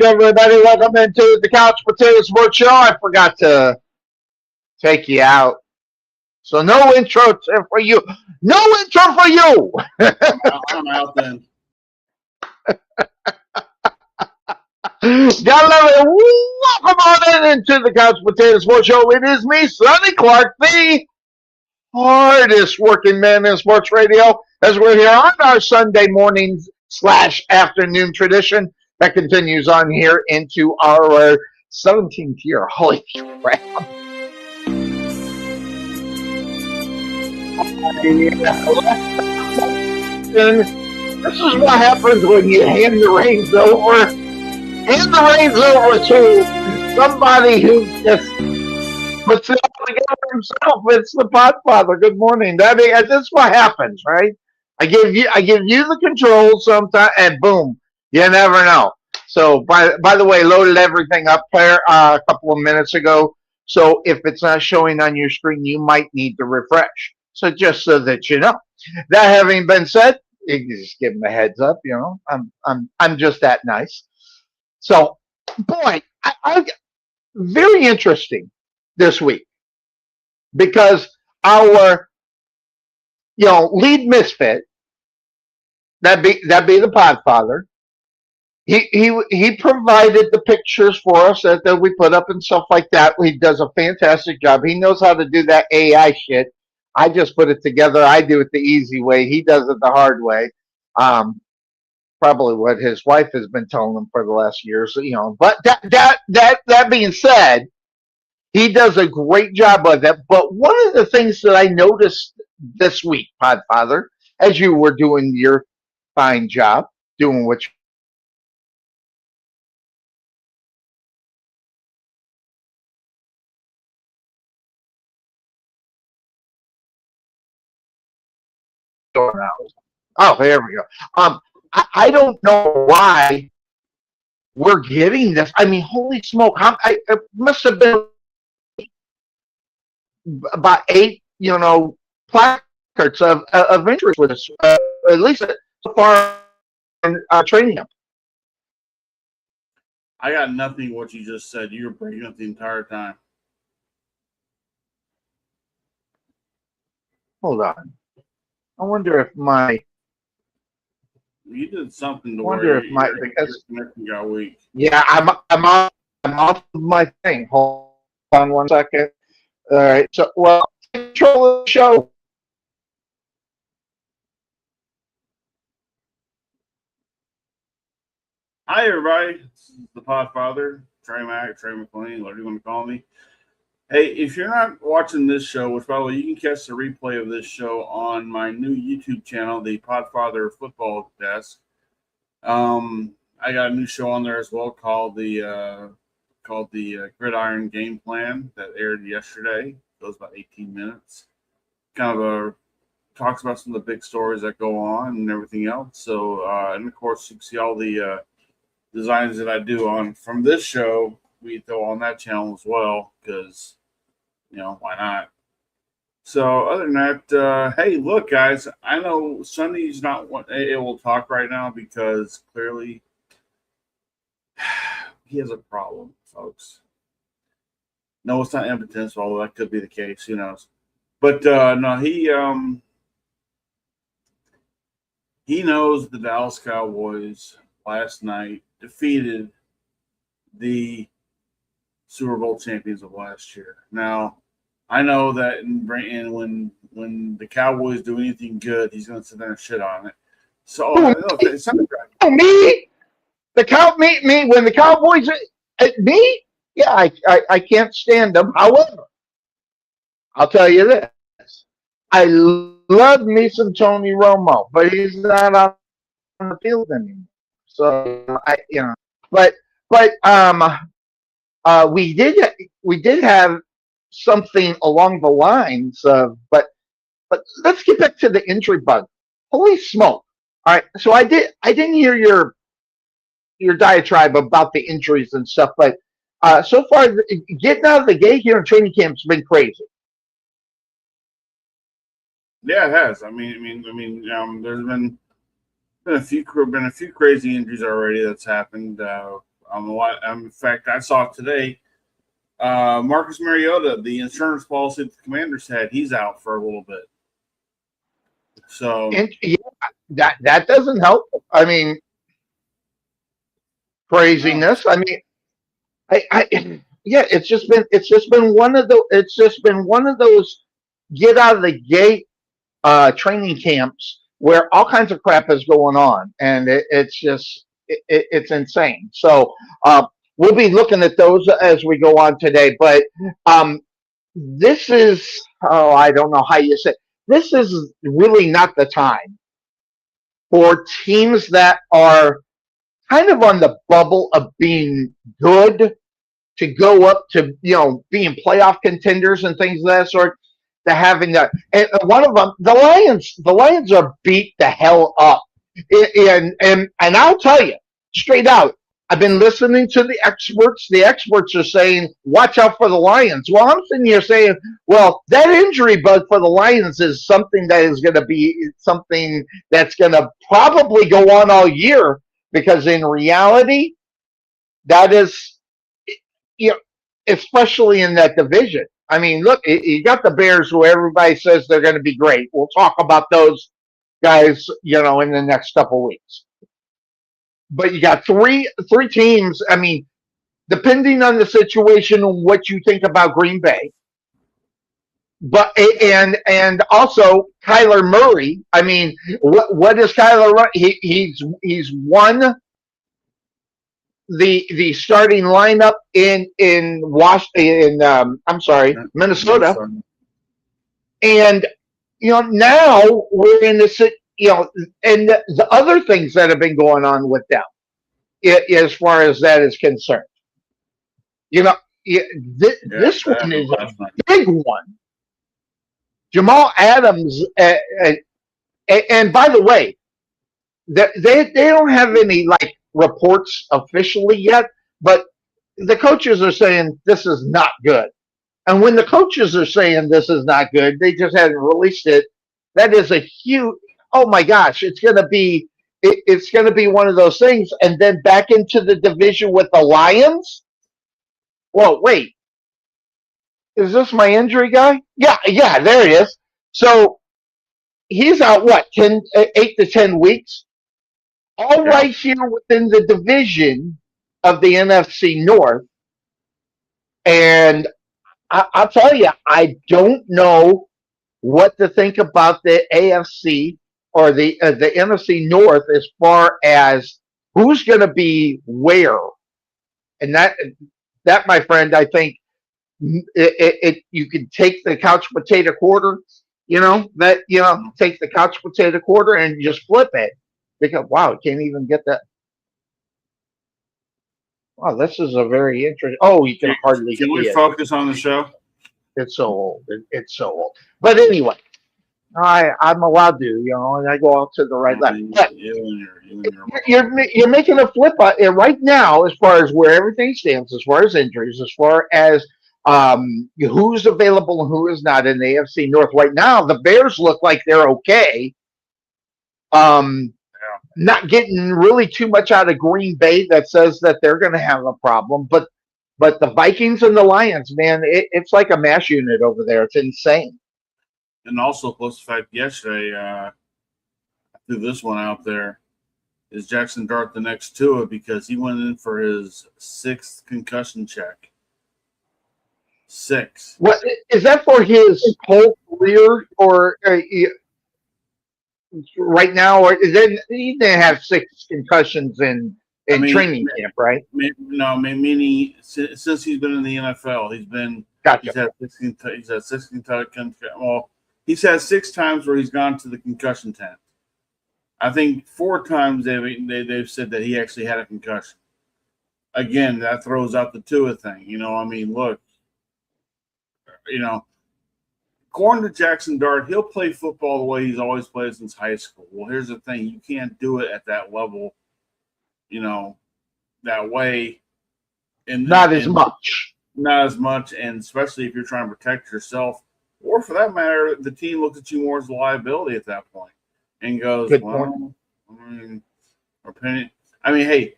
everybody. Welcome into the Couch Potato Sports Show. I forgot to take you out. So no intro for you. No intro for you. I'm out then. Gotta love it. Welcome on into the Couch Potato Sports Show. It is me, Sonny Clark, the hardest working man in sports radio, as we're here on our Sunday mornings / afternoon tradition that continues on here into our 17th year. Holy crap. This is what happens when you hand the reins over to somebody who just puts it all together himself. It's the Podfather. Good morning. That's what happens, right? I give you the controls sometimes, and boom, you never know. So, by the way, loaded everything up there a couple of minutes ago. So if it's not showing on your screen, you might need to refresh. So just so that you know. That having been said, you can just give them a heads up. You know, I'm just that nice. So, boy, I very interesting this week because our lead misfit, that be the Podfather. He provided the pictures for us that we put up and stuff like that. He does a fantastic job. He knows how to do that AI shit. I just put it together. I do it the easy way. He does it the hard way. Probably what his wife has been telling him for the last year. So, but that being said, he does a great job of that. But one of the things that I noticed this week, Podfather, as you were doing your fine job, doing what you're doing now. Oh, there we go. I don't know why we're getting this. I mean, holy smoke! It must have been about 8, placards of interest with us, at least so far in training camp. I got nothing what you just said. You were breaking up the entire time. Hold on. I wonder if You did something to wonder where if my your because connection got weak. yeah, I'm off of my thing. Hold on one second. All right. So control of the show. Hi, everybody. This is the Podfather, Trey McLean, whatever you want to call me. Hey, if you're not watching this show, which by the way, you can catch the replay of this show on my new YouTube channel, the Podfather Football Desk. I got a new show on there as well called the Gridiron Game Plan that aired yesterday. It goes about 18 minutes. Kind of talks about some of the big stories that go on and everything else. So, and of course, you can see all the designs that I do on from this show. We throw on that channel as well because, why not? So other than that, hey, look, guys, I know Sonny's not able to talk right now because clearly he has a problem, folks. No, it's not impotence, although that could be the case. Who knows? But no, he knows the Dallas Cowboys last night defeated the Super Bowl champions of last year. Now, I know that when the Cowboys do anything good, he's going to sit there and shit on it. So, look, it's not me? Me when the Cowboys me? Yeah, I can't stand them. However, I'll tell you this: I love me some Tony Romo, but he's not on the field anymore. So but we did have something along the lines of, but let's get back to the injury bug. Holy smoke! All right, so I didn't hear your diatribe about the injuries and stuff, but so far getting out of the gate here in training camp's been crazy. Yeah, it has. I mean, there's been a few crazy injuries already that's happened. In fact, I saw it today. Marcus Mariota, the insurance policy that the Commanders had, he's out for a little bit. So And yeah, that doesn't help. I mean, no, craziness. I mean, yeah, it's just been one of those get out of the gate training camps where all kinds of crap is going on, and it's insane. So we'll be looking at those as we go on today. But um, this is, I don't know how you say, this is really not the time for teams that are kind of on the bubble of being good to go up to being playoff contenders and things of that sort, to having that. And one of them, the Lions are beat the hell up. And I'll tell you straight out, I've been listening to the experts. The experts are saying, watch out for the Lions. Well, I'm sitting here saying, well, that injury bug for the Lions is something that is going to be something that's going to probably go on all year, because in reality, that is, you know, especially in that division. I mean, look, you got the Bears, who everybody says they're going to be great. We'll talk about those guys, in the next couple of weeks. But you got three teams. I mean, depending on the situation and what you think about Green Bay, but and also Kyler Murray. I mean, what is Kyler? He's won the starting lineup in Washington, I'm sorry, Minnesota, and now we're in this, and the other things that have been going on with them, as far as that is concerned. You know, this one is a big one. Jamal Adams, and by the way, they don't have any like reports officially yet, but the coaches are saying this is not good. And when the coaches are saying this is not good, they just hadn't released it. That is a huge. Oh my gosh, it's going to be one of those things. And then back into the division with the Lions. Well, wait, is this my injury guy? Yeah, there it is. So he's out, what, 8 to 10 weeks, all yeah, right here within the division of the NFC North. And I'll tell you, I don't know what to think about the AFC or the NFC North, as far as who's going to be where. And that, my friend, I think you can take the couch potato quarter, take the couch potato quarter and just flip it, because wow, it can't even get that. Wow, this is a very interesting. Oh, you can hardly Can see we it. focus on the show? It's so old. It's so old. But anyway, I'm allowed to, and I go out to the right left. But you're making a flip right now, as far as where everything stands, as far as injuries, as far as who's available and who is not in the AFC North right now. The Bears look like they're okay. Not getting really too much out of Green Bay that says that they're going to have a problem, but the Vikings and the Lions, man, it's like a mash unit over there. It's insane. And also, plus the fact yesterday, I threw this one out there. Is Jackson Dart the next Tua, because he went in for his 6th concussion check? 6. What is that for his whole career, or right now, or then he didn't have 6 concussions in training camp, right? No, meaning since he's been in the NFL, Gotcha. He's had 16. He's had 16 concussions. Well, he's had 6 times where he's gone to the concussion tent. I think 4 times they've said that he actually had a concussion. Again, that throws out the Tua thing. Look, according to Jackson Dart, he'll play football the way he's always played since high school. Well, here's the thing. You can't do it at that level, that way. Not as much. Not as much, and especially if you're trying to protect yourself, or for that matter, the team looks at you more as a liability at that point and goes, Good well, point. hey,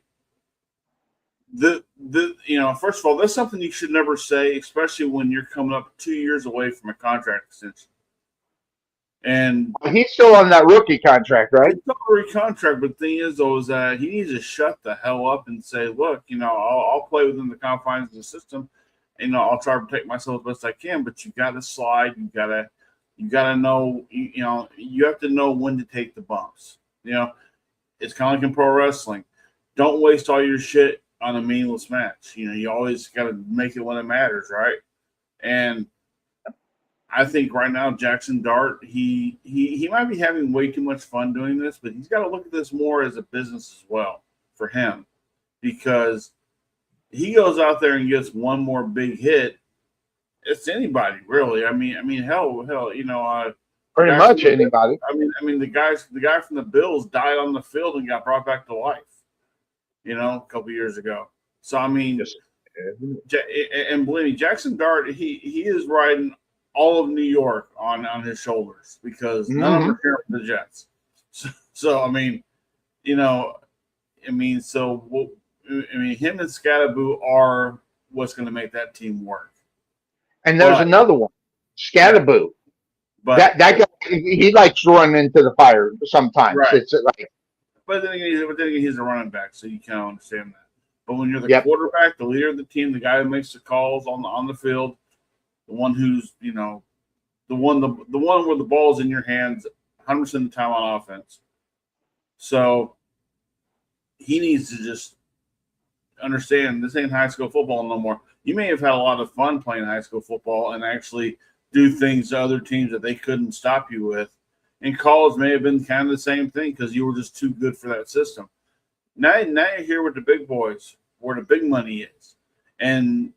first of all, that's something you should never say, especially when you're coming up 2 years away from a contract extension. And He's still on that rookie contract, right? he's not a contract, but the thing is, though, is that he needs to shut the hell up and say, look, I'll play within the confines of the system. And, I'll try to protect myself as best I can, but you got to slide. You got to know, you have to know when to take the bumps. It's kind of like in pro wrestling. Don't waste all your shit on a meaningless match. You always got to make it when it matters, right? And I think right now Jackson Dart, he might be having way too much fun doing this, but he's got to look at this more as a business as well for him, because he goes out there and gets one more big hit. It's anybody really. I mean, hell, Pretty much anybody. The guy from the Bills died on the field and got brought back to life. A couple years ago. So and believe me, Jackson Dart, he is riding all of New York on his shoulders, because none of them are here for the Jets. So him and Scattaboo are what's going to make that team work. And there's another one, Scattaboo. But that guy, he likes to run into the fire sometimes. Right. It's like, but then again, he's a running back, so you kind of understand that. But when you're the quarterback, the leader of the team, the guy who makes the calls on the field, the one who's the one where the ball's in your hands 100% of the time on offense. So he needs to just understand this ain't high school football no more. You may have had a lot of fun playing high school football and actually do things to other teams that they couldn't stop you with. And college may have been kind of the same thing because you were just too good for that system. Now you're here with the big boys, where the big money is. And,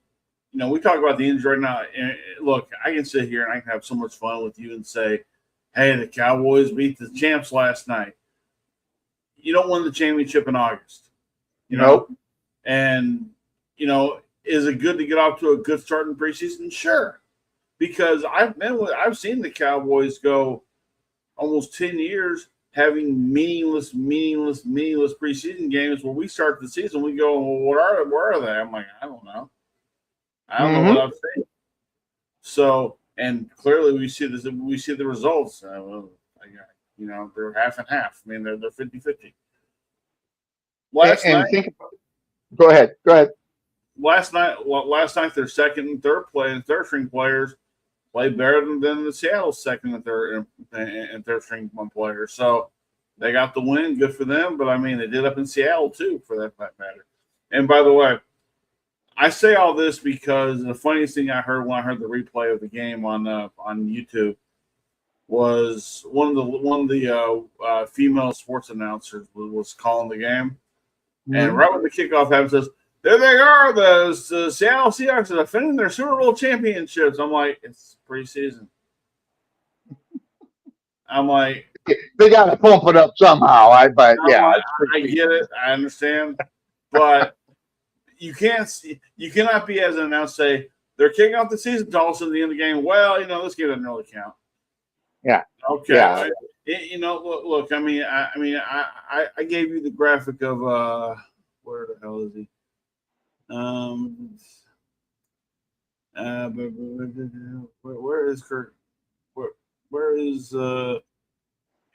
we talk about the injury right now. And look, I can sit here and I can have so much fun with you and say, hey, the Cowboys beat the champs last night. You don't win the championship in August. Nope. And, is it good to get off to a good start in preseason? Sure. Because I've seen the Cowboys go almost 10 years having meaningless preseason games where we start the season, we go, well, where are they? I'm like, I don't know. I don't know what I've seen. So, and clearly we see the results. They're half and half. I mean, they're 50-50. Go ahead. Last night, their second and third string players played better than the Seattle second and third string players. So they got the win. Good for them. But they did up in Seattle too, for that matter. And by the way, I say all this because the funniest thing I heard when I heard the replay of the game on YouTube was one of the female sports announcers was calling the game, and right when the kickoff happens, says, "There they are, the Seattle Seahawks are defending their Super Bowl championships." I'm like, it's preseason. I'm like, they got to pump it up somehow. I get it, I understand, but you cannot be as an announcer say they're kicking off the season to all of a sudden the end of the game. Well, this game doesn't really count. Yeah. Okay. Yeah. Look. I gave you the graphic of where the hell is he? Where is Kurt? Where is Aaron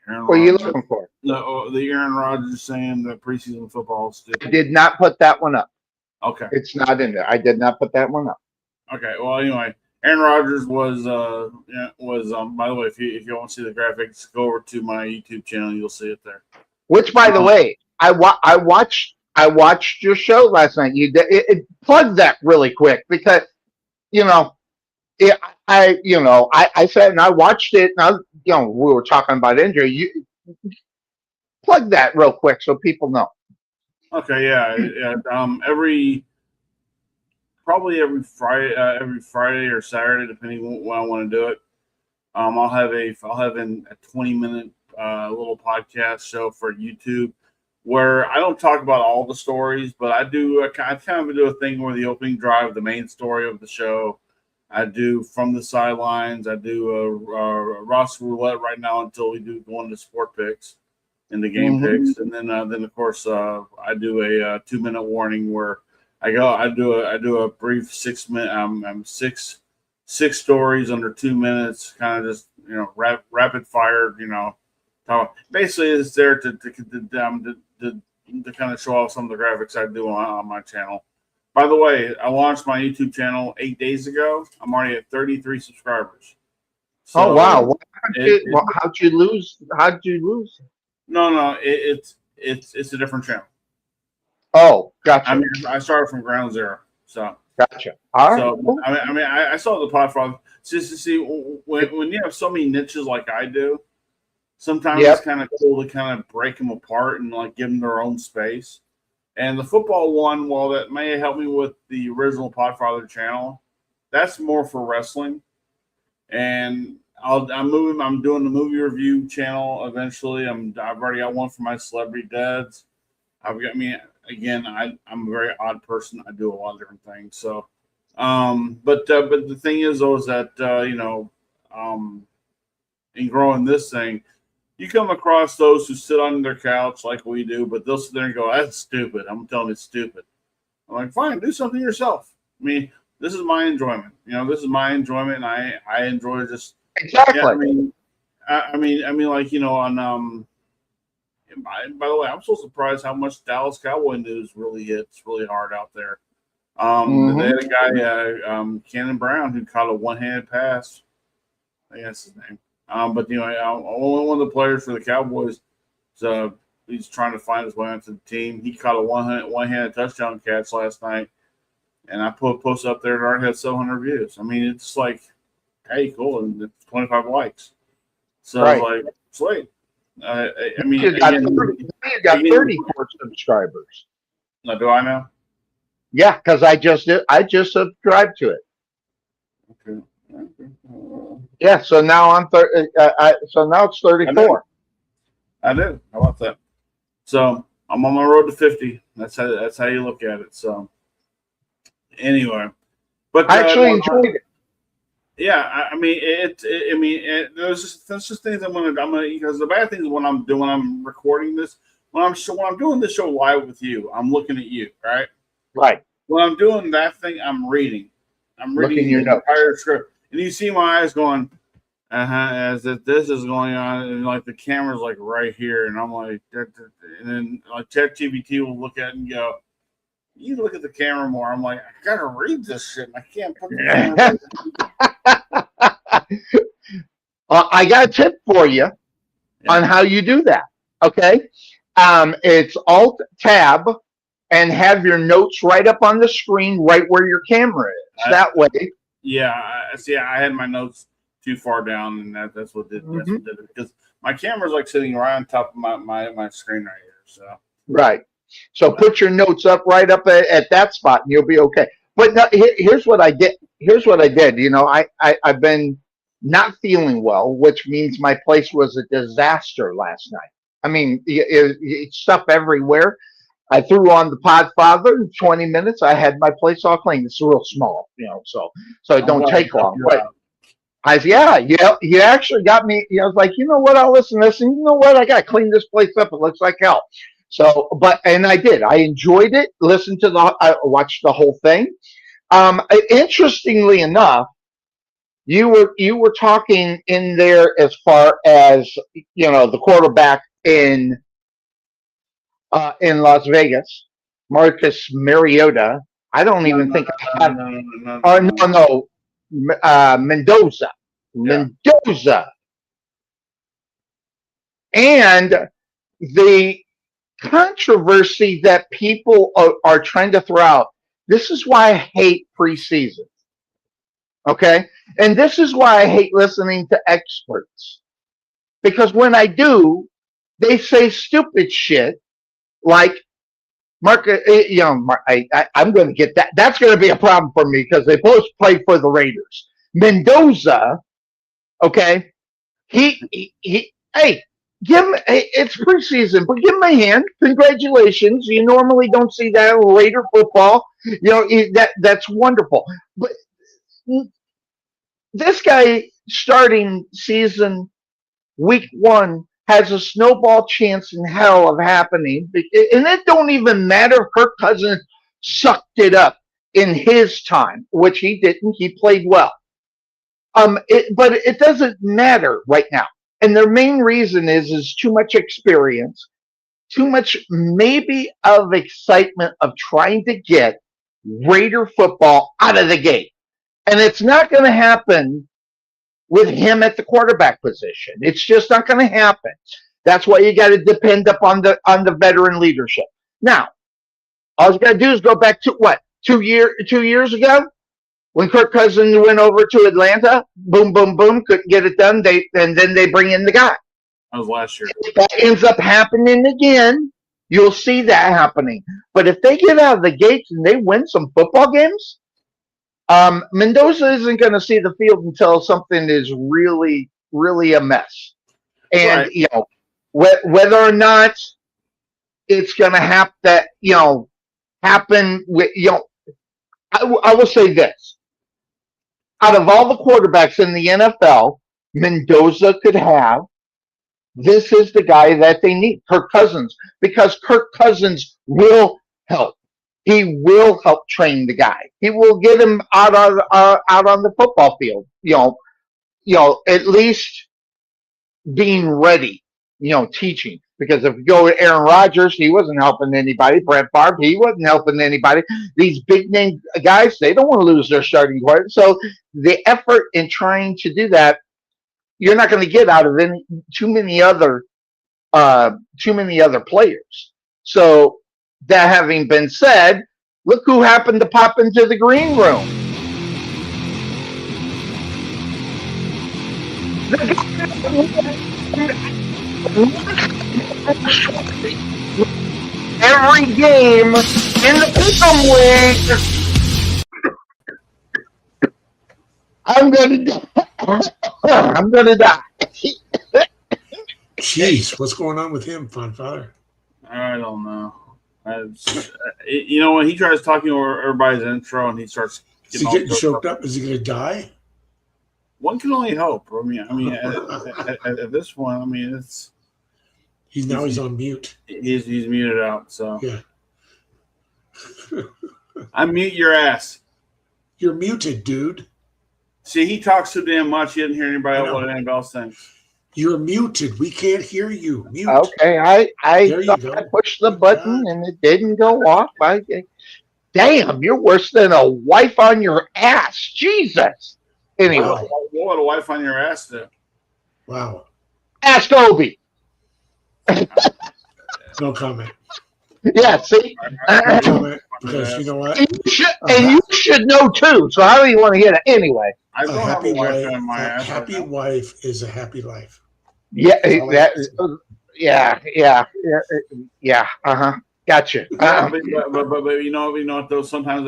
Rodgers? What are you looking for? The Aaron Rodgers saying that preseason football is stupid. I did not put that one up. Okay. It's not in there. I did not put that one up. Okay. Well, anyway, Aaron Rodgers was by the way, if you want to see the graphics, go over to my YouTube channel. You'll see it there. Which, by the way, I watched your show last night. It plugged that really quick because I said, and I watched it, and we were talking about injury. You plug that real quick so people know. Okay, yeah. Probably every Friday or Saturday, depending on when I want to do it. I'll have a 20-minute little podcast show for YouTube where I don't talk about all the stories, but I do I kind of do a thing where the opening drive, the main story of the show. I do from the sidelines. I do a Ross roulette right now until we do go into sport picks and the game picks, and then of course I do a 2-minute warning where I do a brief 6 minute six stories under 2 minutes, kind of just rapid fire. Basically it's there to kind of show off some of the graphics I do on my channel. By the way, I launched my YouTube channel 8 days ago. I'm already at 33 subscribers. Oh wow! So How'd you lose? How'd you lose? no, it's a different channel. Oh, gotcha. I mean, I started from ground zero. So Gotcha. All right. so Cool. I saw the Potpourri just to see when you have so many niches like I do. Sometimes Yep. it's kind of cool to kind of break them apart and like give them their own space. And the football one, while that may help me with the original Podfather channel, that's more for wrestling. And I'm moving. I'm doing the movie review channel eventually. I've already got one for my celebrity dads. I've got me again. I'm a very odd person. I do a lot of different things. So, but the thing is, though, is that in growing this thing, you come across those who sit on their couch like we do, but they'll sit there and go, "That's stupid." I'm telling them it's stupid. I'm like, fine, do something yourself. I mean, this is my enjoyment. This is my enjoyment, and I enjoy just Exactly. yeah. I mean, like on by the way, I'm so surprised how much Dallas Cowboy news really hits really hard out there. They had a guy, Cannon Brown, who caught a one-handed pass. I think that's his name. But only one of the players for the Cowboys. So he's trying to find his way onto the team. He caught a one-handed touchdown catch last night, and I put a post up there that already had 700 views. I mean, it's like, hey, cool, and it's 25 likes. So right. I was like, sweet. I mean, you got 34 subscribers. Now, do I now? Yeah, because I just subscribed to it. Okay. Yeah, so now I'm so now it's 34. I do. How about that? So I'm on my road to 50. That's how you look at it. So anyway, but I actually enjoyed it. Yeah, I mean there's just things I'm gonna because the bad thing is when I'm recording this when I'm doing this show live with you, I'm looking at you, right? Right. When I'm doing that thing, I'm reading Looking your the entire script, and you see my eyes going, as if this is going on, and like the camera's like right here, and I'm like, and then like ChatGPT will look at it and go, "You look at the camera more." I'm like, I gotta read this shit, and I can't put the camera. I got a tip for you on how you do that. Okay, it's Alt Tab and have your notes right up on the screen, right where your camera is. That way. Yeah, I had my notes too far down, and that's what did it because my camera's like sitting right on top of my screen right here. So right. So put your notes right up at that spot, and you'll be okay. But no, here's what I did. I've been not feeling well, which means my place was a disaster last night. I mean, it's stuff everywhere. I threw on the Podfather in 20 minutes. I had my place all clean. It's real small, so it don't take long. But you actually got me. I was like, you know what? I'll listen to this, and you know what? I got to clean this place up. It looks like hell. So, and I did. I enjoyed it. I watched the whole thing. Interestingly enough, you were talking in there as far as the quarterback in Las Vegas, Marcus Mariota. I don't even think I have. No. Mendoza. Yeah. Mendoza. And the controversy that people are trying to throw out. This is why I hate preseason. Okay? And this is why I hate listening to experts. Because when I do, they say stupid shit like Mark, I'm going to get that. That's going to be a problem for me because they both play for the Raiders. Mendoza, okay, hey, give him. It's preseason, but give him a hand. Congratulations. You normally don't see that in Raider football. That's wonderful. But this guy starting season week 1 has a snowball chance in hell of happening. And it don't even matter if Kirk Cousins sucked it up in his time, which he didn't. He played well. But it doesn't matter right now. And their main reason is too much experience, too much maybe of excitement of trying to get Raider football out of the gate. And it's not going to happen with him at the quarterback position. It's just not going to happen. That's why you got to depend upon the veteran leadership. Now, all you got to do is go back to what 2 years ago when Kirk Cousins went over to Atlanta. Boom, boom, boom. Couldn't get it done. And then they bring in the guy. That was last year. If that ends up happening again, you'll see that happening. But if they get out of the gates and they win some football games, Mendoza isn't going to see the field until something is really, really a mess. And Right. whether or not it's going to happen with I will say this: out of all the quarterbacks in the NFL, Mendoza could have. This is the guy that they need, Kirk Cousins, because Kirk Cousins will help. He will help train the guy. He will get him out on the football field. At least being ready. Teaching. Because if you go to Aaron Rodgers, he wasn't helping anybody. Brett Favre, he wasn't helping anybody. These big name guys, they don't want to lose their starting quarterback. So the effort in trying to do that, you're not going to get out of too many other players. So that having been said, look who happened to pop into the green room. Every game in the Pick'em League, I'm gonna die. I'm gonna die. Jeez, what's going on with him, Father? I don't know. When he tries talking over everybody's intro and he starts Is he getting choked up? Is he going to die? One can only hope. At this point, it's he's on mute. He's muted out. So yeah, unmute your ass. You're muted, dude. See, he talks so damn much. He didn't hear anybody else what anybody else thinks. You're muted. We can't hear you. Mute. Okay, I pushed the button and it didn't go off. Damn, you're worse than a wife on your ass. Jesus. Anyway, what would a wife on your ass do? Wow. Ask Obi. No comment. Yeah, see? No comment, because you know what? You should know too. So how do you want to get it anyway? I don't have a wife on my ass. Happy wife is a happy life. Yeah, yeah. Gotcha. But you know what though? Sometimes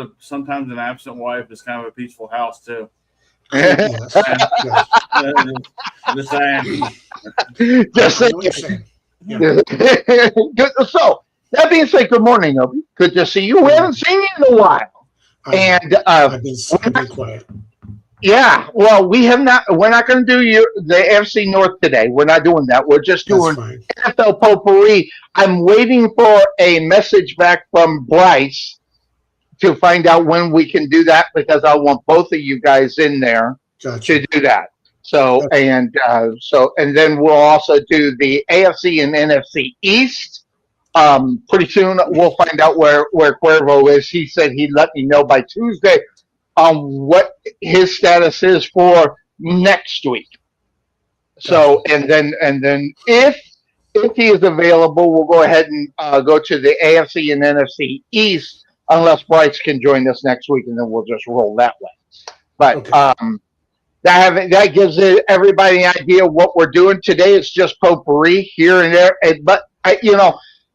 an absent wife is kind of a peaceful house too. Yes. Just saying. Just saying. Yeah. So that being said, good morning, Obi. Good to see you. We haven't seen you in a while. I've been quiet. Yeah, well, we're not going to do the AFC North today. We're not doing that. We're just doing NFL Potpourri. I'm waiting for a message back from Bryce to find out when we can do that, because I want both of you guys in there to do that. So, and then we'll also do the AFC and NFC East. Pretty soon we'll find out where Cuervo is. He said he'd let me know by Tuesday on what his status is for next week. So, and then if he is available, we'll go ahead and go to the AFC and NFC East, unless Bryce can join us next week, and then we'll just roll that way. But that gives everybody an idea of what we're doing today. It's just potpourri here and there,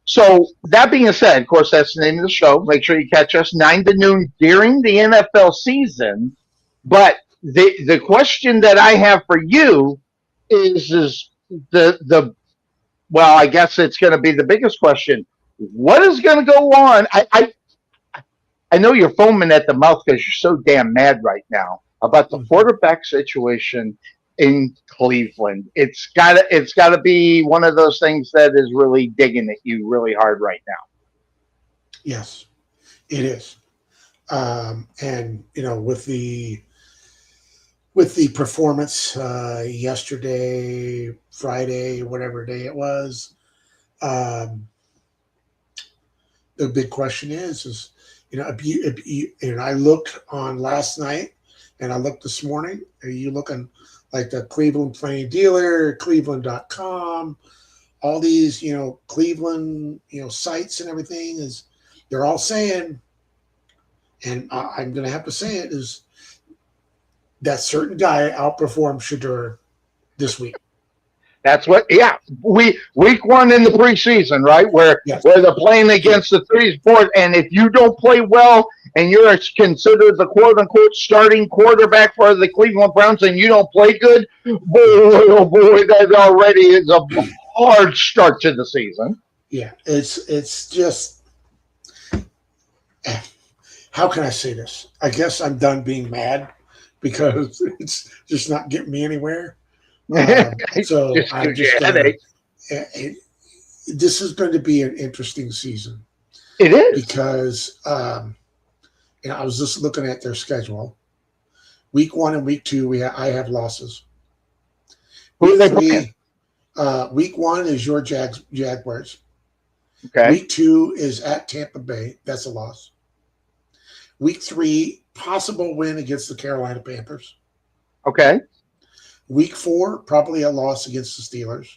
So that being said, of course, that's the name of the show. Make sure you catch us 9 to noon during the NFL season. But the question that I have for you is well, I guess it's going to be the biggest question. What is going to go on? I know you're foaming at the mouth because you're so damn mad right now about the quarterback situation in Cleveland. It's gotta be one of those things that is really digging at you really hard right now. Yes. It is. And with the performance yesterday, Friday, whatever day it was, um, the big question is and I looked on last night, and I looked this morning. Are you looking like the Cleveland Plain Dealer, Cleveland.com, all these Cleveland sites and everything they're all saying, and I'm going to have to say it, is that certain guy outperformed Shedeur this week. That's what, yeah. Week one in the preseason, right? Where they're playing against the 3s, 4s, and if you don't play well and you're considered the quote unquote starting quarterback for the Cleveland Browns and you don't play good, boy, oh boy, that already is a hard start to the season. Yeah, it's just, how can I say this? I guess I'm done being mad because it's just not getting me anywhere. So I just this is going to be an interesting season. It is, because I was just looking at their schedule. Week 1 and week 2, I have losses. Who are they playing? Week 1 is your Jaguars. Okay. Week 2 is at Tampa Bay. That's a loss. Week 3, possible win against the Carolina Panthers. Okay. Week 4, probably a loss against the Steelers.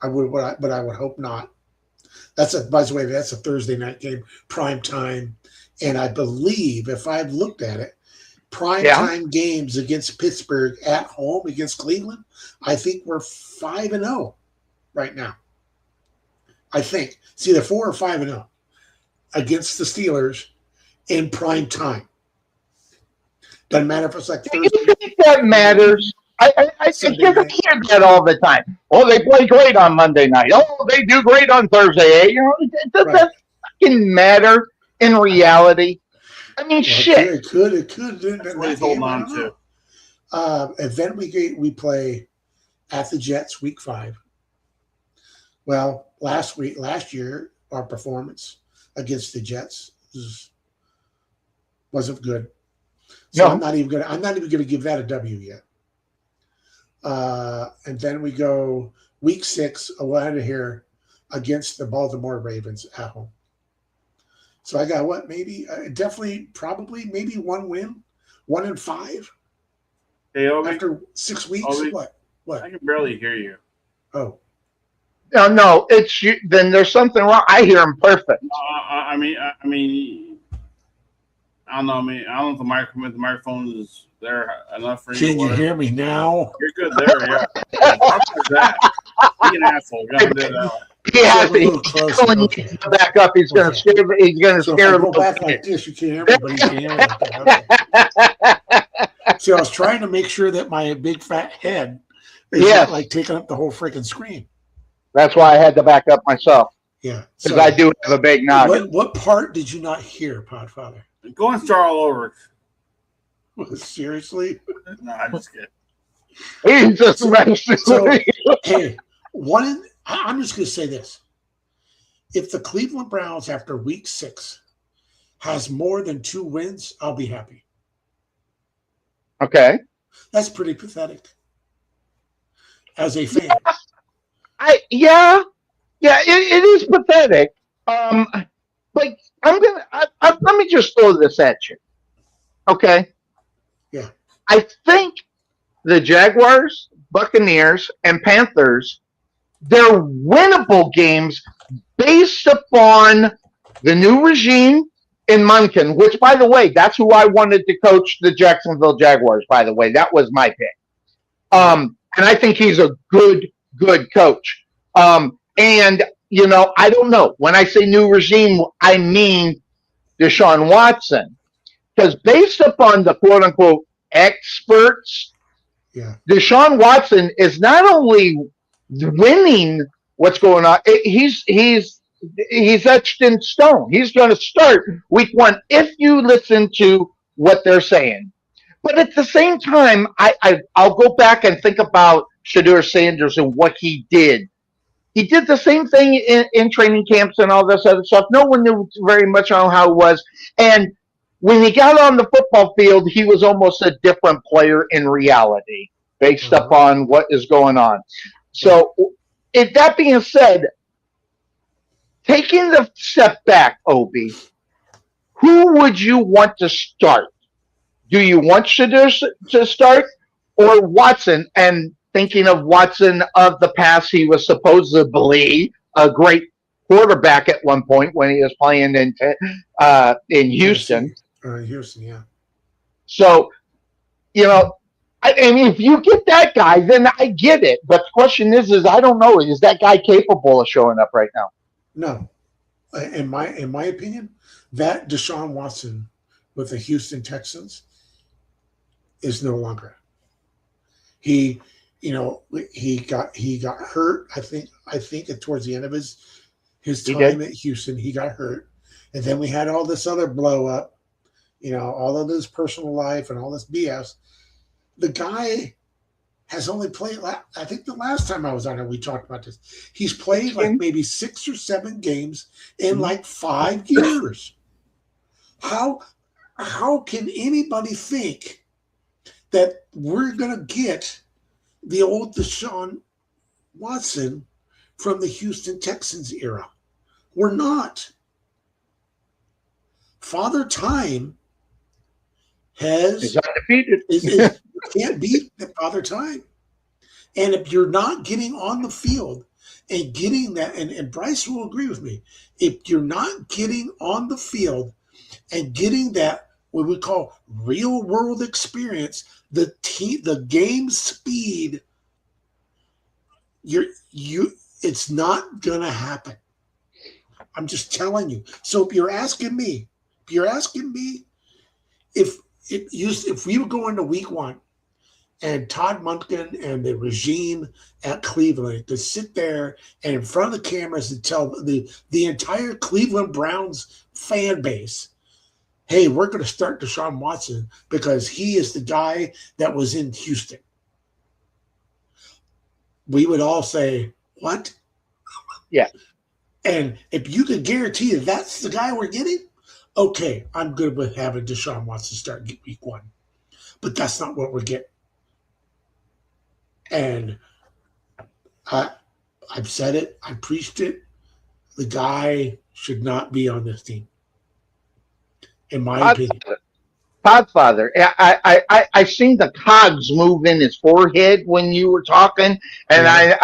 But I would hope not. By the way, that's a Thursday night game, prime time. And I believe, if I've looked at it, prime time games against Pittsburgh at home against Cleveland, I think we're 5-0 right now. I think it's either 4 or 5-0 against the Steelers in prime time. Doesn't matter if it's like Thursday. Do you think that matters? I hear that all the time. Oh, they play great on Monday night. Oh, they do great on Thursday. Does that fucking matter in reality? I mean, shit. It could. Please hold on to. And then we play at the Jets week 5. Well, last year, our performance against the Jets wasn't good. So no. I'm not even gonna give that a W yet. And then we go week 6 away here against the Baltimore Ravens at home. So I got probably maybe 1 win, 1-5. Hey, Obi, after 6 weeks. Obi, what? I can barely hear you. Oh. No, it's you. Then there's something wrong. I hear him perfect. I mean, I don't know. I don't know if the microphone is there enough for you. Can you hear me now? You're good there, yeah. That? Be an asshole. You gotta do that. He has to back up. He's going to scare. He's going to scare him. Go back like this. You can't hear me, but you can hear me like that. Okay. So I was trying to make sure that my big fat head is not like taking up the whole freaking screen. That's why I had to back up myself. Yeah, because I do have a big noggin. What part did you not hear, Podfather? Go and start all over. Seriously? No, I'm just kidding. He's just hey, I'm just going to say this. If the Cleveland Browns, after week 6, has more than 2 wins, I'll be happy. Okay. That's pretty pathetic. As a fan. Yeah, it is pathetic. But let me just throw this at you. Okay. Yeah. I think the Jaguars, Buccaneers, and Panthers, they're winnable games based upon the new regime in Munkin, which, by the way, that's who I wanted to coach the Jacksonville Jaguars, by the way. That was my pick. And I think he's a good coach. And, I don't know. When I say new regime, I mean Deshaun Watson. Because based upon the quote-unquote experts, Deshaun Watson is not only winning what's going on, he's etched in stone. He's going to start week 1 if you listen to what they're saying. But at the same time, I'll go back and think about Shedeur Sanders and what he did he did the same thing in training camps and all this other stuff. No one knew very much on how it was. And when he got on the football field, he was almost a different player in reality based Uh-huh. upon what is going on. Right. So, if that being said, taking the step back, Obi, who would you want to start? Do you want Shadus to start or Watson? And thinking of Watson of the past, he was supposedly a great quarterback at one point when he was playing in Houston. Tennessee. Houston, yeah. So you know, I mean, if you get that guy, then I get it. But the question is I don't know. Is that guy capable of showing up right now? No. In my opinion, that Deshaun Watson with the Houston Texans is no longer. He, he got hurt. I think towards the end of his He time did. at Houston, he got hurt, and then we had all this other blow up. All of this personal life and all this BS. The guy has only played. I think the last time I was on it, we talked about this. He's played like maybe 6 or 7 games in like 5 years. How can anybody think that we're gonna get the old Deshaun Watson from the Houston Texans era? We're not. Father Time He's has undefeated. is you can't beat the Father Time. And if you're not getting on the field and getting that, and Bryce will agree with me, if you're not getting on the field and getting that what we call real world experience, the game speed, it's not gonna happen. I'm just telling you. So if you're asking me, if if we were going to week 1 and Todd Monken and the regime at Cleveland to sit there and in front of the cameras and tell the entire Cleveland Browns fan base, hey, we're going to start Deshaun Watson because he is the guy that was in Houston. We would all say, what? Yeah. And if you could guarantee that that's the guy we're getting, okay, I'm good with having Deshaun Watson start week 1. But that's not what we're getting. And I've said it, I preached it. The guy should not be on this team, in my opinion. Podfather. I seen the cogs move in his forehead when you were talking, and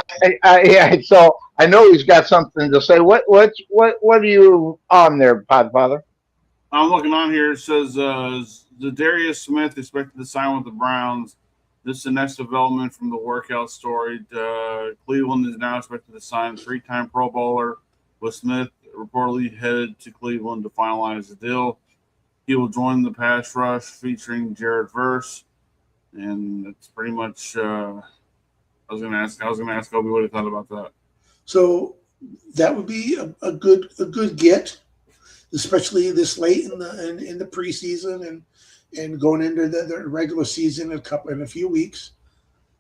Yeah. so I know he's got something to say. What are you on there, Podfather? I'm looking on here. It says Zadarius Smith expected to sign with the Browns. This is the next development from the workout story. Cleveland is now expected to sign 3-time Pro Bowler, with Smith reportedly headed to Cleveland to finalize the deal. He will join the pass rush featuring Jared Verse, and that's pretty much. I was going to ask Obi what he thought about that. So that would be a good get, especially this late in the preseason and going into the regular season in a few weeks.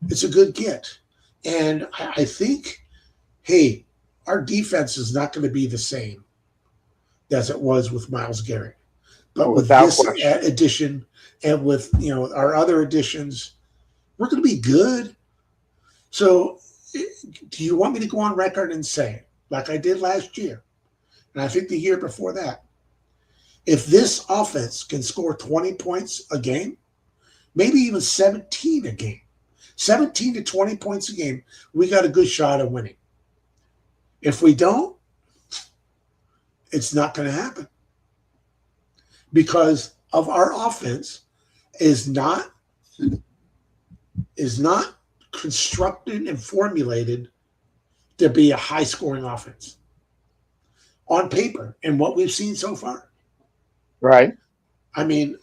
It's a good get, and I think, hey, our defense is not going to be the same as it was with Myles Garrett. But with Without this question. addition and with our other additions, we're going to be good. So, do you want me to go on record and say, like I did last year, and I think the year before that, if this offense can score 20 points a game, maybe even 17 a game, 17 to 20 points a game, we got a good shot of winning. If we don't, it's not going to happen. Because of our offense is not constructed and formulated to be a high scoring offense on paper and what we've seen so far. Right. Hey,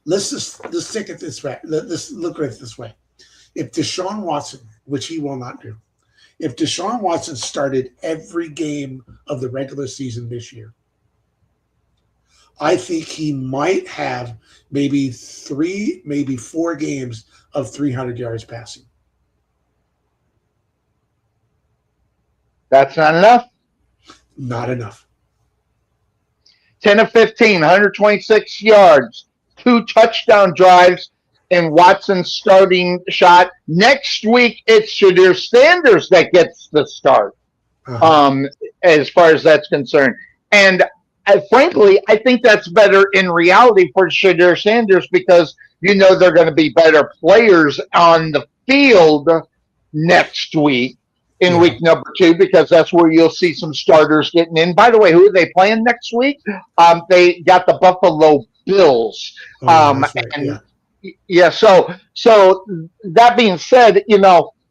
let's take it this way. Let's look at it this way. If Deshaun Watson, which he will not do, if Deshaun Watson started every game of the regular season this year, I think he might have maybe 3, maybe 4 games of 300 yards passing. That's not enough. Not enough. 10 of 15, 126 yards, 2 touchdown drives, and Watson's starting shot. Next week, it's Shadir Sanders that gets the start, Uh-huh. as far as that's concerned. And frankly, I think that's better in reality for Shadir Sanders because they're going to be better players on the field next week in Yeah. week number 2 because that's where you'll see some starters getting in. By the way, who are they playing next week? They got the Buffalo Bills. Oh, yeah, that's right. And Yeah. yeah, so that being said,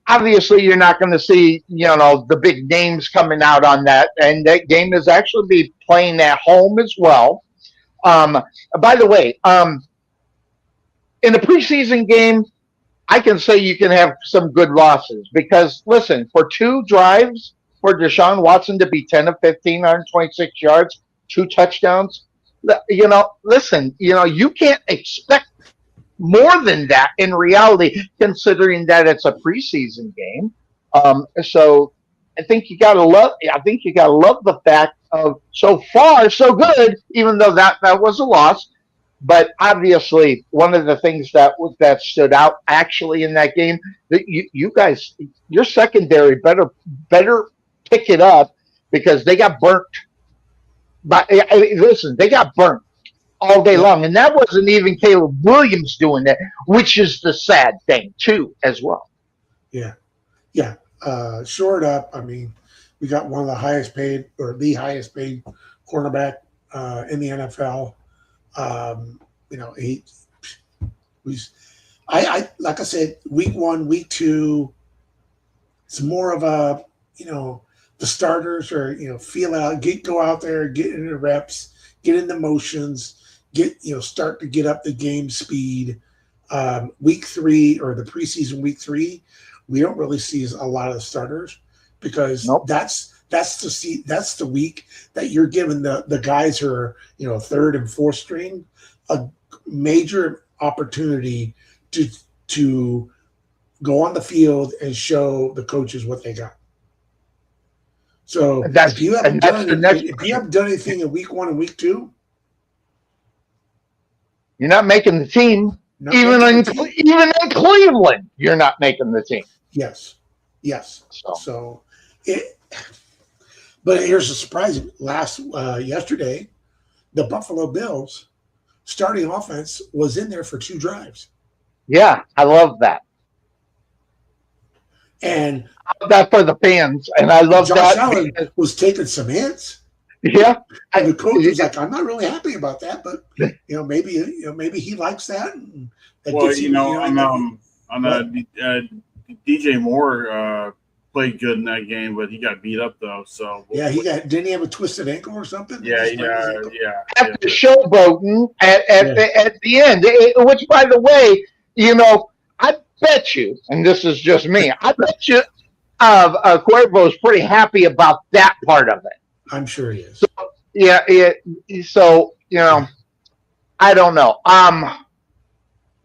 obviously you're not going to see the big names coming out on that, and that game is actually be playing at home as well. Um, by the way, in a preseason game, I can say you can have some good losses because listen, for 2 drives for Deshaun Watson to be 10 of 15, 126 yards, 2 touchdowns, listen, you can't expect more than that in reality, considering that it's a preseason game. So I think you gotta love. I think you gotta love the fact of so far so good, even though that was a loss. But obviously, one of the things that stood out actually in that game that you guys, your secondary better pick it up because they got burnt. But listen, they got burnt all day Yep. long. And that wasn't even Caleb Williams doing that, which is the sad thing, too, as well. Yeah. Yeah. Short up, I mean, we got one of the highest paid or the highest paid cornerback in the NFL. He was, I like I said, week 1, week 2, it's more of a, the starters are, feel out, go out there, get in the reps, get in the motions, start to get up the game speed. Week 3 or the preseason week 3, we don't really see a lot of the starters because Nope. that's the week that you're giving the guys who are third and fourth string a major opportunity to go on the field and show the coaches what they got. So if you haven't done anything in week 1 and week 2, you're not making the team. Even in Cleveland, you're not making the team. Yes. So But here's a surprise. Yesterday, the Buffalo Bills starting offense was in there for 2 drives. yeah, I love that. And I love that for the fans, and I love Josh that. Allen was taking some hits. Yeah, And the coach was like, "I'm not really happy about that, but maybe he likes that." And that Well, gets him, DJ Moore played good in that game, but he got beat up though. So yeah, didn't he have a twisted ankle or something? Yeah. after showboating at the end, which, by the way, I bet you, and this is just me, I bet you Cuervo's pretty happy about that part of it. I'm sure he is. So I don't know.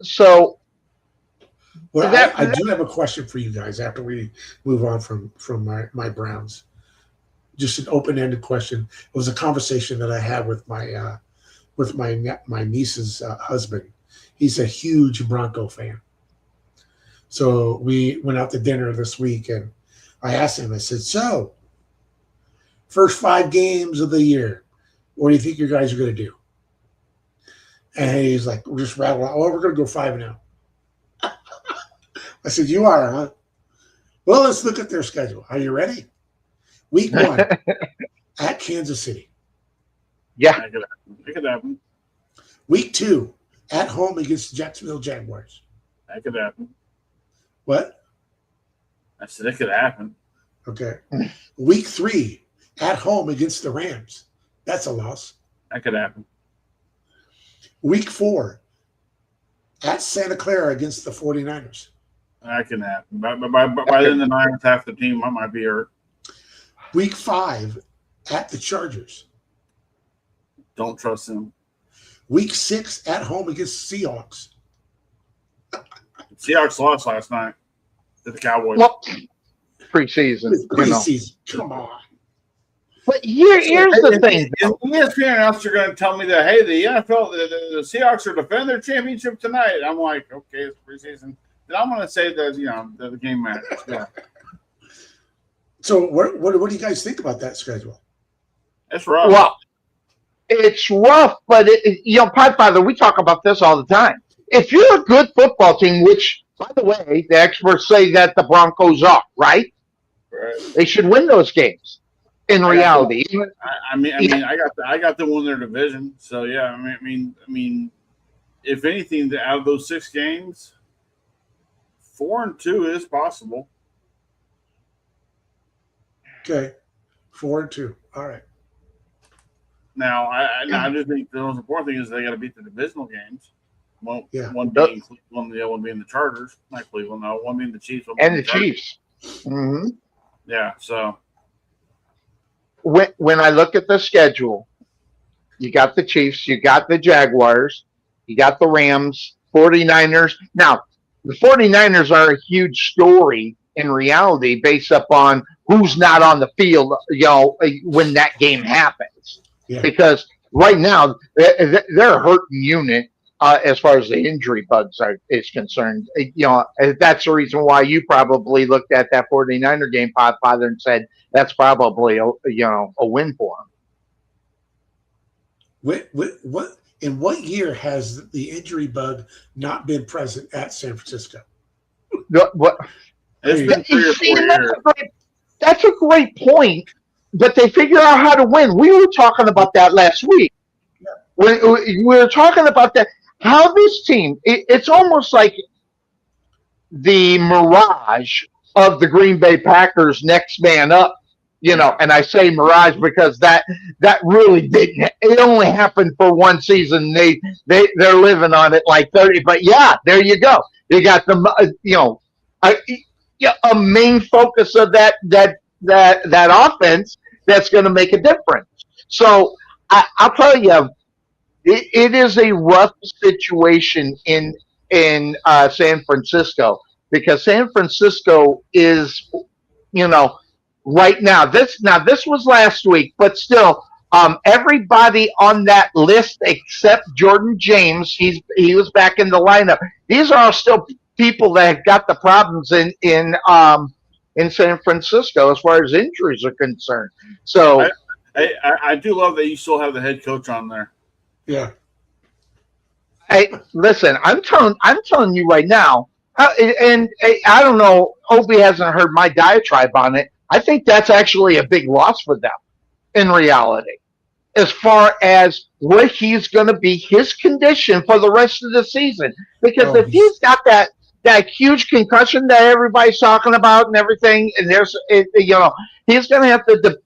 So Well, I do have a question for you guys after we move on from my Browns. Just an open-ended question. It was a conversation that I had with my niece's husband. He's a huge Bronco fan. So we went out to dinner this week, and I asked him. I said, "So, first 5 games of the year, what do you think you guys are going to do?" And he's like, "We're just rattling. Oh, we're going to go 5-0." I said, "You are, huh?" Well, let's look at their schedule. Are you ready? Week 1 at Kansas City. yeah, That could happen. Week 2 at home against the Jacksonville Jaguars. That could happen. What? I said it could happen. Okay. Week 3 at home against the Rams. That's a loss. That could happen. Week 4 at Santa Clara against the 49ers. That can happen. By then, the Niners, half the team might be hurt. Week 5 at the Chargers. Don't trust them. Week 6 at home against the Seahawks. Seahawks lost last night to the Cowboys. well, preseason. It's preseason. Come on. But here's the thing. If ESPN announcer are going to tell me that, hey, the NFL, the Seahawks are defending their championship tonight, I'm like, okay, it's preseason. Then I'm going to say that the game matters. Yeah. So what do you guys think about that schedule? It's rough. Well, it's rough, but Podfather, we talk about this all the time. If you're a good football team, which, by the way, the experts say that the Broncos are, right? Right. They should win those games. In reality, I got them win their division. So yeah, I mean, if anything, out of those 6 games, 4-2 is possible. Okay, 4-2. All right. Now, I do think the most important thing is they got to beat the divisional games. One being Cleveland, the other one being the Chargers, not Cleveland. No, one being the Chiefs, and the Chiefs. Mm-hmm. Yeah, so. When I look at the schedule, you got the Chiefs, you got the Jaguars, you got the Rams, 49ers. Now, the 49ers are a huge story in reality based upon who's not on the field, when that game happens. Yeah. Because right now, they're a hurting unit as far as the injury bugs is concerned. That's the reason why you probably looked at that 49er game, Podfather, and said that's probably a win for them. In what year has the injury bug not been present at San Francisco? It's been 3 or 4 years. That's a great point, but they figure out how to win. We were talking about that last week. Yeah. We were talking about that. How this team, it's almost like the mirage of the Green Bay Packers next man up, and I say mirage because that really didn't, it only happened for one season. They're living on it like 30, but yeah, there you go. You got the, a main focus of that offense that's going to make a difference. So I'll tell you, it is a rough situation in San Francisco because San Francisco is, right now. This was last week, but still, everybody on that list except Jordan James, he was back in the lineup. These are all still people that have got the problems in San Francisco as far as injuries are concerned. So I do love that you still have the head coach on there. Yeah. Hey, listen, I'm telling you right now, and I don't know, Opie hasn't heard my diatribe on it. I think that's actually a big loss for them in reality, as far as what he's going to be, his condition for the rest of the season. Because if he's got that huge concussion that everybody's talking about and everything, and he's going to have to,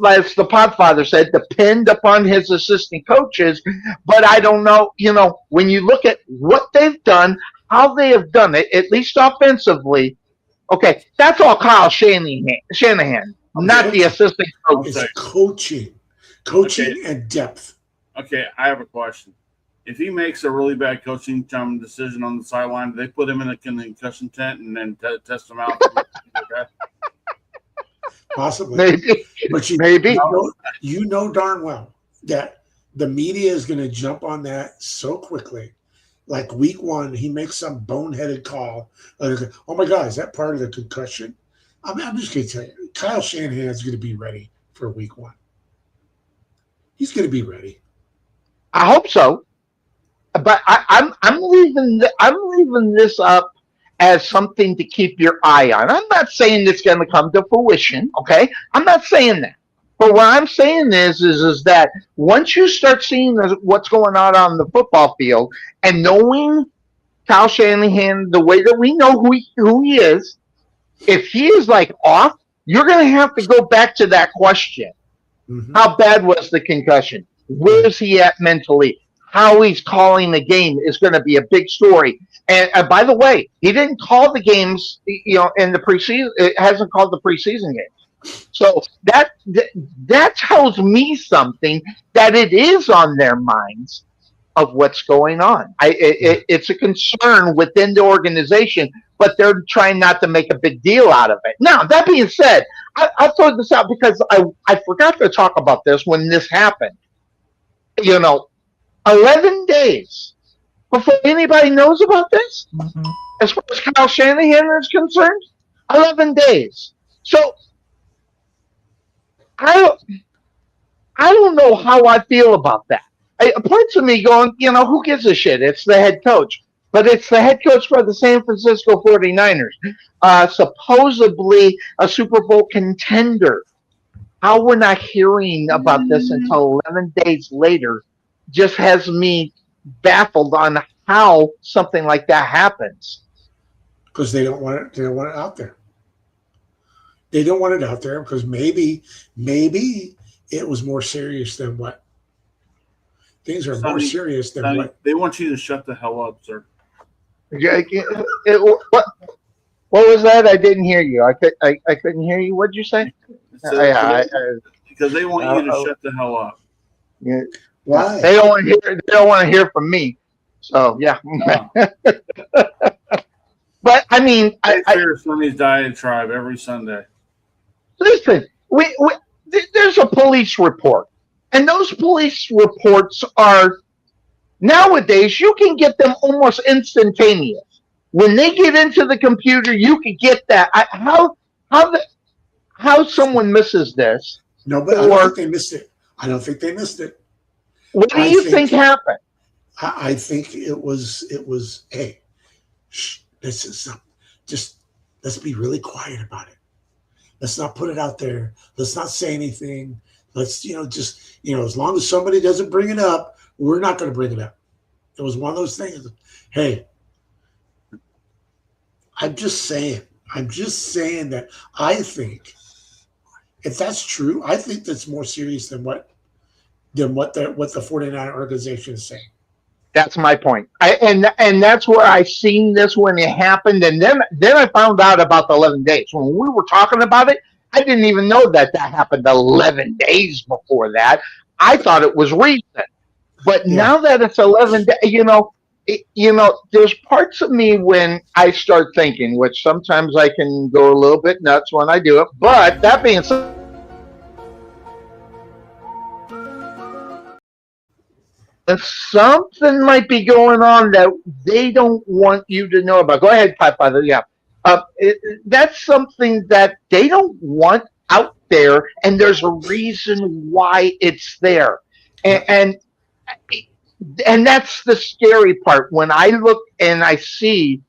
as the Podfather said, depend upon his assistant coaches. But I don't know, when you look at what they've done, how they have done it, at least offensively, okay, that's all Kyle Shanahan, not the assistant coach. It's coaching and depth. Okay, I have a question. If he makes a really bad coaching decision on the sideline, do they put him in a concussion tent and then test him out? Possibly. Maybe. But maybe. You know darn well that the media is going to jump on that so quickly. Like week 1, he makes some boneheaded call. Oh, my God, is that part of the concussion? I'm just going to tell you, Kyle Shanahan is going to be ready for week 1. He's going to be ready. I hope so. But I'm leaving this up as something to keep your eye on. I'm not saying it's going to come to fruition, okay? I'm not saying that. But what I'm saying is that once you start seeing what's going on the football field and knowing Kyle Shanahan the way that we know who he is, if he is like off, you're going to have to go back to that question. Mm-hmm. How bad was the concussion? Where is he at mentally? How he's calling the game is going to be a big story. And by the way, he didn't call the games, in the preseason. It hasn't called the preseason games. So that tells me something, that it is on their minds. of what's going on. It's a concern within the organization, but they're trying not to make a big deal out of it. Now, that being said, I throw this out because I forgot to talk about this when this happened. 11 days before anybody knows about this, as far as Kyle Shanahan is concerned, 11 days. So I I don't know how I feel about that. Parts of me going, who gives a shit? It's the head coach. But it's the head coach for the San Francisco 49ers, supposedly a Super Bowl contender. How we're not hearing about this until 11 days later just has me baffled on how something like that happens. Because they don't want it. They don't want it out there. They don't want it out there because maybe it was more serious than what. Things are more serious than what. They want you to shut the hell up, sir. What was that? I didn't hear you. I couldn't hear you. What did you say? Because they want you to shut the hell up. Yeah. Why? They don't want to hear. They don't want to hear from me. So yeah. But I mean, I fear Sonny's diatribe every Sunday. Listen, there's a police report, and those police reports are nowadays you can get them almost instantaneous. When they get into the computer, you can get that. How someone misses this? No, but I don't think they missed it. I don't think they missed it. What do you think happened? I think it was. Hey, shh, this is just let's be really quiet about it. Let's not put it out there. Let's not say anything. Let's just as long as somebody doesn't bring it up, we're not going to bring it up. It was one of those things. Hey, I'm just saying that I think if that's true, I think that's more serious than what the 49 organization is saying. That's my point. And that's where I seen this when it happened, and then I found out about the 11 days. When we were talking about it, I didn't even know that happened 11 days before that. I thought it was recent. But now that it's 11 days, there's parts of me when I start thinking, which sometimes I can go a little bit nuts when I do it. But that being said, something might be going on that they don't want you to know about. Go ahead, Father. Yeah. That's something that they don't want out there, and there's a reason why it's there. And that's the scary part. When I look and I see,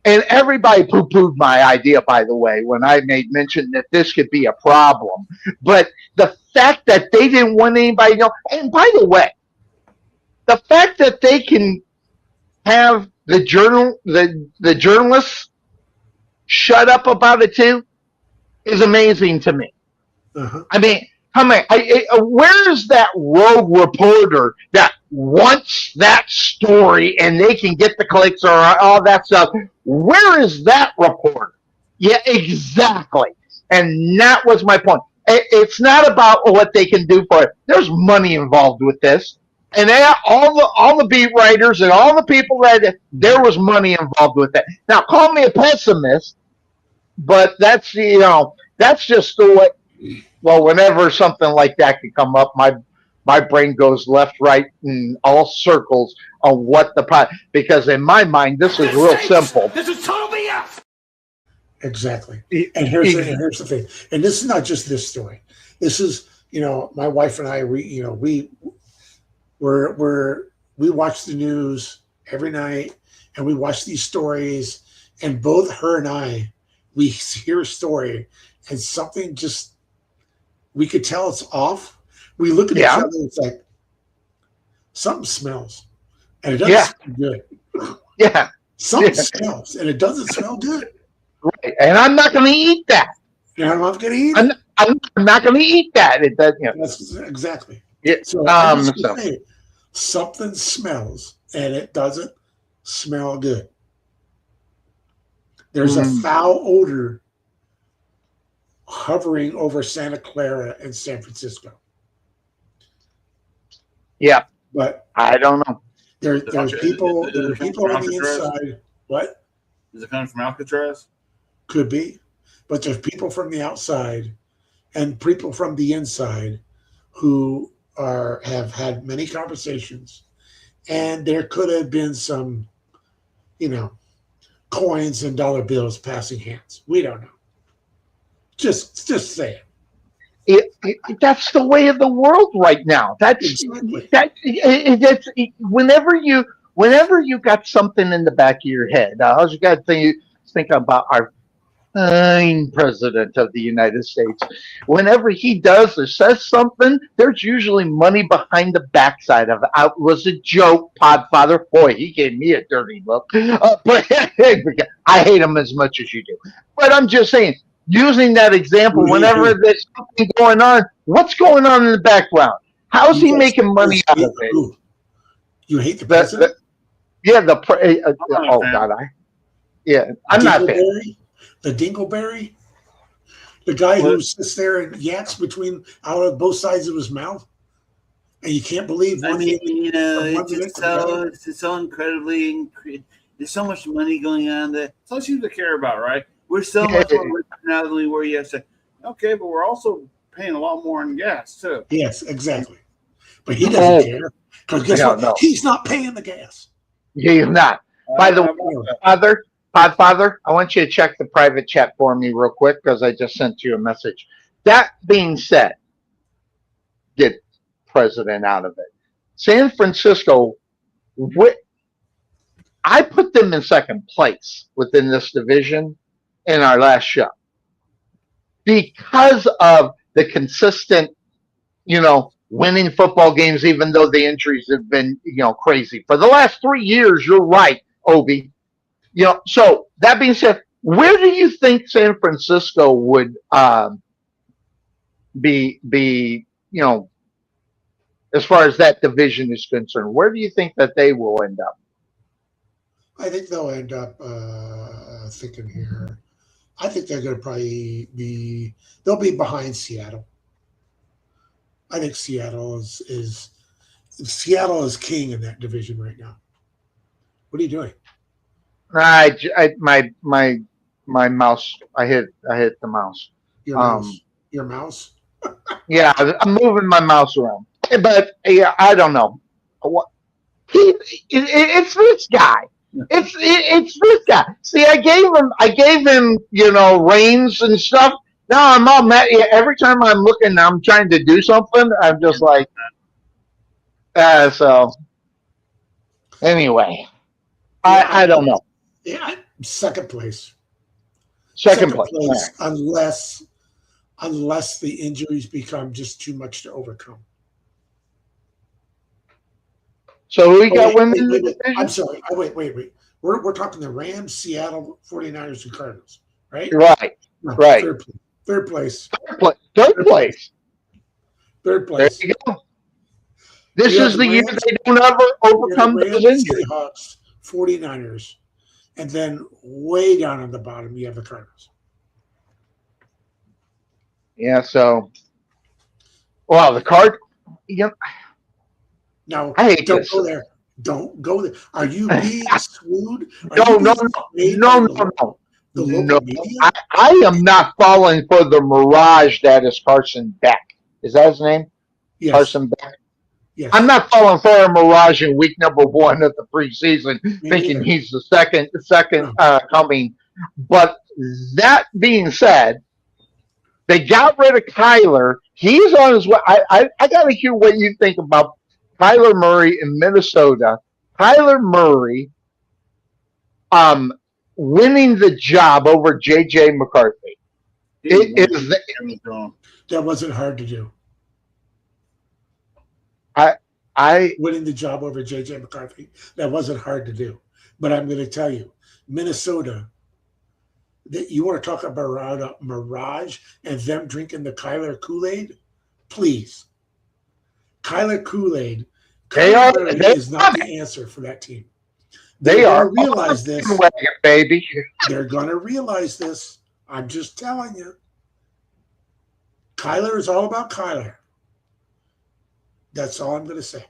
and everybody poo-pooed my idea, by the way, when I made mention that this could be a problem. But the fact that they didn't want anybody to know, and by the way, the fact that they can have the journalists shut up about it too is amazing to me. Uh-huh. I mean, where's that rogue reporter that wants that story and they can get the clicks or all that stuff? Where is that reporter? Yeah, exactly. And that was my point. It's not about what they can do for it. There's money involved with this. And all the beat writers and all the people there was money involved with it. Now, call me a pessimist, but that's just the way. Well, whenever something like that can come up, my brain goes left, right, in all circles on what because in my mind this is real simple. This is total BS. Exactly. And here's the thing. And this is not just this story. This is my wife and I. We watch the news every night, and we watch these stories. And both her and I, we hear a story, and something just. We could tell it's off. We look at each other and it's like, something smells. And it doesn't smell good. Yeah. Something smells and it doesn't smell good. Right. And I'm not going to eat that. And I'm not going to eat it. I'm not going to eat that. It does, That's exactly. Yeah. So, something smells and it doesn't smell good. There's a foul odor hovering over Santa Clara and San Francisco. Yeah. But I don't know. there's Is it people from on the Alcatraz? inside. What? Is it coming from Alcatraz? Could be, but there's people from the outside and people from the inside who have had many conversations, and there could have been some, coins and dollar bills passing hands. We don't know. Just say That's the way of the world right now. Exactly. That's whenever you got something in the back of your head. All you got to think about our fine president of the United States. Whenever he does or says something, there's usually money behind the backside of it. It was a joke, Podfather. Boy, he gave me a dirty look. But I hate him as much as you do. But I'm just saying, using that example, whenever there's something going on, what's going on in the background? How's he making money out of it? Who? You hate the president? Oh God, I'm not a fan. The Dingleberry, the guy who sits there and yaks out of both sides of his mouth, and you can't believe. It's so incredibly. There's so much money going on that it's all seems to care about, right? We're so much more rich now than we were yesterday. Okay, but we're also paying a lot more on gas too. Yes, exactly. But he doesn't care because guess what? No. He's not paying the gas. He's not. By the way, Podfather, I want you to check the private chat for me real quick because I just sent you a message. That being said, get president out of it. San Francisco, I put them in second place within this division in our last show because of the consistent, winning football games, even though the injuries have been, crazy. For the last 3 years, you're right, Obi. So that being said, where do you think San Francisco would be, as far as that division is concerned? Where do you think that they will end up? I think they'll end up thinking here. I think they're going to probably they'll be behind Seattle. I think Seattle is king in that division right now. What are you doing? My mouse. I hit the mouse. Your mouse. Your mouse. Yeah, I'm moving my mouse around, but I don't know. It's this guy. It's this guy. See, I gave him reins and stuff. Now I'm all mad. Every time I'm looking, I'm trying to do something. I'm just like, so. Anyway, I don't know. Yeah, second place. Second place. Unless the injuries become just too much to overcome. So we got women in the division? I'm sorry. Wait. We're talking the Rams, Seattle, 49ers, and Cardinals, right? Right. No, right. Third place. Third place. Third place. There you go. This is the year they don't ever overcome those injuries. Seahawks, 49ers, and then way down on the bottom, you have the Cardinals. Yeah, so, well, the card. Now, I hate don't this. go there. Don't go there. Are you being sued? No. I am not falling for the mirage that is Carson Beck. Is that his name? Yes. Carson Beck. Yes. I'm not falling for a mirage in week number 1 of the preseason, thinking he's the second coming. But that being said, they got rid of Kyler. He's on his way. I got to hear what you think about Kyler Murray in Minnesota. Kyler Murray winning the job over J.J. McCarthy. That wasn't hard to do. Winning the job over J.J. McCarthy, that wasn't hard to do. But I'm going to tell you, Minnesota, that you want to talk about a mirage and them drinking the Kyler Kool-Aid? Please. Kyler Kool-Aid is not the answer for that team. They're going to realize this. Baby. They're going to realize this. I'm just telling you. Kyler is all about Kyler. That's all I'm going to say.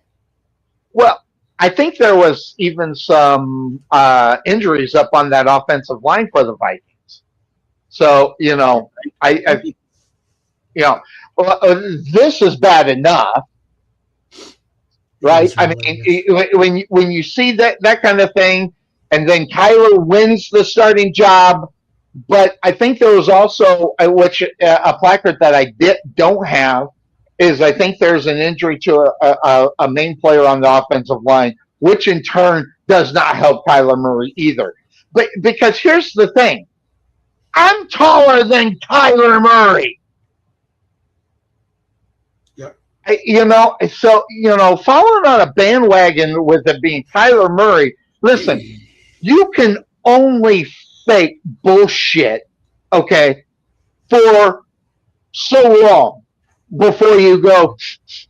Well, I think there was even some injuries up on that offensive line for the Vikings. So I you know, well, this is bad enough, It right? is I horrendous. mean, when you see that kind of thing, and then Kyler wins the starting job, but I think there was also a placard that don't have is I think there's an injury to a main player on the offensive line, which in turn does not help Kyler Murray either. But because here's the thing, I'm taller than Kyler Murray. Yep. Following on a bandwagon with it being Kyler Murray. Listen, you can only fake bullshit, okay, for so long before you go,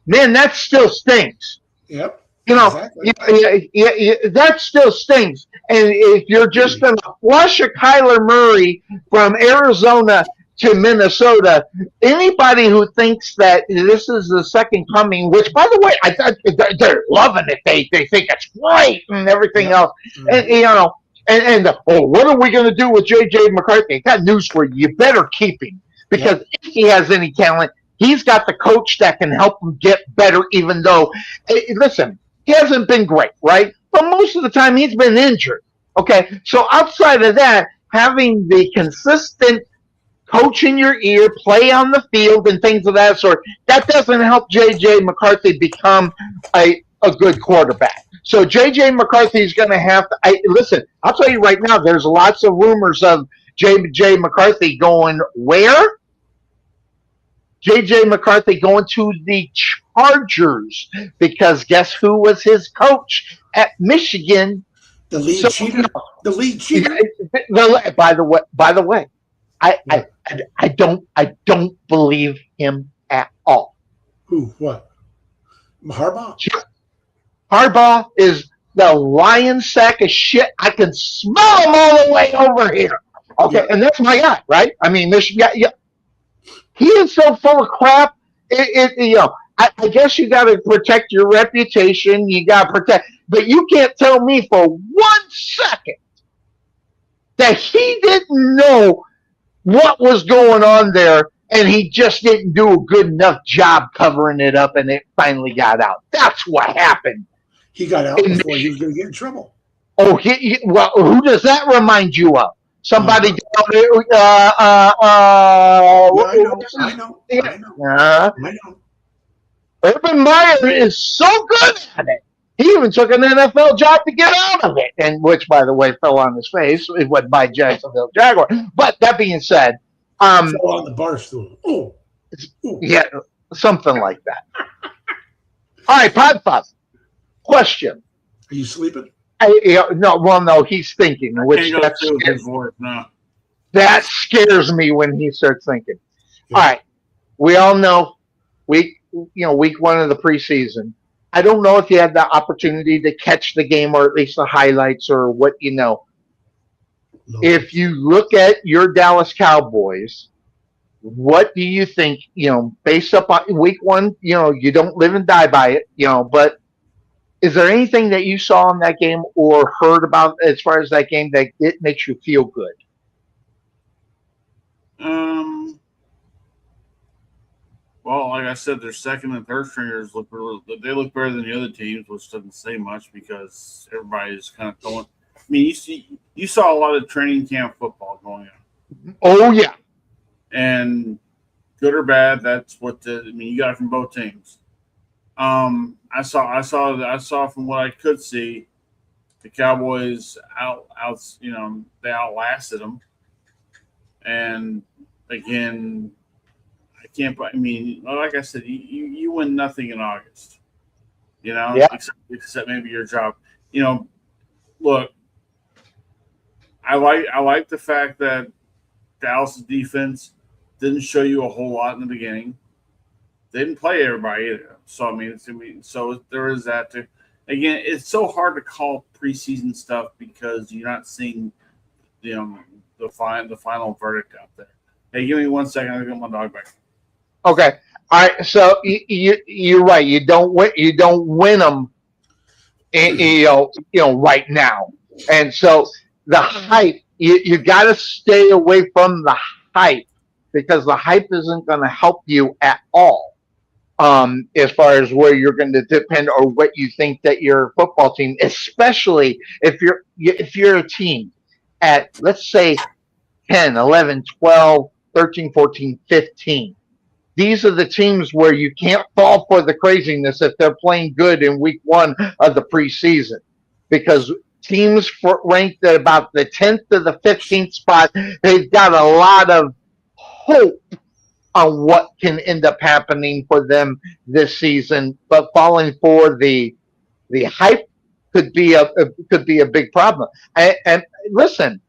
man, that still stinks. Yep. Exactly. That still stinks. And if you're just going to flush a Kyler Murray from Arizona to Minnesota, anybody who thinks that this is the second coming, which, by the way, I thought they're loving it. They think it's great and everything else. Mm-hmm. And what are we going to do with J.J. McCarthy? I got news for you. You better keep him because if he has any talent, he's got the coach that can help him get better, even though, listen, he hasn't been great, right? But most of the time he's been injured. Okay, so outside of that, having the consistent coach in your ear, play on the field, and things of that sort, that doesn't help J.J. McCarthy become a good quarterback. So J.J. McCarthy is going to have to listen. I'll tell you right now, there's lots of rumors of J.J. McCarthy going where? J.J. McCarthy going to the Chargers because guess who was his coach at Michigan? The lead cheater. The lead cheater. By the way, I don't believe him at all. Who? What? Harbaugh? Harbaugh is the lion sack of shit. I can smell him all the way over here. Okay, and that's my guy, right? I mean, he is so full of crap. I guess you got to protect your reputation. You got to protect, but you can't tell me for 1 second that he didn't know what was going on there, and he just didn't do a good enough job covering it up, and it finally got out. That's what happened. He got out before he was going to get in trouble. Oh, well, who does that remind you of? Somebody down there. I know. Urban Meyer is so good at it. He even took an NFL job to get out of it, and which, by the way, fell on his face. It went by Jacksonville Jaguar. But that being said, fell on the bar stool. Yeah, something like that. All right, Podfuck. Question. Are you sleeping? No, he's thinking. That scares me when he starts thinking. Yeah. All right, we all know week 1 of the preseason. I don't know if you had the opportunity to catch the game or at least the highlights or what you know. No. If you look at your Dallas Cowboys, what do you think? Based up on week 1, you don't live and die by it, but. Is there anything that you saw in that game or heard about as far as that game that it makes you feel good? Well, like I said, their second and third stringers look better than the other teams, which doesn't say much because everybody's kind of going. I mean, you saw a lot of training camp football going on. Oh yeah, and good or bad, that's what you got it from both teams. I saw from what I could see, the Cowboys they outlasted them. And again, like I said, you win nothing in August, except maybe your job. Look, I like the fact that Dallas' defense didn't show you a whole lot in the beginning. They didn't play everybody either. So, so there is that too. Again, it's so hard to call preseason stuff because you're not seeing, the final verdict out there. Hey, give me 1 second. I'll get my dog back. Okay. All right. So you're right. You don't win them right now. And so the hype, you got to stay away from the hype because the hype isn't going to help you at all. As far as where you're going to depend or what you think that your football team, especially if you're a team at, let's say, 10, 11, 12, 13, 14, 15. These are the teams where you can't fall for the craziness if they're playing good in week one of the preseason because teams ranked at about the 10th to the 15th spot, they've got a lot of hope on what can end up happening for them this season, but falling for the hype could be a big problem. And listen,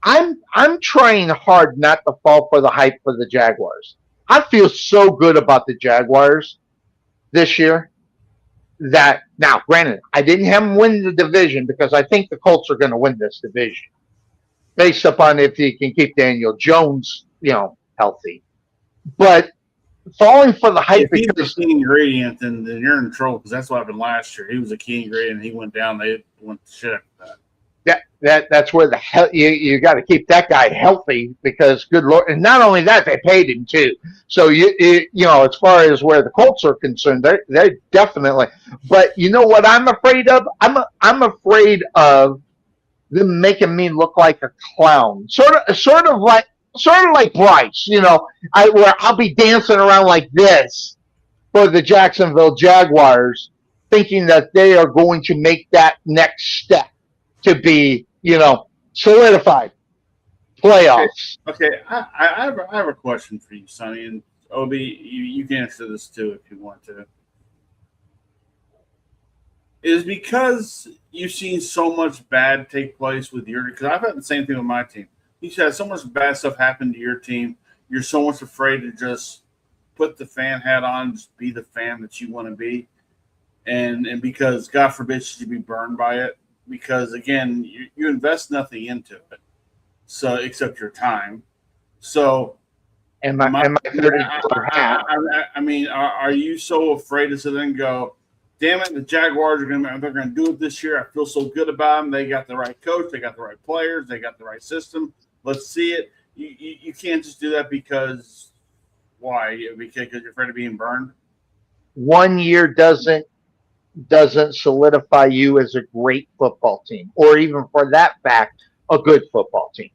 I'm trying hard not to fall for the hype for the Jaguars. I feel so good about the Jaguars this year that now, granted, I didn't have them win the division because I think the Colts are going to win this division based upon if you can keep Daniel Jones, healthy. But falling for the hype If he's because a key ingredient, then you're in trouble because that's what happened last year. He was a key ingredient. He went down. They went to shit after that. that's where the hell you got to keep that guy healthy because good Lord, and not only that, they paid him too. So as far as where the Colts are concerned, they're definitely. But you know what I'm afraid of? I'm afraid of them making me look like a clown, sort of like Bryce, where I'll be dancing around like this for the Jacksonville Jaguars, thinking that they are going to make that next step to be, solidified playoffs. Okay, I have a question for you, Sonny, and Obi, you can answer this too if you want to. Is because you've seen so much bad take place with your – because I've had the same thing with my team. You've had so much bad stuff happen to your team. You're so much afraid to just put the fan hat on, just be the fan that you want to be. And because, God forbid, should you be burned by it. Because, again, you invest nothing into it, so except your time. So – And my 30 hat. I mean, are you so afraid to sit there and go, damn it, the Jaguars they're going to do it this year. I feel so good about them. They got the right coach. They got the right players. They got the right system. Let's see it. You can't just do that because why? Because you're afraid of being burned? 1 year doesn't solidify you as a great football team, or even for that fact, a good football team.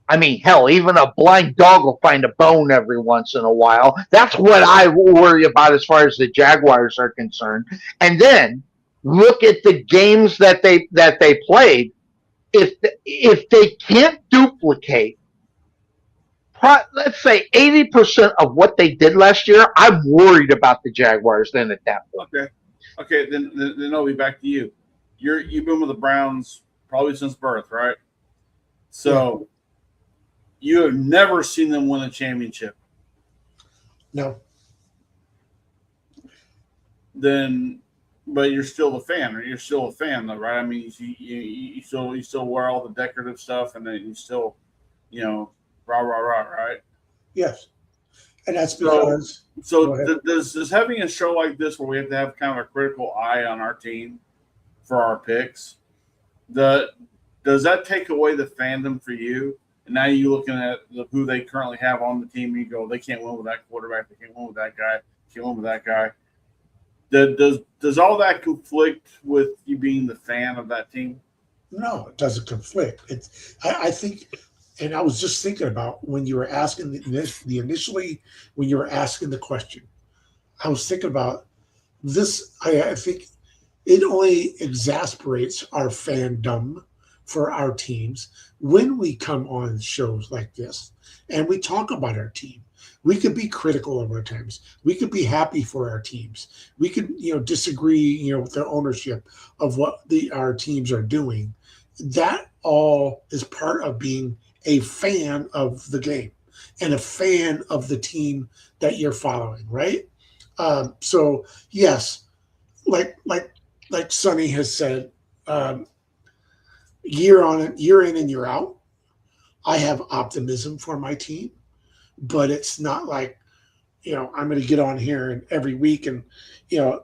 I mean, hell, even a blind dog will find a bone every once in a while. That's what I worry about as far as the Jaguars are concerned. And then look at the games that they played. If they can't duplicate, let's say 80% of what they did last year, I'm worried about the Jaguars then at that point. Okay. Then I'll be back to you. You've been with the Browns probably since birth, right? So you have never seen them win a championship. No. Then, but you're still a fan, or you're still a fan, though, right? I mean, you still wear all the decorative stuff, and then you still, rah, right? Yes. And that's because. So does having a show like this where we have to have kind of a critical eye on our team for our picks, does that take away the fandom for you? And now you're looking at who they currently have on the team, and you go, they can't win with that quarterback, they can't win with that guy, can't win with that guy. Does all that conflict with you being the fan of that team? No, it doesn't conflict. I think, and I was just thinking about when you were asking when you were asking the question, I was thinking about this. I think it only exasperates our fandom for our teams when we come on shows like this and we talk about our team. We could be critical of our teams. We could be happy for our teams. We could, disagree, with their ownership of what our teams are doing. That all is part of being a fan of the game and a fan of the team that you're following, right? So yes, like Sonny has said, year in and year out, I have optimism for my team, but it's not like, I'm going to get on here and every week and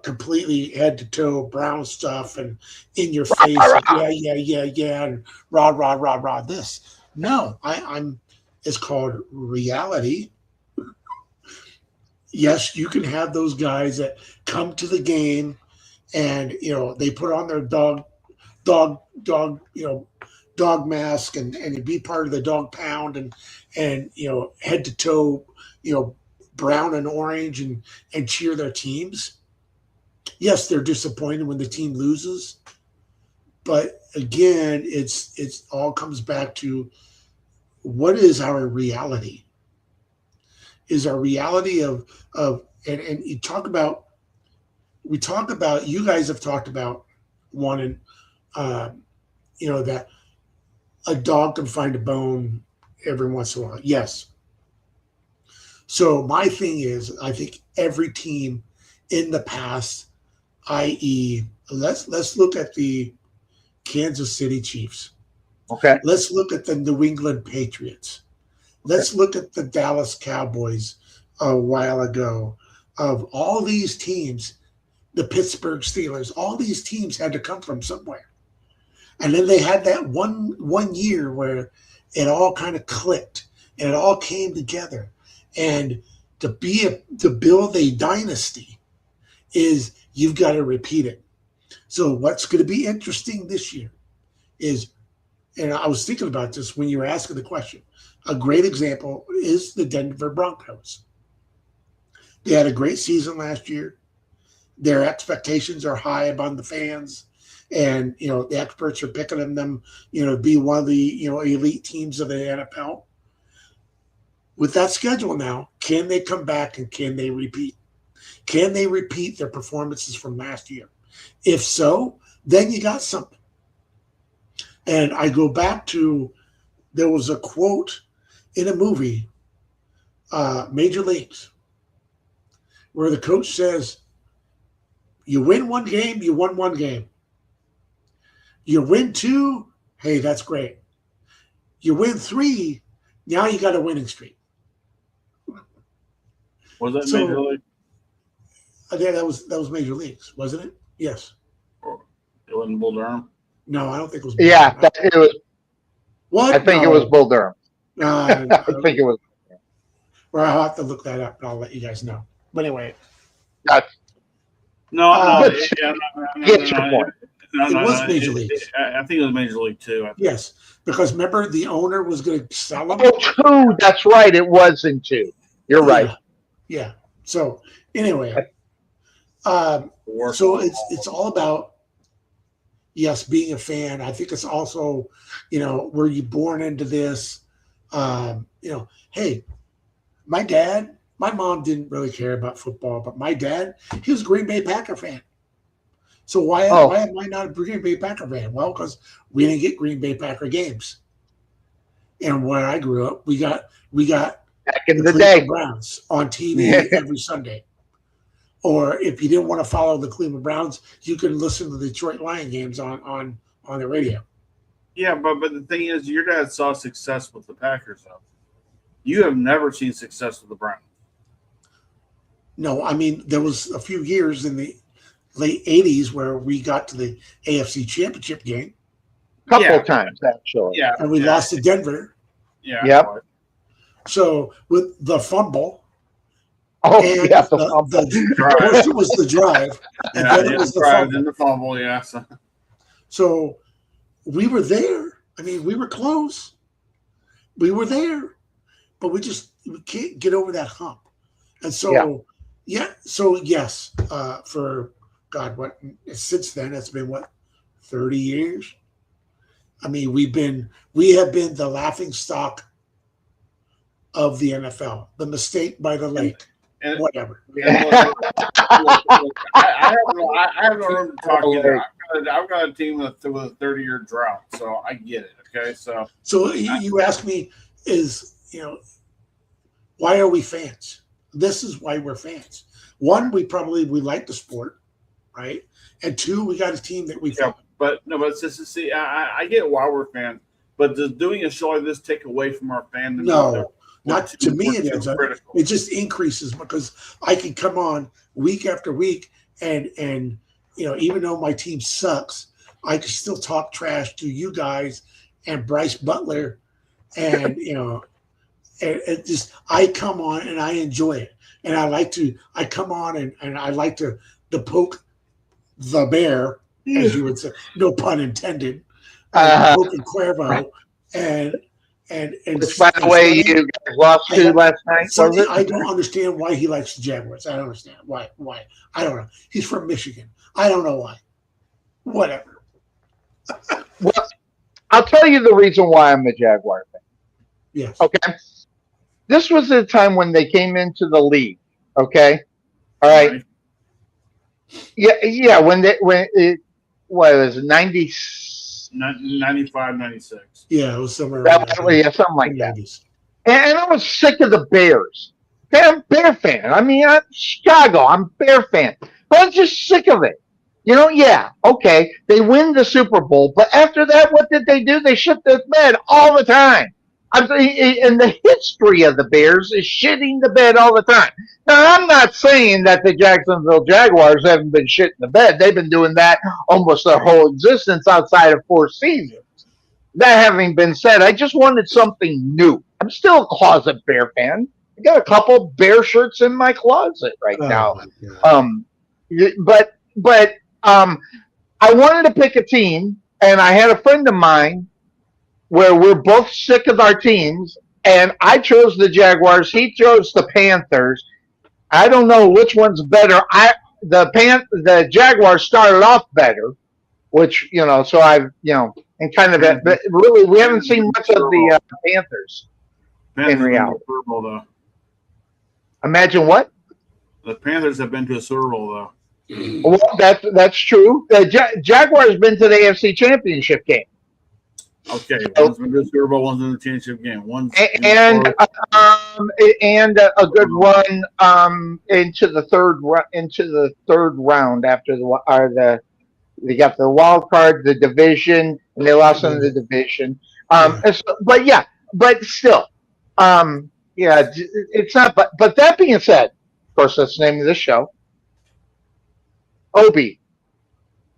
completely head to toe brown stuff and in your face, and yeah, and rah this. No, I'm. It's called reality. Yes, you can have those guys that come to the game and they put on their dog dog mask and be part of the dog pound and head to toe brown and orange and cheer their teams. Yes, they're disappointed when the team loses, but again, it's all comes back to what is our reality. Is our reality of and you talk about you guys have talked about wanting that a dog can find a bone every once in a while. Yes. So my thing is, I think every team in the past, i.e., let's look at the Kansas City Chiefs. Okay. Let's look at the New England Patriots. Let's look at the Dallas Cowboys a while ago. Of all these teams, the Pittsburgh Steelers, all these teams had to come from somewhere. And then they had that one year where it all kind of clicked and it all came together. And to build a dynasty is you've got to repeat it. So what's going to be interesting this year is, and I was thinking about this when you were asking the question, a great example is the Denver Broncos. They had a great season last year. Their expectations are high among the fans. And, the experts are picking them, to be one of the, elite teams of the NFL. With that schedule now, can they come back and can they repeat? Can they repeat their performances from last year? If so, then you got something. And I go back to, there was a quote in a movie, Major Leagues, where the coach says, you win one game, you won one game. You win two, hey, that's great. You win three, now you got a winning streak. Was that Major League? Yeah, that was Major Leagues, wasn't it? Yes. It wasn't Bull Durham? No, I don't think it was. Yeah, it was. What? I think it was Bull Durham. I think it was. Well, I'll have to look that up, and I'll let you guys know. But anyway. No. Get your point. It was Major League. I think it was Major League too. Yes, because remember the owner was going to sell them. Oh, 2. That's right. It was in 2. You're right. Yeah. So anyway, so it's all about being a fan. I think it's also were you born into this? Hey, my mom didn't really care about football, but my dad, he was a Green Bay Packer fan. So why am I not a Green Bay Packer fan? Well, because we didn't get Green Bay Packer games. And where I grew up, we got back in the day Browns on TV every Sunday. Or if you didn't want to follow the Cleveland Browns, you could listen to the Detroit Lion games on the radio. Yeah, but the thing is, your dad saw success with the Packers, though. You have never seen success with the Browns. No, I mean, there was a few years in the late 80s where we got to the AFC Championship game. A couple of times, actually. Yeah. And we lost to Denver. Yeah. Yep. So with the fumble. Oh, yeah, the fumble. First it was the drive, and then it was the fumble. And the fumble, yeah. So we were there. I mean, we were close. We were there. But we can't get over that hump. And so, yes, for God, since then, it's been 30 years? I mean, we have been the laughing stock of the NFL, the mistake by the lake, whatever. I have no room to talk either. I've got a team with a 30-year drought, so I get it. Okay, so you ask me, why are we fans? This is why we're fans. One, we like the sport, right? And 2, we got a team that we follow. But see, I get why we're fans, but does doing a show like this take away from our fandom? No, Not to me, it We're ends too up. critical. It just increases because I can come on week after week and even though my team sucks, I can still talk trash to you guys and Bryce Butler, and it just I come on and I enjoy it, and I come on and I like to poke the bear, as you would say, no pun intended, poking Cuervo, and Which, by the way, you guys lost to last night, was something it? I don't understand why he likes the Jaguars. I don't understand why. I don't know. He's from Michigan. I don't know why. Whatever. Well, I'll tell you the reason why I'm a Jaguar fan. Yes. Okay. This was the time when they came into the league. Okay. All right. Yeah. When it was 95, 96. Yeah, it was somewhere around that. Yeah, something like that. 90s. And I was sick of the Bears. Okay, I'm a Bear fan. I mean, I'm Chicago. I'm a Bear fan. But I'm just sick of it. Yeah, okay. They win the Super Bowl, but after that, what did they do? They shit the bed all the time. And the history of the Bears is shitting the bed all the time. Now, I'm not saying that the Jacksonville Jaguars haven't been shitting the bed. They've been doing that almost their whole existence outside of 4 seasons. That having been said, I just wanted something new. I'm still a closet Bear fan. I got a couple Bear shirts in my closet right now. But I wanted to pick a team, and I had a friend of mine where we're both sick of our teams, and I chose the Jaguars. He chose the Panthers. I don't know which one's better. The Jaguars started off better, which so I've and kind of but really we haven't seen much of the Panthers in reality. Super Bowl, though. Imagine what? The Panthers have been to a Super Bowl, though. Well, that's true. The Jaguars been to the AFC Championship game. Okay, one's been to the Super Bowl, one's in the championship game. And a good run into the third round after they got the wild card, the division, and they lost in the division. But still, it's not. But that being said, of course, that's the name of this show. Obi,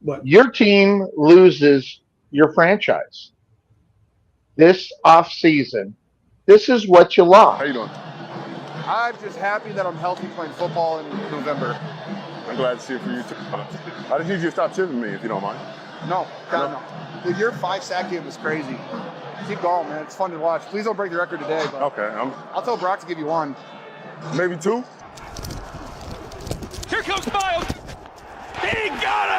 what? Your team loses your franchise this off season. This is what you lost. How you doing? I'm just happy that I'm healthy playing football in November. I'm glad to see it for you too. I just need you to stop tipping me if you don't mind. No. Dude, your 5-sack game is crazy. Keep going, man. It's fun to watch. Please don't break the record today. But Okay. I'll tell Brock to give you 1. Maybe 2. Here comes Miles. He got him!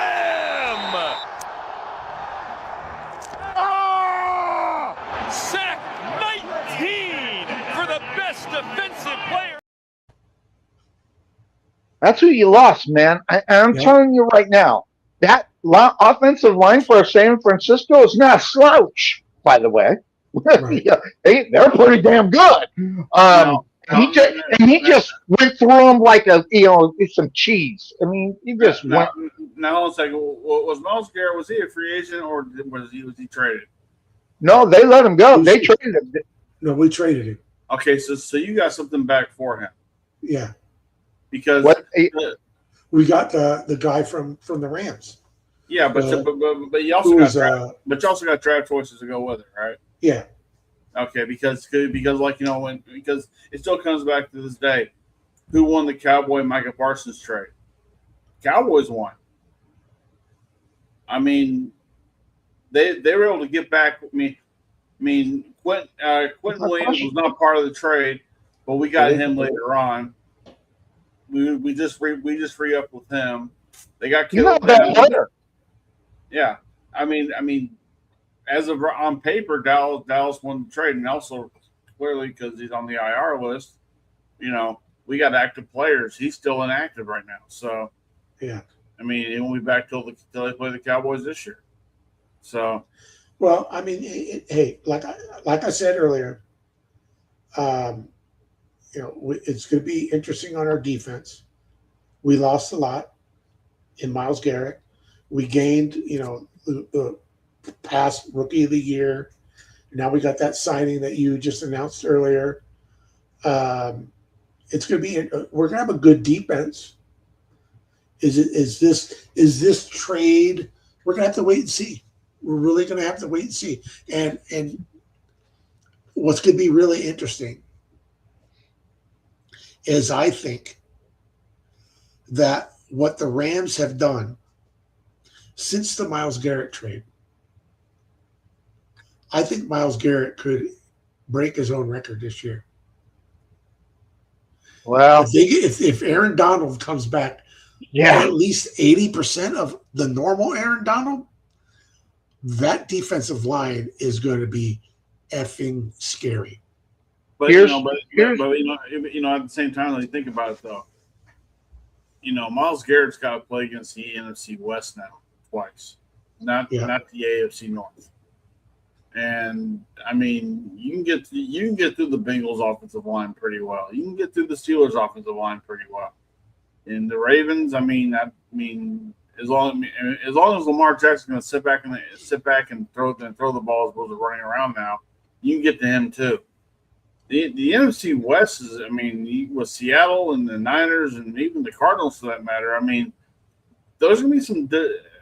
Sack 19 for the best defensive player. That's who you lost, man. I'm telling you right now. That offensive line for San Francisco is not a slouch, by the way. Right. They're pretty damn good. He just went through them like some cheese. I mean, he just went. Now, let's say, was Myles Garrett, was he a free agent or was he traded? No, they let him go. They traded him. No, we traded him. Okay, so you got something back for him. Yeah. Because we got the guy from the Rams. Yeah, but you also got draft choices to go with it, right? Yeah. Okay, because because it still comes back to this day, who won the Cowboy Micah Parsons trade? Cowboys won. I mean, they were able to get back. I mean, Quentin Williams was not part of the trade, but we got him later on. We just re-up with him. They got killed. Yeah, I mean, as of on paper, Dallas won the trade, and also clearly because he's on the IR list, we got active players. He's still inactive right now, so yeah. I mean, he won't be back till they play the Cowboys this year. So, well, I mean, hey, like I said earlier, it's going to be interesting on our defense. We lost a lot in Myles Garrett. We gained, the past rookie of the year. Now we got that signing that you just announced earlier. It's going to be. We're going to have a good defense. Is this trade? We're going to have to wait and see. We're really going to have to wait and see. And what's going to be really interesting is I think that what the Rams have done since the Myles Garrett trade, I think Myles Garrett could break his own record this year. Well, If Aaron Donald comes back at least 80% of the normal Aaron Donald, that defensive line is going to be effing scary. But at the same time, when you think about it, though, Myles Garrett's got to play against the NFC West now twice, not the AFC North. And I mean, you can get through the Bengals offensive line pretty well. You can get through the Steelers offensive line pretty well. And the Ravens, as long as Lamar Jackson's going to sit back and throw the ball as opposed to running around now, you can get to him too. The NFC West is, with Seattle and the Niners and even the Cardinals for that matter. There's going to be some.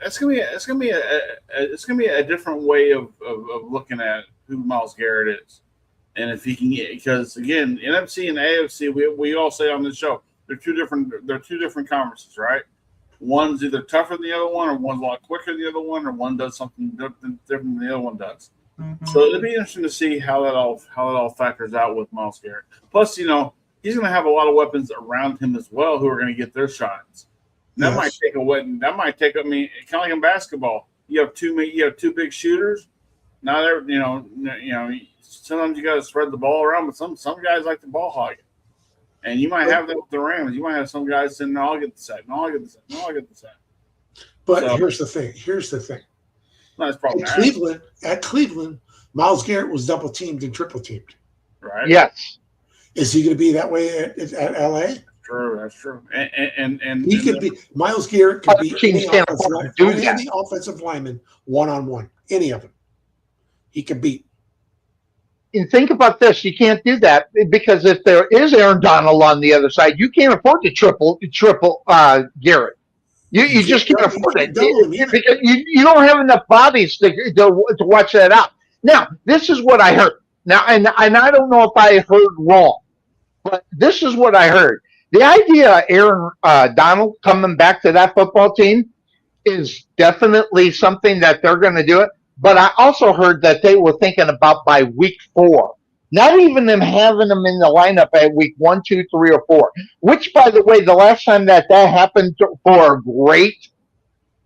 It's going to be a different way of looking at who Myles Garrett is, and if he can get, because again, NFC and AFC, we all say on this show they're two different conferences, right? One's either tougher than the other one, or one's a lot quicker than the other one, or one does something different than the other one does. Mm-hmm. So it'll be interesting to see how that all factors out with Myles Garrett. Plus, he's going to have a lot of weapons around him as well who are going to get their shots. And that might take kind of like in basketball. You have two big shooters. Not every, sometimes you got to spread the ball around, but some guys like the ball hog it. And you might have that with the Rams. You might have some guys saying, "No, I'll get the sack. No, I'll get the sack. No, I'll get the sack." But here's the thing. That's probably at Cleveland, Myles Garrett was double teamed and triple teamed. Right. Yes. Is he going to be that way at LA? That's true. And he could be. Myles Garrett could be any offensive lineman one-on-one. Any of them, he could beat. And think about this: you can't do that because if there is Aaron Donald on the other side, you can't afford to triple Garrett. You just can't afford it because you don't have enough bodies to watch that out. Now, this is what I heard. Now, and I don't know if I heard wrong, but this is what I heard. The idea of Aaron Donald coming back to that football team is definitely something that they're going to do it. But I also heard that they were thinking about by week 4, not even them having them in the lineup at week 1, 2, 3, or 4, which, by the way, the last time that happened for a great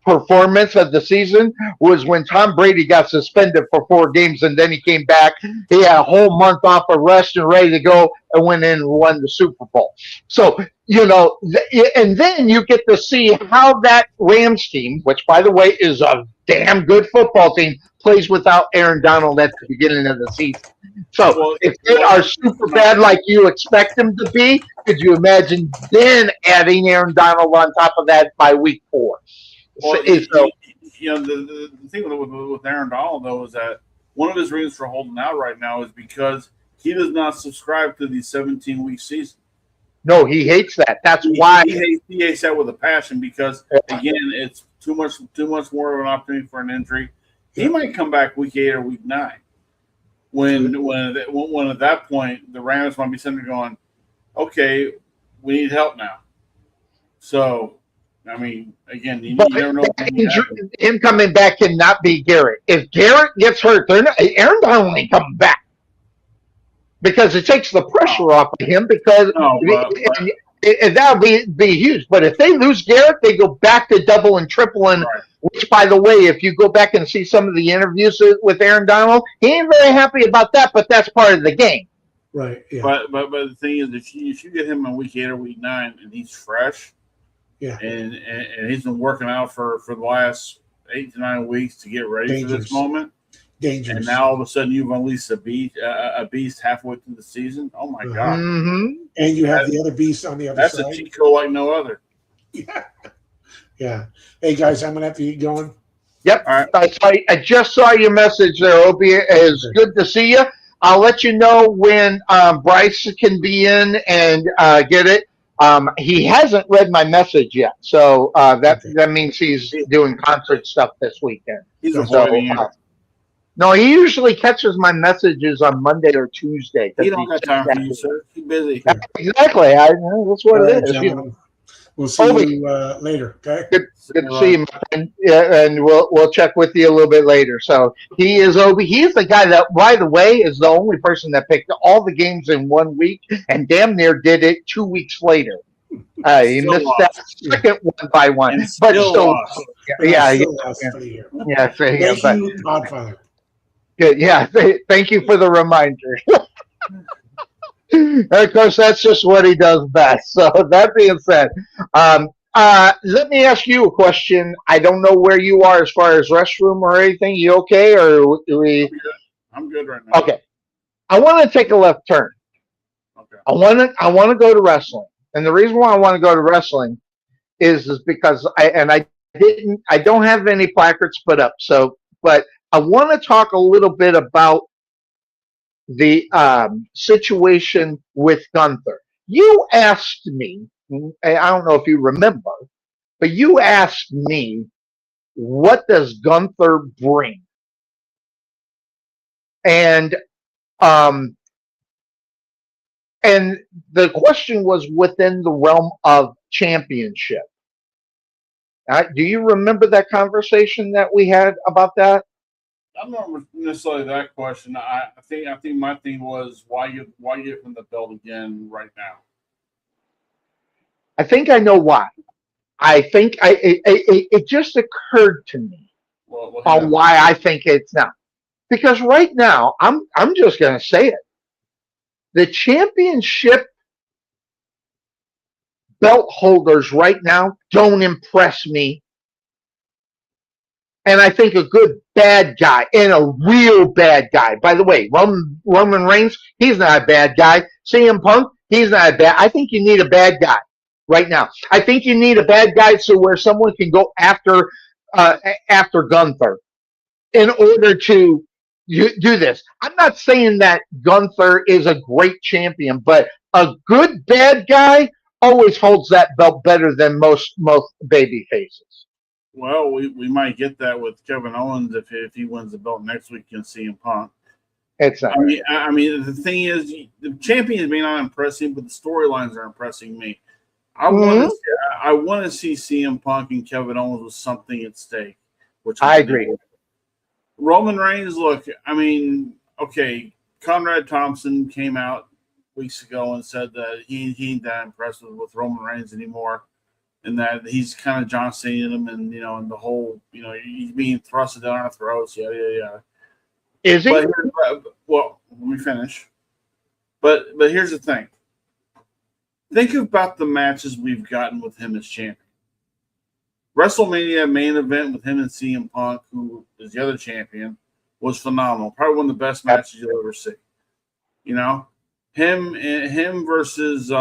performance of the season was when Tom Brady got suspended for 4 games and then he came back. He had a whole month off of rest and ready to go and went in and won the Super Bowl. So, and then you get to see how that Rams team, which, by the way, is a damn good football team, plays without Aaron Donald at the beginning of the season. So if they are super bad like you expect them to be, could you imagine then adding Aaron Donald on top of that by week 4? Well, the thing with Aaron Donald, though, is that one of his reasons for holding out right now is because he does not subscribe to the 17-week season. No, he hates that. That's why he hates that with a passion because, again, it's too much more of an opportunity for an injury. He might come back week 8 or week 9. When at that point the Rams might be sitting there going, okay, we need help now. So, again, you never know. Him coming back cannot be Garrett. If Garrett gets hurt, Aaron Donald ain't coming back because it takes the pressure off of him because that would be huge. But if they lose Garrett, they go back to double and tripling. Right. Which, by the way, if you go back and see some of the interviews with Aaron Donald, he ain't very happy about that. But that's part of the game. Right. Yeah. But the thing is, if you get him in week 8 or week 9 and he's fresh. Yeah, and he's been working out for the last 8 to 9 weeks to get ready for this moment. Dangerous. And now all of a sudden you've unleashed a beast halfway through the season. Oh my God! Mm-hmm. And you have the other beast on the other side. That's a cheat code like no other. Yeah. Hey guys, I'm gonna have to get going. Yep. All right. I just saw your message there, Opie. It's good to see you. I'll let you know when Bryce can be in and get it. He hasn't read my message yet, so Okay. that means he's doing concert stuff this weekend. He's Gotcha. So avoiding you. no, he usually catches my messages on Monday or Tuesday. He 'Cause don't got time for you, sir. He's busy. Okay. Exactly. That's All what right, it is. You know. gentlemen. We'll see Obi, you later. Okay. good to see you, man. Yeah, and we'll check with you a little bit later. So he is Obi. He's the guy that, by the way, is the only person that picked all the games in 1 week and damn near did it 2 weeks later. He Still missed lost. that second one by one, And but still still, lost. But I yeah, yeah, still lost for the year. yeah. So, yeah, Thank but you, Podfather. good. Yeah, thank you for the reminder. Of course, that's just what he does best. So that being said, let me ask you a question. I don't know where you are as far as restroom or anything. You okay, or do we? I'm good right now. Okay, I want to take a left turn. Okay. I want to go to wrestling, and the reason why I want to go to wrestling is because I don't have any placards put up. So, but I want to talk a little bit about the situation with Gunther. You asked me, I don't know if you remember, but you asked me, what does Gunther bring? And um, and the question was within the realm of championship. Do you remember that conversation that we had about that? I'm not necessarily that question. I think my thing was why give him the belt again right now? I think I know why. I think it just occurred to me on why I think it's now. Because right now, I'm just going to say it. The championship belt holders right now don't impress me. And I think a good bad guy and a real bad guy. By the way, Roman Reigns, he's not a bad guy. CM Punk, he's not a bad. I think you need a bad guy right now. I think you need a bad guy so where someone can go after Gunther in order to do this. I'm not saying that Gunther is a great champion, but a good bad guy always holds that belt better than most baby faces. Well, we might get that with Kevin Owens if he wins the belt next week against CM Punk. It's not. I mean, the thing is, the champions may not impress him, but the storylines are impressing me. I want to see CM Punk and Kevin Owens with something at stake. Which I agree. Roman Reigns, look, I mean, okay, Conrad Thompson came out weeks ago and said that he ain't that impressed with Roman Reigns anymore, and that he's kind of John Cena him, and and the whole, he's being thrusted down our throats, yeah. Is he? Well, let me finish. But here's the thing. Think about the matches we've gotten with him as champion. WrestleMania main event with him and CM Punk, who is the other champion, was phenomenal. Probably one of the best matches you'll ever see. Him versus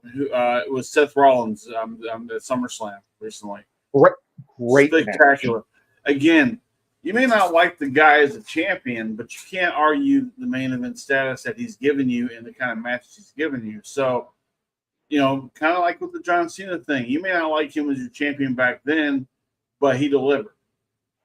it was Seth Rollins at SummerSlam recently. Great Spectacular. Match. Again, you may not like the guy as a champion, but you can't argue the main event status that he's given you and the kind of matches he's given you. So, kind of like with the John Cena thing. You may not like him as your champion back then, but he delivered.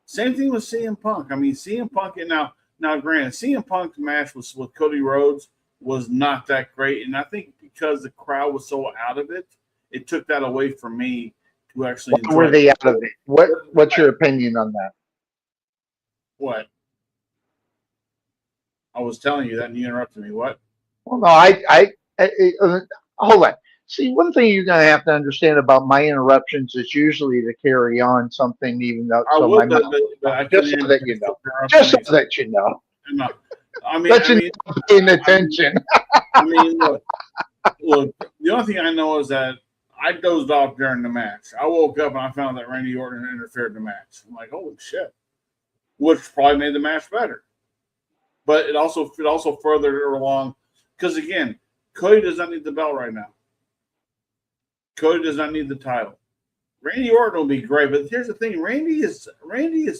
Same thing with CM Punk. I mean, CM Punk, and now granted, CM Punk's match with Cody Rhodes was not that great. And I think because the crowd was so out of it, it took that away from me to actually enjoy. Were they out of it? What's your opinion on that? What? I was telling you that and you interrupted me. What? Well, no, I hold on. See, one thing you're going to have to understand about my interruptions is usually to carry on something, even though I so would, my just so that you know. Just so that you know. No. I mean, paying attention. I mean, look. The only thing I know is that I dozed off during the match. I woke up and I found that Randy Orton interfered in the match. I'm like, holy shit, which probably made the match better. But it also furthered it along because again, Cody does not need the belt right now. Cody does not need the title. Randy Orton will be great, but here's the thing: Randy is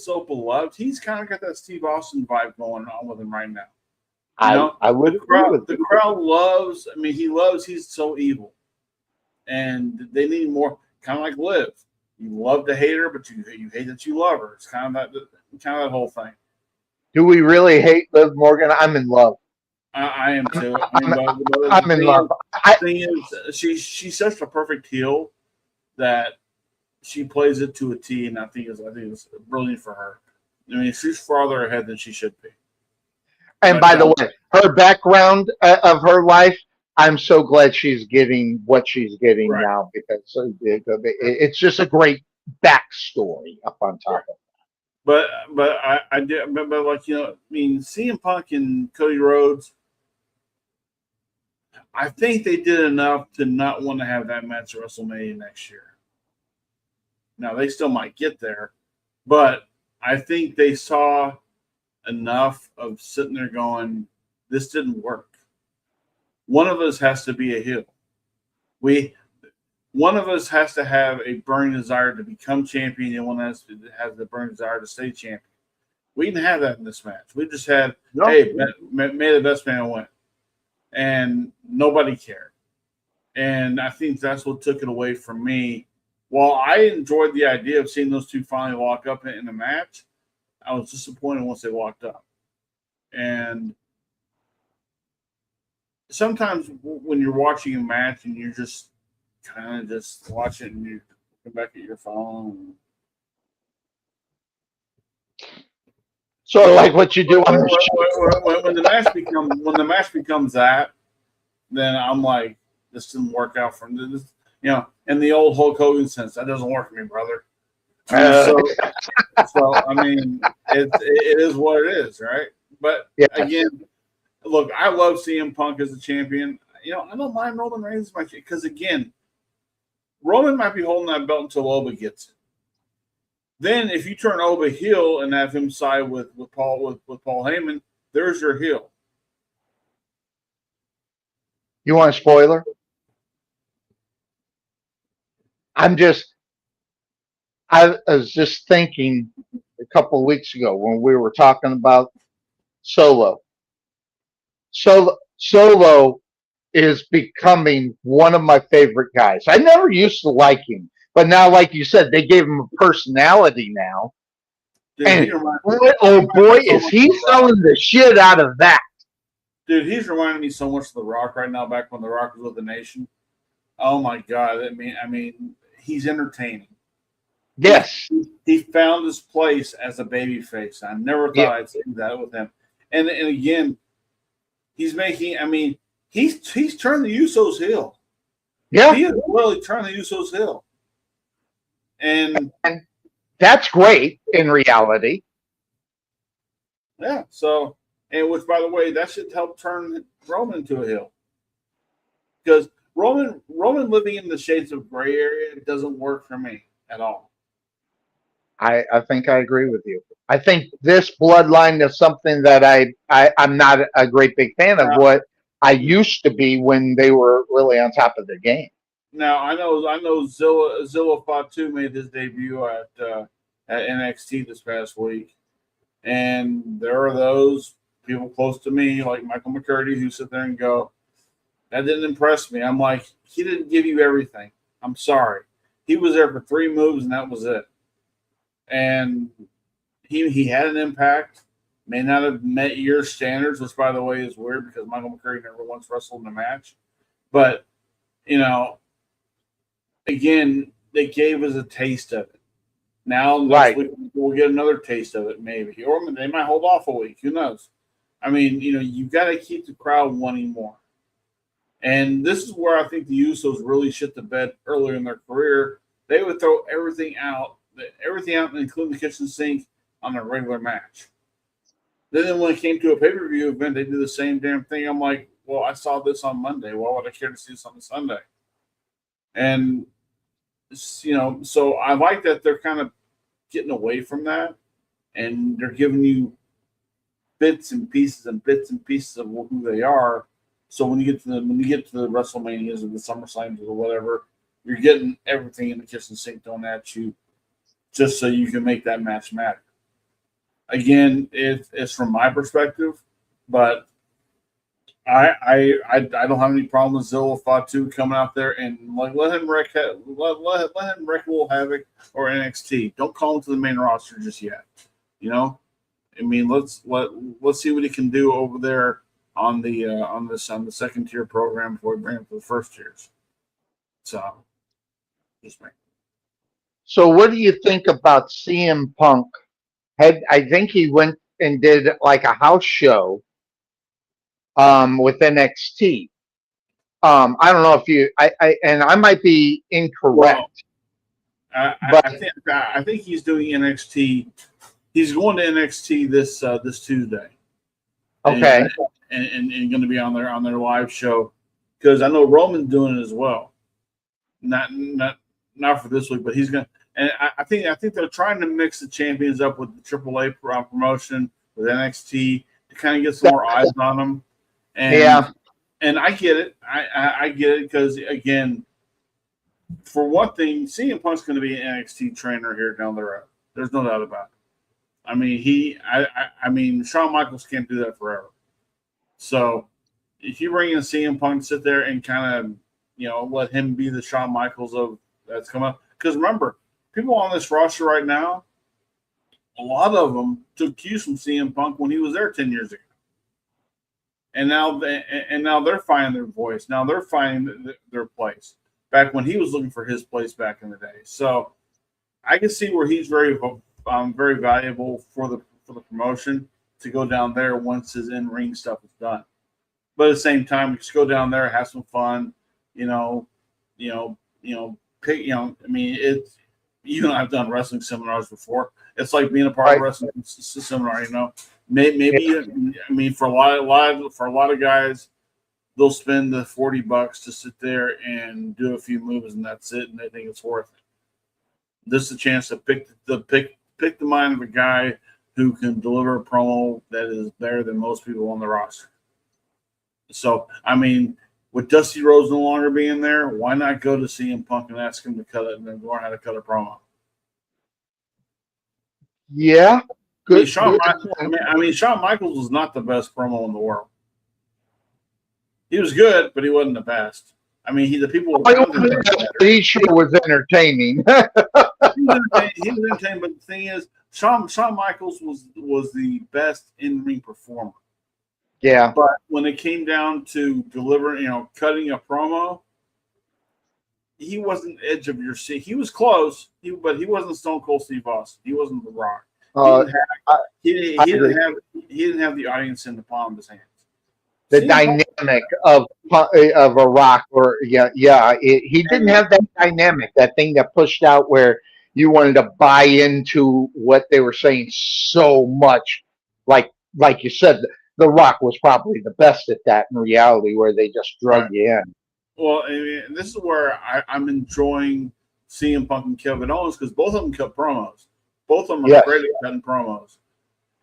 so beloved. He's kind of got that Steve Austin vibe going on with him right now. You know, I would agree with the you. crowd loves. I mean, he's so evil, and they need more. Kind of like Liv. You love to hate her, but you hate that you love her. It's kind of that whole thing. Do we really hate Liv Morgan? I'm in love. I am too. I mean, but I'm in love. I, thing is, she's such a perfect heel that she plays it to a T, and I think it's brilliant for her. I mean, she's farther ahead than she should be. and But by the way, her background of her life, I'm so glad she's getting what she's getting right, now because it's just a great backstory up on top right. of it. But I did, but like I mean, CM Punk and Cody Rhodes, I think they did enough to not want to have that match at WrestleMania next year. Now they still might get there, but I think they saw enough of sitting there going, "This didn't work." One of us has to be a heel. One of us has to have a burning desire to become champion, and one has the burning desire to stay champion. We didn't have that in this match. We just had, No. hey, may the best man win, and nobody cared. And I think that's what took it away from me. While I enjoyed the idea of seeing those two finally lock up in a match, I was disappointed once they walked up. And sometimes when you're watching a match and you're just kind of just watching and you come back at your phone. Sort of like what you do on the show. When the match becomes that, then I'm like, this didn't work out for this. In the old Hulk Hogan sense, that doesn't work for me, brother. I mean, it is what it is, right? But Yeah. again, look, I love CM Punk as a champion. I don't mind Roman Reigns because again, Roman might be holding that belt until Oba gets it. Then, if you turn Oba heel and have him side with Paul Heyman, there's your heel. You want a spoiler? I was just thinking a couple of weeks ago when we were talking about Solo. Solo is becoming one of my favorite guys. I never used to like him, but now, like you said, they gave him a personality now. Dude, And boy, is he selling the shit out of that. Dude, he's reminding me so much of The Rock right now, back when The Rock was with the Nation. Oh my God. I mean, he's entertaining. Yes. He found his place as a babyface. I never thought I'd see that with him. And again, he's making, he's turned the Usos heel. Yeah. He has really turned the Usos heel. And that's great in reality. Yeah. So, and which, by the way, that should help turn Roman into a heel. Because Roman living in the shades of gray area doesn't work for me at all. I think I agree with you. I think this bloodline is something that I'm not a great big fan of what I used to be when they were really on top of their game. Now I know Zilla Fatu made his debut at NXT this past week, and there are those people close to me like Michael McCurdy who sit there and go, "That didn't impress me." I'm like, he didn't give you everything. I'm sorry. He was there for 3 moves and that was it. And he had an impact. May not have met your standards, which, by the way, is weird because Michael McCurdy never once wrestled in a match. But, again, they gave us a taste of it. Now, next week, we'll get another taste of it, maybe. Or they might hold off a week. Who knows? I mean, you've got to keep the crowd wanting more. And this is where I think the Usos really shit the bed earlier in their career. They would throw everything out, including the kitchen sink, on a regular match. Then when it came to a pay-per-view event, they do the same damn thing. I'm like, well, I saw this on Monday. Why would I care to see this on Sunday? And, so I like that they're kind of getting away from that, and they're giving you bits and pieces of who they are. So when you get to the WrestleManias or the SummerSlams or whatever, you're getting everything in the kitchen sink thrown at you, just so you can make that match matter. Again, it's from my perspective, but I don't have any problem with Zilla Fatu coming out there and let him wreck Will Havoc or NXT. Don't call him to the main roster just yet. You know, I mean, let's see what he can do over there on the second tier program before we bring him to the first tiers. So, just me. So what do you think about CM Punk? I think he went and did like a house show with NXT. I don't know if and I might be incorrect, Well, but I think he's doing NXT. He's going to NXT this Tuesday. okay. And going to be on their live show because I know Roman's doing it as well. Not for this week, but he's going. And I think they're trying to mix the champions up with the AAA promotion with NXT to kind of get some more eyes on them. And, Yeah. And I get it. I get it because again, for one thing, CM Punk's going to be an NXT trainer here down the road. There's no doubt about it. I mean, Shawn Michaels can't do that forever. So if you bring in CM Punk, sit there and kind of, let him be the Shawn Michaels of that's coming up. Because remember, people on this roster right now, a lot of them took cues from CM Punk when he was there 10 years ago. And now they're finding their voice. Now they're finding their place. Back when he was looking for his place back in the day. So I can see where he's very valuable for the promotion to go down there once his in-ring stuff is done. But at the same time, just go down there, have some fun, pick, I mean, it's, I've done wrestling seminars before. It's like being a part of a wrestling seminar, Maybe I mean, for a lot of guys, they'll spend the $40 to sit there and do a few moves, and that's it, and they think it's worth it. This is a chance to pick the mind of a guy who can deliver a promo that is better than most people on the roster. So, I mean, with Dusty Rhodes no longer being there, why not go to CM Punk and ask him to cut it and then learn how to cut a promo? Yeah. Good. Shawn Michaels was not the best promo in the world. He was good, but he wasn't the best. I mean, the people around him. He sure was entertaining. He was entertaining, but the thing is, Shawn Michaels was the best in-ring performer. Yeah. But when it came down to delivering, cutting a promo, he wasn't edge of your seat. He was close, but he wasn't Stone Cold Steve Austin. He wasn't The Rock. He didn't have the audience in the palm of his hands. The dynamic of a Rock, or he didn't have that dynamic, that thing that pushed out where you wanted to buy into what they were saying so much. Like you said, The Rock was probably the best at that in reality, where they just drug you in. Well, I mean, this is where I'm enjoying CM Punk and Kevin Owens because both of them cut promos. Both of them are great at cutting promos.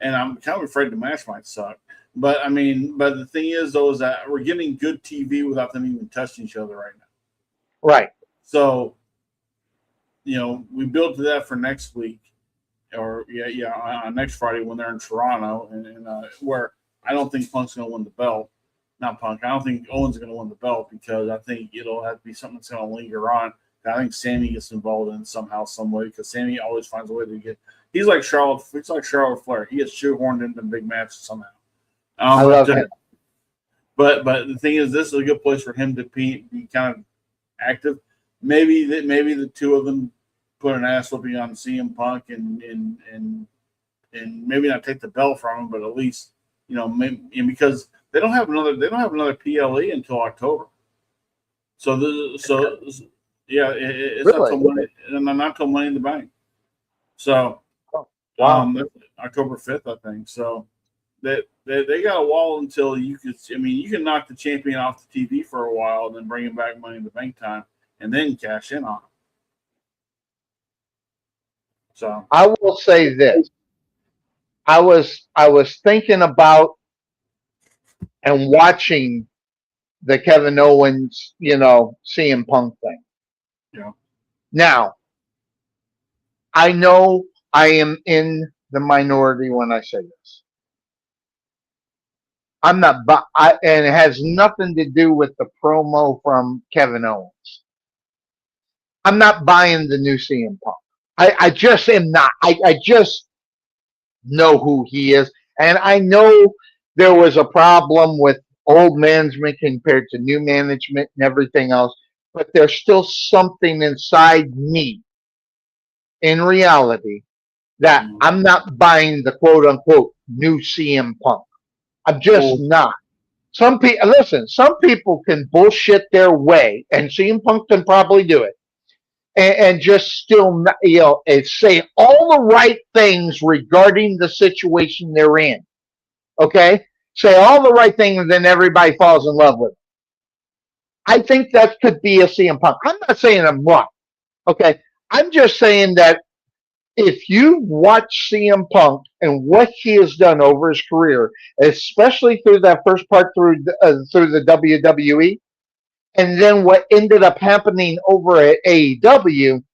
And I'm kind of afraid the match might suck. But the thing is, though, is that we're getting good TV without them even touching each other right now. Right. So, we build to that for next week, or on next Friday when they're in Toronto, and where I don't think Punk's going to win the belt. Not Punk. I don't think Owens is going to win the belt because I think it'll have to be something that's going to linger on. I think Sammy gets involved in somehow, some way, because Sammy always finds a way to get. He's like Charlotte Flair. He gets shoehorned into big matches somehow. I love it. But the thing is, this is a good place for him to be kind of active. Maybe the two of them put an ass whooping on CM Punk and maybe not take the belt from him, but at least because they don't have another PLE until October. It's really? not till Money in the Bank. So October 5th, I think. So they got a wall until you can knock the champion off the TV for a while and then bring him back Money in the Bank time and then cash in on him. So I will say this. I was thinking about and watching the Kevin Owens, CM Punk thing. Yeah. Now, I know I am in the minority when I say this. I'm not, and it has nothing to do with the promo from Kevin Owens. I'm not buying the new CM Punk. I just am not. I just know who he is. And I know there was a problem with old management compared to new management and everything else, but there's still something inside me in reality that I'm not buying the quote unquote new CM Punk. I'm just not. Some people listen. Some people can bullshit their way, and CM Punk can probably do it, and just still, and say all the right things regarding the situation they're in. Okay, say all the right things, and then everybody falls in love with it. I think that could be a CM Punk. I'm not saying I'm wrong. Okay, I'm just saying that if you watch CM Punk and what he has done over his career, especially through that first part through the WWE, and then what ended up happening over at AEW,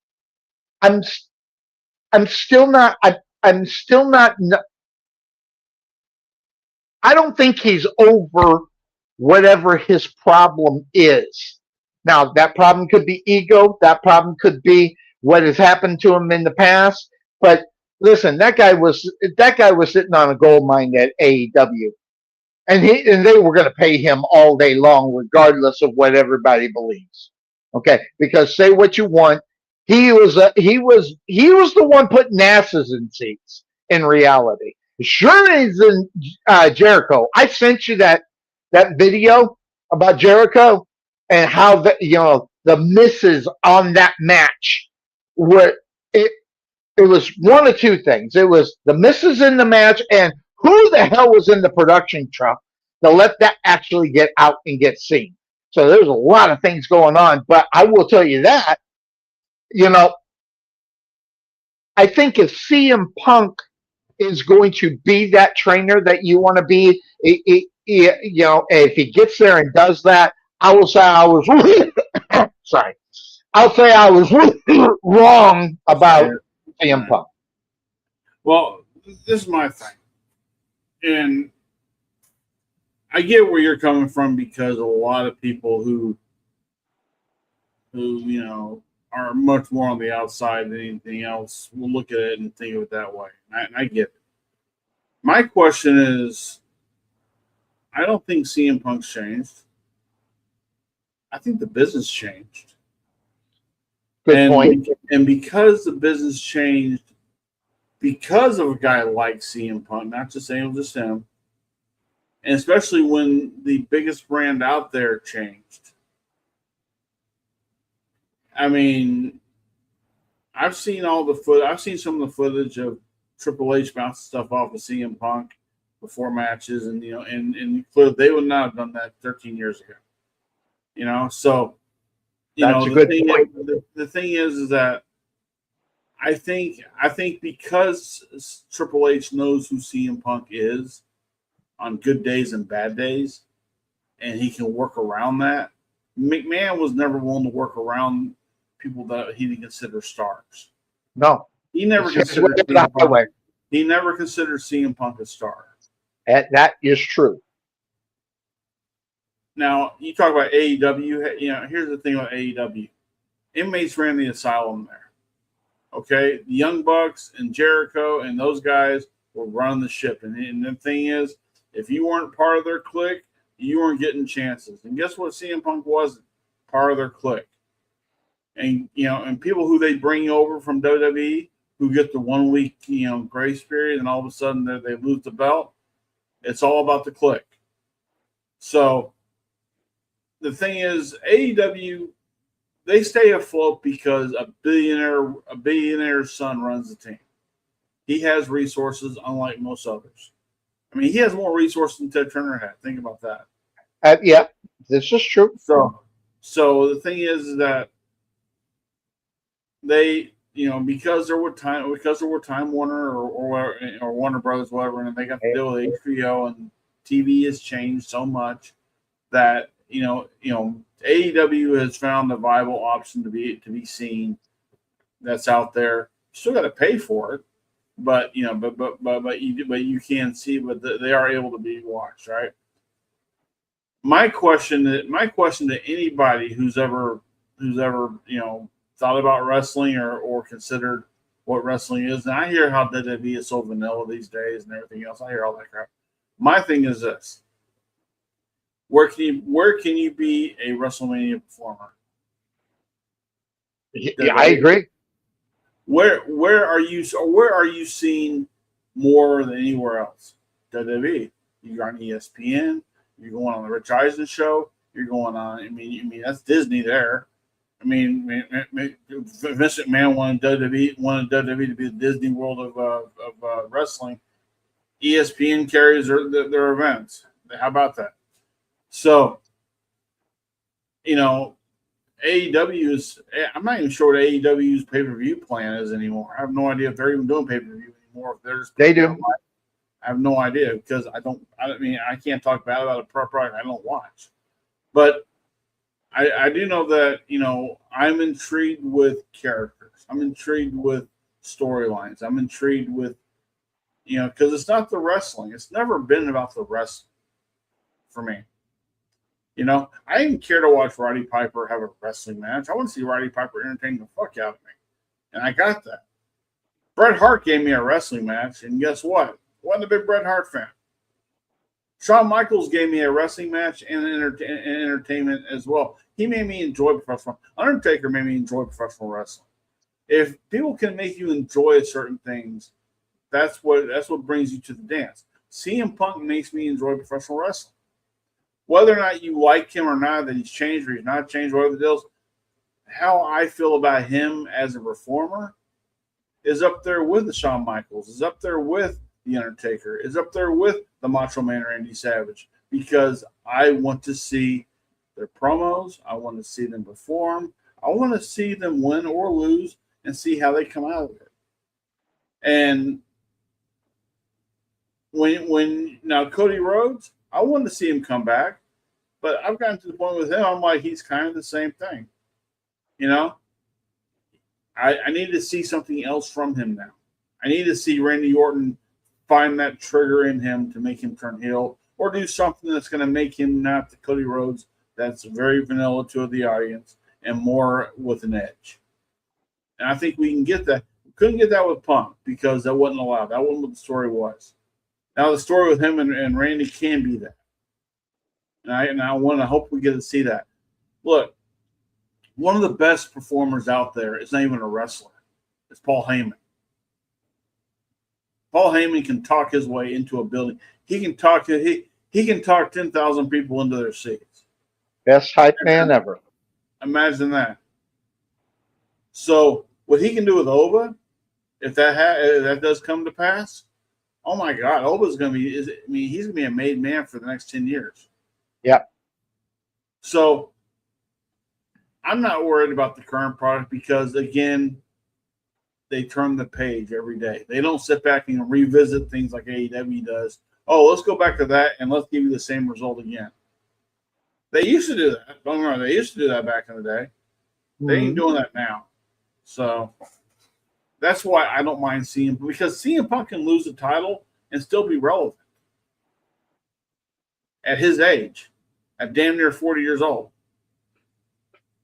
I'm I'm still not. I'm still not. I don't think he's over whatever his problem is. Now, that problem could be ego. That problem could be what has happened to him in the past. But listen, that guy was sitting on a gold mine at AEW, and they were going to pay him all day long, regardless of what everybody believes. Okay, because say what you want, he was the one putting asses in seats. In reality, sure is in Jericho. I sent you that video about Jericho and how the misses on that match were it it was one of two things. It was the misses in the match and who the hell was in the production truck to let that actually get out and get seen. So there's a lot of things going on, but I will tell you that, you know, I think if CM Punk is going to be that trainer that you want to be, if he gets there and does that, I will say I was sorry. I'll say I was wrong about CM Punk. Well, this is my thing, and I get where you're coming from because a lot of people who are much more on the outside than anything else will look at it and think of it that way. And I get it. My question is, I don't think CM Punk's changed. I think the business changed. Good point. And because the business changed, because of a guy like CM Punk, not just saying it was just him, and especially when the biggest brand out there changed. I mean, I've seen some of the footage of Triple H bouncing stuff off of CM Punk before matches, and and clearly they would not have done that 13 years ago. So That's a good point. The thing is that I think because Triple H knows who CM Punk is on good days and bad days, and he can work around that. McMahon was never willing to work around people that he didn't consider stars. No, he never considered CM Punk a star. That is true. Now you talk about AEW. Here's the thing about AEW: inmates ran the asylum there. Okay, the Young Bucks and Jericho and those guys were running the ship. And the thing is, if you weren't part of their clique, you weren't getting chances. And guess what? CM Punk wasn't part of their clique. And and people who they bring over from WWE who get the 1 week grace period, and all of a sudden they lose the belt. It's all about the clique. So the thing is, AEW, they stay afloat because a billionaire's son runs the team. He has resources unlike most others. I mean, he has more resources than Ted Turner had. Think about that. Yeah, this is true. So the thing is that they, because there were Time Warner or Warner Brothers, whatever, and they got to deal with HBO, and TV has changed so much that AEW has found a viable option to be seen that's out there. You still got to pay for it, but you can see, but they are able to be watched, right? My question to anybody who's ever thought about wrestling or considered what wrestling is, and I hear how WWE is so vanilla these days and everything else. I hear all that crap. My thing is this: where can you be a WrestleMania performer? Yeah, I agree. Where are you seeing more than anywhere else? WWE. You're on ESPN. You're going on the Rich Eisen show. You're going on. I mean that's Disney there. I mean, Vince McMahon wanted WWE to be the Disney World of wrestling. ESPN carries their events. How about that? So, AEW is. I'm not even sure what AEW's pay-per-view plan is anymore. I have no idea if they're even doing pay-per-view anymore. If they're just They do. I have no idea because I can't talk bad about a product I don't watch. But I do know that, I'm intrigued with characters. I'm intrigued with storylines. I'm intrigued with, because it's not the wrestling. It's never been about the wrestling for me. I didn't care to watch Roddy Piper have a wrestling match. I want to see Roddy Piper entertain the fuck out of me. And I got that. Bret Hart gave me a wrestling match, and guess what? Wasn't a big Bret Hart fan. Shawn Michaels gave me a wrestling match and entertainment as well. He made me enjoy professional. Undertaker made me enjoy professional wrestling. If people can make you enjoy certain things, that's what brings you to the dance. CM Punk makes me enjoy professional wrestling. Whether or not you like him or not, that he's changed or he's not changed, whatever the deal is, how I feel about him as a performer is up there with the Shawn Michaels, is up there with the Undertaker, is up there with the Macho Man Randy Savage, because I want to see their promos. I want to see them perform. I want to see them win or lose and see how they come out of it. And when now Cody Rhodes, I wanted to see him come back, but I've gotten to the point with him, I'm like, he's kind of the same thing. I need to see something else from him now. I need to see Randy Orton find that trigger in him to make him turn heel or do something that's going to make him not the Cody Rhodes that's very vanilla to the audience and more with an edge. And I think we can get that. We couldn't get that with Punk because that wasn't allowed. That wasn't what the story was. Now the story with him and Randy can be that. And I want to hope we get to see that. Look, one of the best performers out there is not even a wrestler. It's Paul Heyman. Paul Heyman can talk his way into a building. He can talk 10,000 people into their seats. Best hype man ever. Imagine that. So what he can do with Oba, if that does come to pass, oh my God, Oba's going to be. He's going to be a made man for the next 10 years. Yep. So I'm not worried about the current product because, again, they turn the page every day. They don't sit back and revisit things like AEW does. Oh, let's go back to that and let's give you the same result again. They used to do that. Don't get me wrong, they used to do that back in the day. They ain't doing that now. So that's why I don't mind seeing, because CM Punk can lose the title and still be relevant at his age, at damn near 40 years old.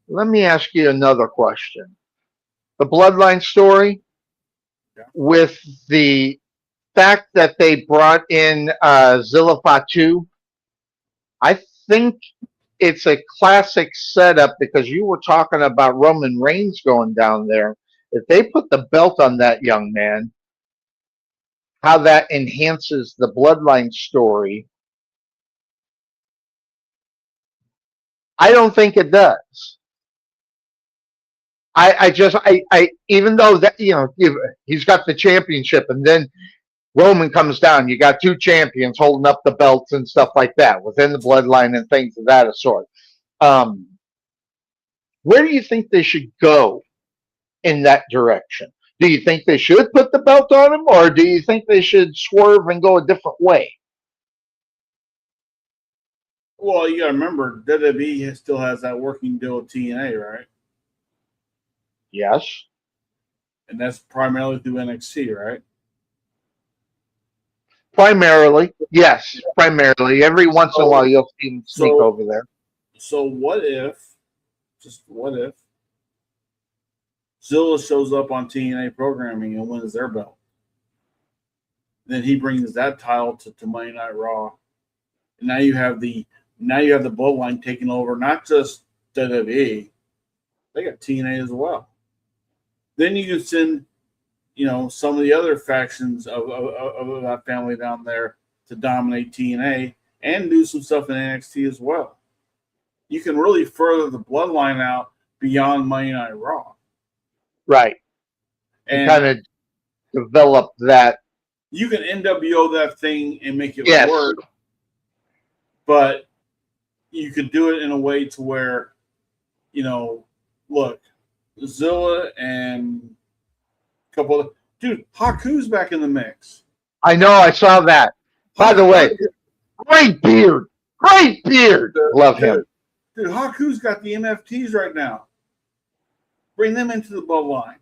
Let me ask you another question. The Bloodline story, with the fact that they brought in Zilla Fatu, I think it's a classic setup because you were talking about Roman Reigns going down there. If they put the belt on that young man, how that enhances the Bloodline story, I don't think it does. I even though that, he's got the championship and then Roman comes down, you got two champions holding up the belts and stuff like that within the Bloodline and things of that sort. Where do you think they should go in that direction? Do you think they should put the belt on him, or do you think they should swerve and go a different way? Well, you got to remember, WWE still has that working deal with TNA, right? Yes. And that's primarily through NXT, right? Primarily, yes, primarily. Every once in a while, you'll see him sneak So, over there. so just what if, Zilla shows up on TNA programming and wins their belt? Then he brings that title to Monday Night Raw, and now you have the Bloodline taking over not just WWE, they got TNA as well. Then you can send, some of the other factions of that family down there to dominate TNA and do some stuff in NXT as well. You can really further the Bloodline out beyond Monday Night Raw. Right. And kind of develop that. You can NWO that thing and make it Yes. work, but you could do it in a way to where, look, Zilla and a couple of dude, Haku's back in the mix. I know, I saw that. By the way, great beard. Love him. Dude, Haku's got the MFTs right now. Bring them into the bloodline.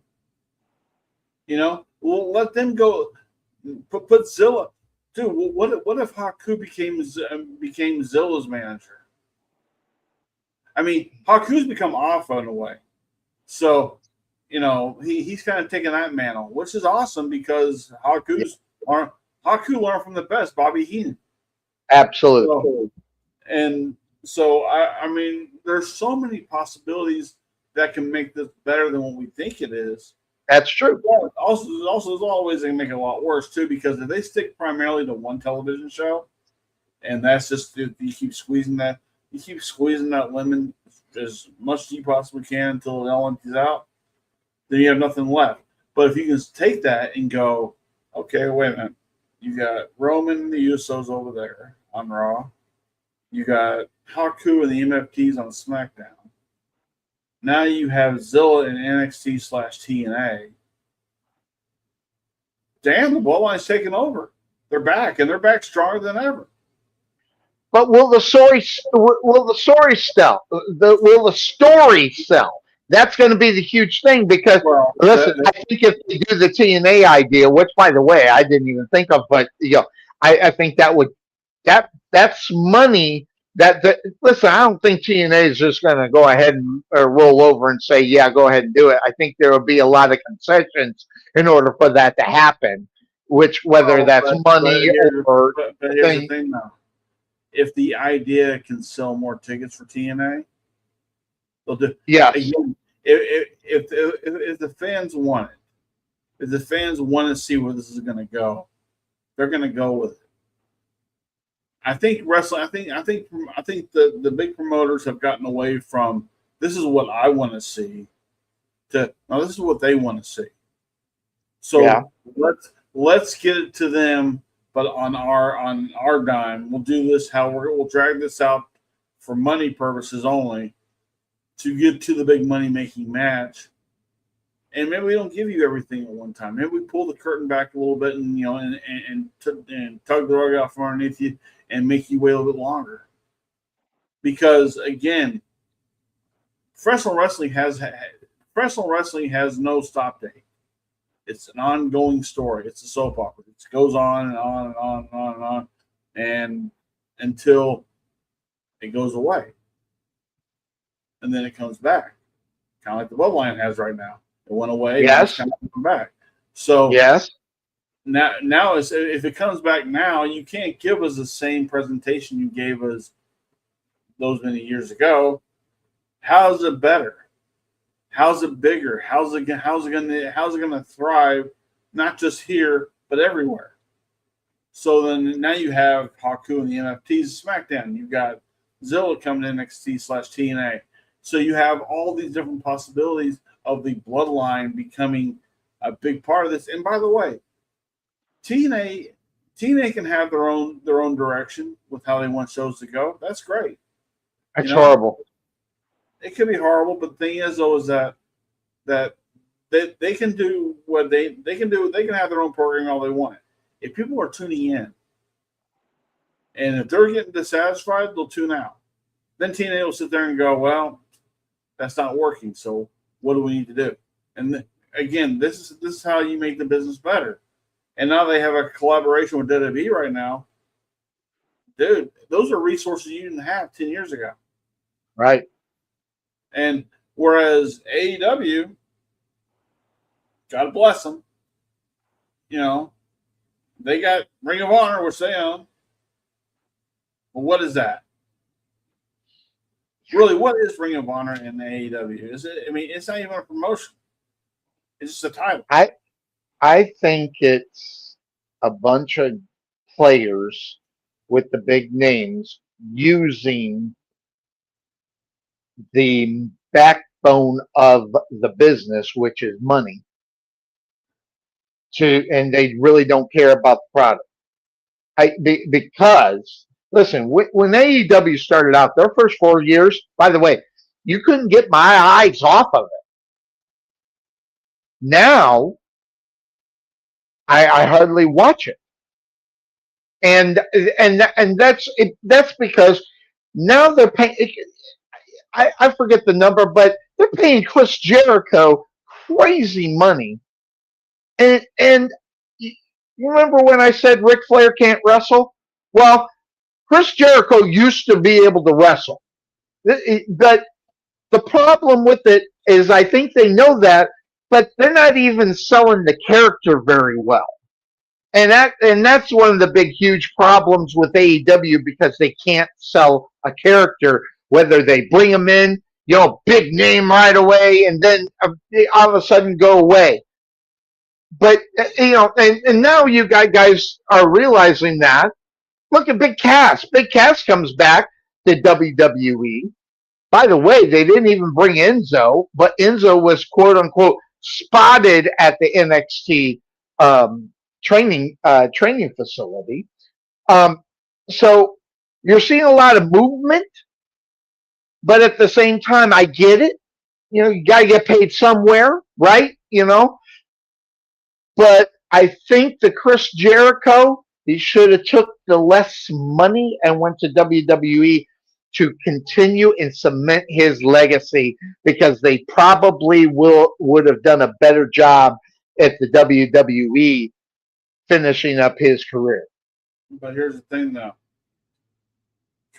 We'll let them go. Put Zilla. Dude, what if Haku became Zilla's manager? I mean, Haku's become Alpha in a way. So, he's kind of taking that mantle, which is awesome because Haku learned from the best, Bobby Heenan. Absolutely. So I mean, there's so many possibilities that can make this better than what we think it is. That's true. Also, there's always they can make it a lot worse too, because if they stick primarily to one television show, and that's just you keep squeezing that lemon as much as you possibly can until it all empties out, then you have nothing left. But if you can take that and go, okay, wait a minute, you got Roman and the Usos over there on Raw, you got Haku and the MFTs on SmackDown. Now you have Zilla in NXT/TNA. Damn, the Bloodline's taking over. They're back, and they're back stronger than ever. But will the story sell? Will the story sell? That's going to be the huge thing because, listen, I think if they do the TNA idea, which, by the way, I didn't even think of, but I think that's money. Listen, I don't think TNA is just going to go ahead and roll over and say, yeah, go ahead and do it. I think there will be a lot of concessions in order for that to happen, whether that's money or. But here's the thing, though. If the idea can sell more tickets for TNA, they'll do. Yeah. Again, if the fans want it, if the fans want to see where this is going to go, they're going to go with it. I think wrestling. I think the big promoters have gotten away from this is what I want to see. To now, this is what they want to see. So let's get it to them, but on our dime. We'll do this. We'll drag this out for money purposes only to get to the big money making match. And maybe we don't give you everything at one time. Maybe we pull the curtain back a little bit and and tug the rug out from underneath you and make you wait a little bit longer. Because again, professional wrestling has no stop date. It's an ongoing story. It's a soap opera. It goes on and on and on and on and on, and until it goes away, and then it comes back, kind of like the Bloodline has right now. It went away. Yes. It's kind of come back. So yes. Now if it comes back now, you can't give us the same presentation you gave us those many years ago. How is it better? How's it bigger? How's it gonna thrive? Not just here, but everywhere. So then now you have Haku and the MFTs SmackDown. You've got Zilla coming in NXT/TNA. So you have all these different possibilities of the Bloodline becoming a big part of this. And by the way, TNA can have their own direction with how they want shows to go. That's great. That's horrible. It could be horrible, but the thing is, though, is that they can do what they can do. They can have their own programming all they want. If people are tuning in, and if they're getting dissatisfied, they'll tune out. Then TNA will sit there and go, "Well, that's not working. So what do we need to do?" And again, this is how you make the business better. and now they have a collaboration with WWE right now. Dude, those are resources you didn't have 10 years ago. Right. And whereas AEW, God bless them, they got Ring of Honor, which they own. But what is that? Really, what is Ring of Honor in AEW? Is it? I mean, it's not even a promotion. It's just a title. I think it's a bunch of players with the big names using the backbone of the business, which is money, and they really don't care about the product. Because listen, when AEW started out, their first 4 years, by the way, you couldn't get my eyes off of it. Now, I hardly watch it, and that's because now they're paying. I forget the number, but they're paying Chris Jericho crazy money. And you remember when I said Ric Flair can't wrestle? Well, Chris Jericho used to be able to wrestle. But the problem with it is I think they know that, but they're not even selling the character very well. And that's one of the big huge problems with AEW because they can't sell a character, whether they bring them in, big name right away, and then they all of a sudden go away. But and now you guys are realizing that. Look at Big Cass. Big Cass comes back to WWE. By the way, they didn't even bring Enzo, but Enzo was quote unquote spotted at the NXT training facility. So you're seeing a lot of movement, but at the same time, I get it. You got to get paid somewhere, right? But I think the Chris Jericho, he should have took the less money and went to WWE to continue and cement his legacy because they probably would have done a better job at the WWE finishing up his career. But here's the thing, though.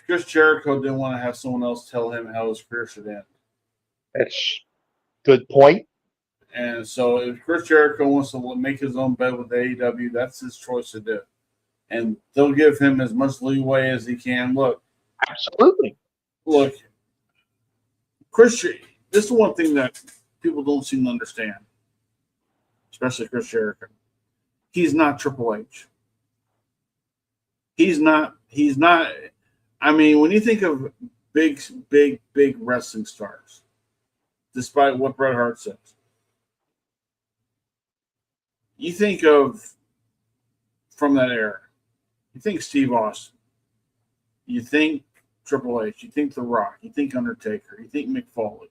Chris Jericho didn't want to have someone else tell him how his career should end. That's a good point. And so if Chris Jericho wants to make his own bed with AEW, that's his choice to do. And they'll give him as much leeway as he can. Look. Absolutely. Look, this is one thing that people don't seem to understand, especially Chris Jericho. He's not Triple H. He's not. I mean, when you think of big wrestling stars, despite what Bret Hart says, you think of from that era. You think Steve Austin. You think Triple H. You think The Rock. You think Undertaker. You think Mick Foley.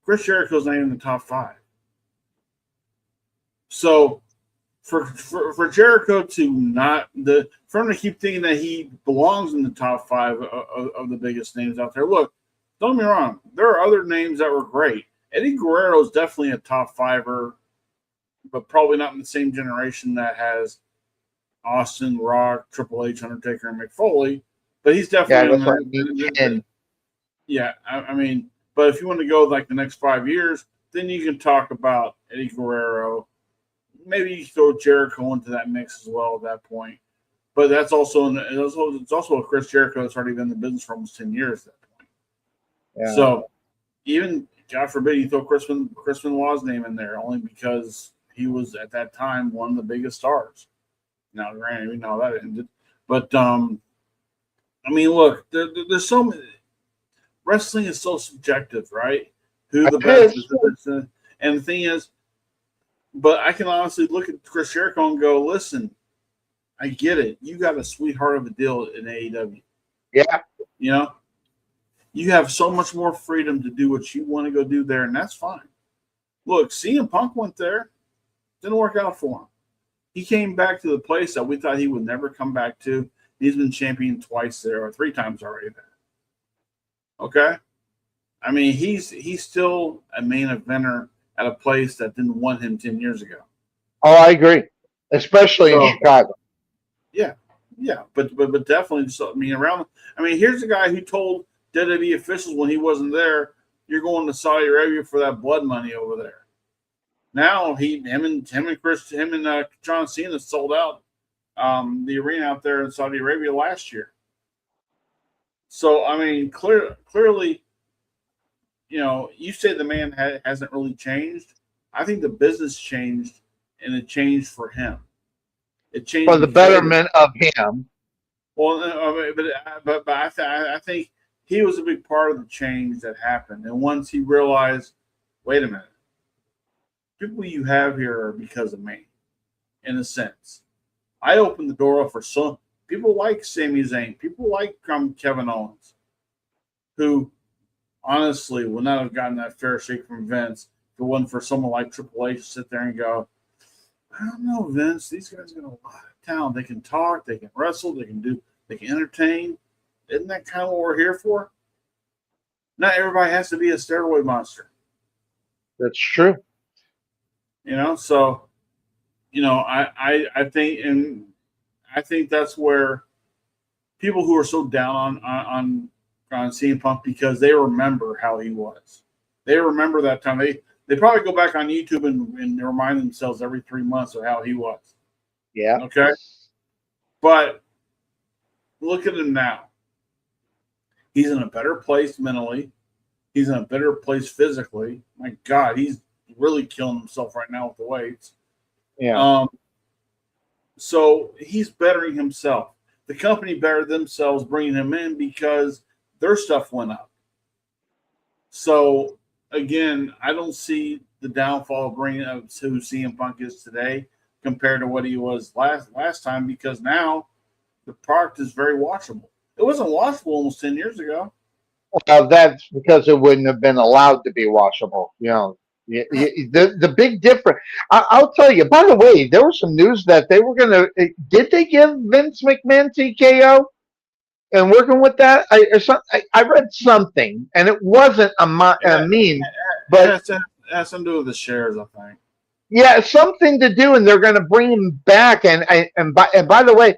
Chris Jericho's not even in the top 5. So for Jericho to for him to keep thinking that he belongs in the top 5 of the biggest names out there. Look, don't get me wrong. There are other names that were great. Eddie Guerrero is definitely a top 5er, but probably not in the same generation that has Austin, Rock, Triple H, Undertaker, and Mick Foley. But he's definitely yeah, I mean, but if you want to go like the next 5 years, then you can talk about Eddie Guerrero. Maybe you throw Jericho into that mix as well at that point. But that's it's also a Chris Jericho that's already been in the business for almost 10 years at that point. Yeah. So even, God forbid, you throw Chris Benoit's name in there only because he was at that time one of the biggest stars. Now, granted, we know that ended. But, I mean, look, there's so many. Wrestling is so subjective, right? Who the best is. And the thing is, but I can honestly look at Chris Jericho and go, listen, I get it. You got a sweetheart of a deal in AEW. Yeah. You have so much more freedom to do what you want to go do there, and that's fine. Look, CM Punk went there. Didn't work out for him. He came back to the place that we thought he would never come back to. He's been champion twice there, or 3 times already there. Okay? I mean, he's still a main eventer at a place that didn't want him 10 years ago. Oh, I agree, especially in So Chicago. yeah, yeah, but definitely. So I mean, around. I mean, here's a guy who told WWE officials when he wasn't there, "You're going to Saudi Arabia for that blood money over there." Now him and John Cena sold out the arena out there in Saudi Arabia last year. So I mean, clearly, you say the man hasn't really changed. I think the business changed, and it changed for him. It changed For the in favor. betterment of him. Well, but I think he was a big part of the change that happened. And once he realized, wait a minute, people you have here are because of me, in a sense. I opened the door up for some people like Sami Zayn, people like Kevin Owens, who honestly would not have gotten that fair shake from Vince if it wasn't for someone like Triple H to sit there and go, I don't know, Vince. These guys got a lot of talent. They can talk, they can wrestle, they can entertain. Isn't that kind of what we're here for? Not everybody has to be a steroid monster. That's true. So I think that's where people who are so down on CM Punk, because they remember how he was. They remember that time. They probably go back on YouTube and remind themselves every 3 months of how he was. Yeah. Okay. But look at him now. He's in a better place mentally. He's in a better place physically. My God, he's really killing himself right now with the weights. Yeah. So he's bettering himself. The company bettered themselves bringing him in because their stuff went up. So again, I don't see the downfall of bringing up who CM Punk is today compared to what he was last time, because now the product is very watchable. It wasn't watchable almost 10 years ago. Well, that's because it wouldn't have been allowed to be washable. The big difference. I'll tell you. By the way, there was some news that they were going to. Did they give Vince McMahon TKO? And working with that, I read something, and it wasn't a meme, but It has something to do with the shares, I think. yeah, something to do, and they're going to bring him back. And by the way,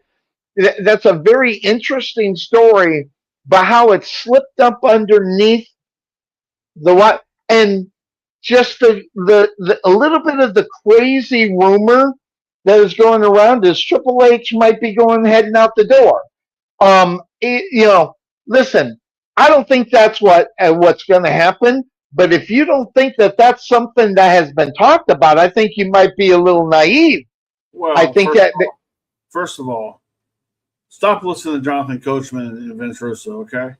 that's a very interesting story, but how it slipped up underneath the what, and just the a little bit of the crazy rumor that is going around is Triple H might be heading out the door. Listen, I don't think that's what's going to happen. But if you don't think that that's something that has been talked about, I think you might be a little naive. Well, I think first of all, stop listening to Jonathan Coachman and Vince Russo, okay?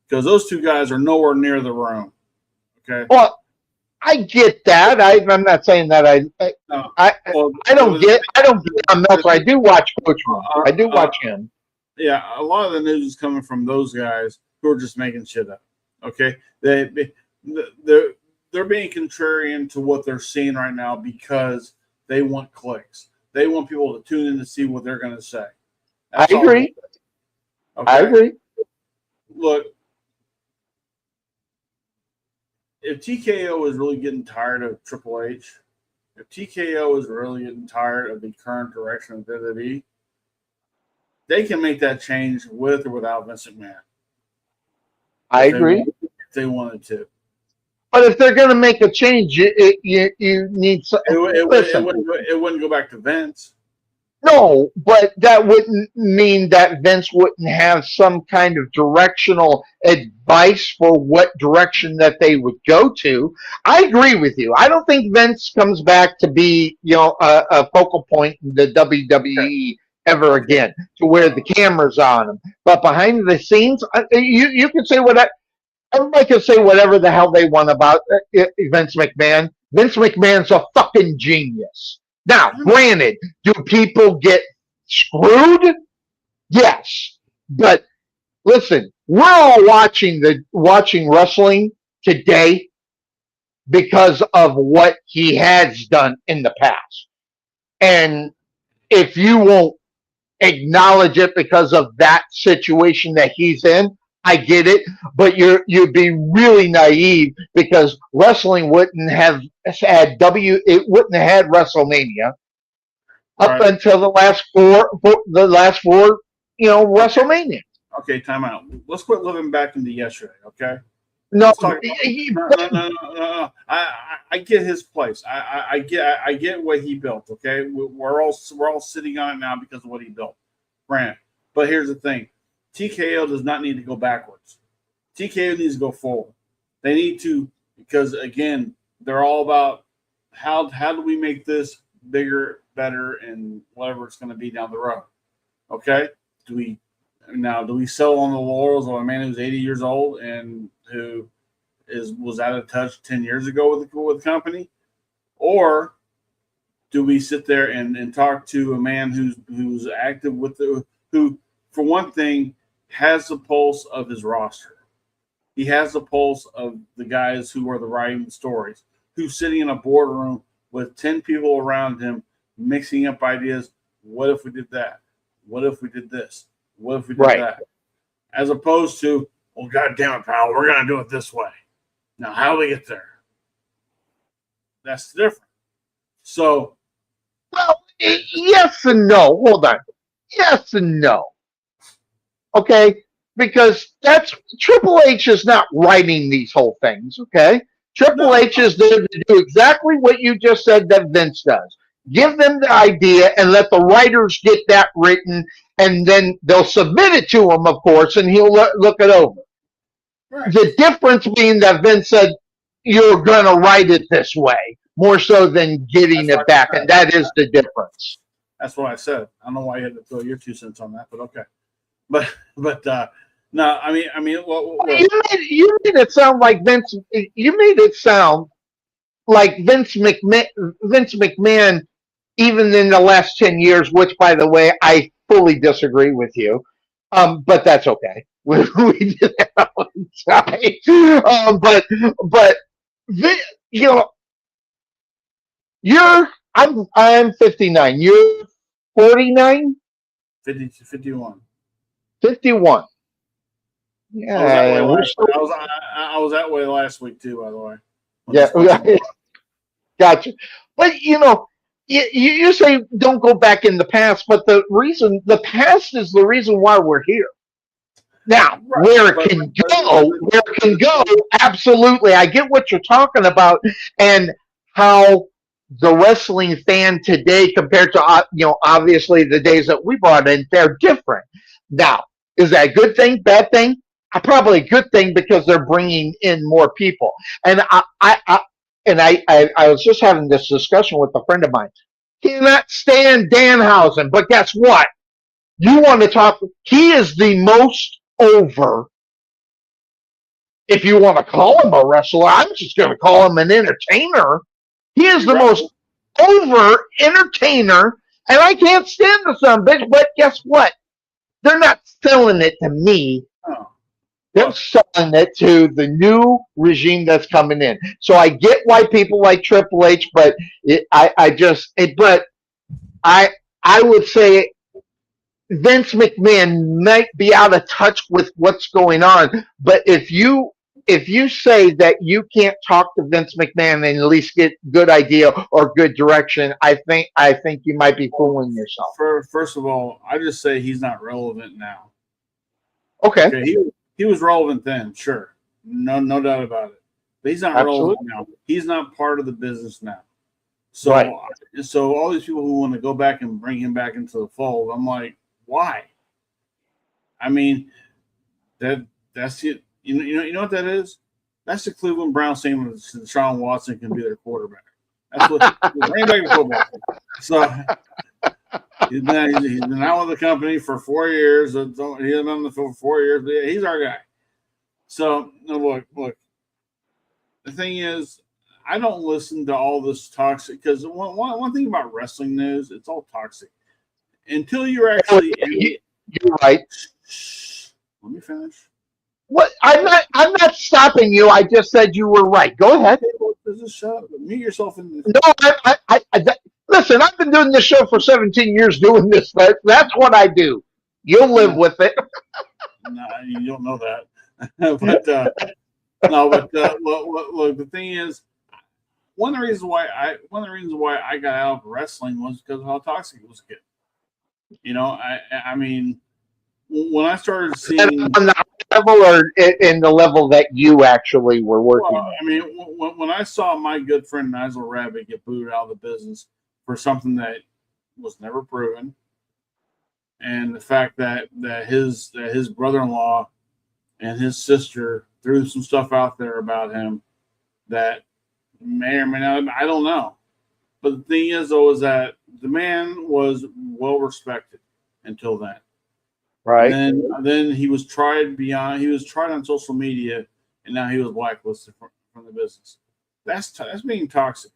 Because those two guys are nowhere near the room. Okay. Well, I get that. I'm not saying that I don't get Meltzer. I do watch Coachman. I do watch him. Yeah, a lot of the news is coming from those guys who are just making shit up. Okay, they're being contrarian to what they're seeing right now because they want clicks. They want people to tune in to see what they're going to say. I agree. Okay? I agree. Look, if TKO is really getting tired of Triple H, if TKO is really getting tired of the current direction of WWE, they can make that change with or without Vince McMahon. I agree. If they wanted to. But if they're going to make a change, you need some. It wouldn't go back to Vince. No, but that wouldn't mean that Vince wouldn't have some kind of directional advice for what direction that they would go to. I agree with you. I don't think Vince comes back to be, a focal point in the WWE ever again, to where the camera's on him. But behind the scenes, you can say everybody can say whatever the hell they want about Vince McMahon. Vince McMahon's a fucking genius. Now, granted, do people get screwed? Yes. But listen, we're all watching wrestling today because of what he has done in the past. And if you won't acknowledge it because of that situation that he's in, I get it, but you'd be really naive because wrestling wouldn't have had WrestleMania. up Right. until the last four, WrestleMania. Okay, time out. Let's quit living back into yesterday, okay? No, Let's talk about no. I get his place. I get what he built. Okay, we're all sitting on it now because of what he built, Grant. But here's the thing: TKO does not need to go backwards. TKO needs to go forward. They need to, because again, they're all about how do we make this bigger, better, and whatever it's going to be down the road. Okay, do we sell on the laurels of a man who's 80 years old and who was out of touch 10 years ago with the company, or do we sit there and talk to a man who's active with who, for one thing, has the pulse of his roster? He has the pulse of the guys who are writing the stories, who's sitting in a boardroom with 10 people around him, mixing up ideas. What if we did that? What if we did this? What if we did that? As opposed to, well, God damn it, pal, we're going to do it this way. Now, how do we get there? That's different. So, well, yes and no. Hold on. Yes and no. Okay, because that's Triple H is not writing these whole things. Okay, Triple H is there to do exactly what you just said that Vince does. Give them the idea and let the writers get that written, and then they'll submit it to him, of course, and he'll look it over. Right. The difference being that Vince said, you're going to write it this way, more so than getting it back, and that is the difference. That's what I said. I don't know why you had to throw your 2 cents on that, but okay. But no, I mean, you made it sound like Vince. You made it sound like Vince McMahon, even in the last 10 years, which, by the way, I fully disagree with you. But that's okay. We did that one time. But I'm 59. You're 49. 51. 51. Yeah, I was that way last week too, by the way. Yeah, gotcha. But you say don't go back in the past, but the past is the reason why we're here. Now, where it can go, absolutely. I get what you're talking about, and how the wrestling fan today compared to obviously the days that we brought in, they're different. Now, is that a good thing, bad thing? Probably a good thing because they're bringing in more people. And I was just having this discussion with a friend of mine. Cannot stand Danhausen, but guess what? You want to talk? He is the most over. If you want to call him a wrestler, I'm just going to call him an entertainer. He is the most over entertainer, and I can't stand the son bitch. But guess what? They're not selling it to me. Oh. They're selling it to the new regime that's coming in. So I get why people like Triple H, but I would say Vince McMahon might be out of touch with what's going on. But if you say that you can't talk to Vince McMahon and at least get good idea or good direction, I think you might be fooling yourself. First of all, I just say he's not relevant now. Okay. He was relevant then, sure. No doubt about it. But he's not relevant now. He's not part of the business now. So so all these people who want to go back and bring him back into the fold, I'm like, why? I mean, that's it. You know what that is? That's the Cleveland Browns saying that Deshaun Watson can be their quarterback. That's what bring back the football. So he's been out with the company for 4 years. He hasn't been on the field for 4 years, but yeah, he's our guy. So look. The thing is, I don't listen to all this toxic because one thing about wrestling news, it's all toxic. Until you're actually you're right. Let me finish. What? I'm not stopping you. I just said you were right. Go ahead. Just shut up. Mute yourself in. No, listen. I've been doing this show for 17 years. Doing this. That's what I do. You'll live with it. No, you don't know that. But look, the thing is, one of the reasons why I got out of wrestling was because of how toxic it was getting. You know, I mean, when I started seeing on the level or in the level that you actually were working well, I mean, when I saw my good friend Nigel Rabbit get booted out of the business for something that was never proven, and the fact that his brother-in-law and his sister threw some stuff out there about him that may or may not, I don't know. But the thing is, though, is that the man was well respected until then. right? Then he was tried on social media, and now he was blacklisted from the business. That's being toxic.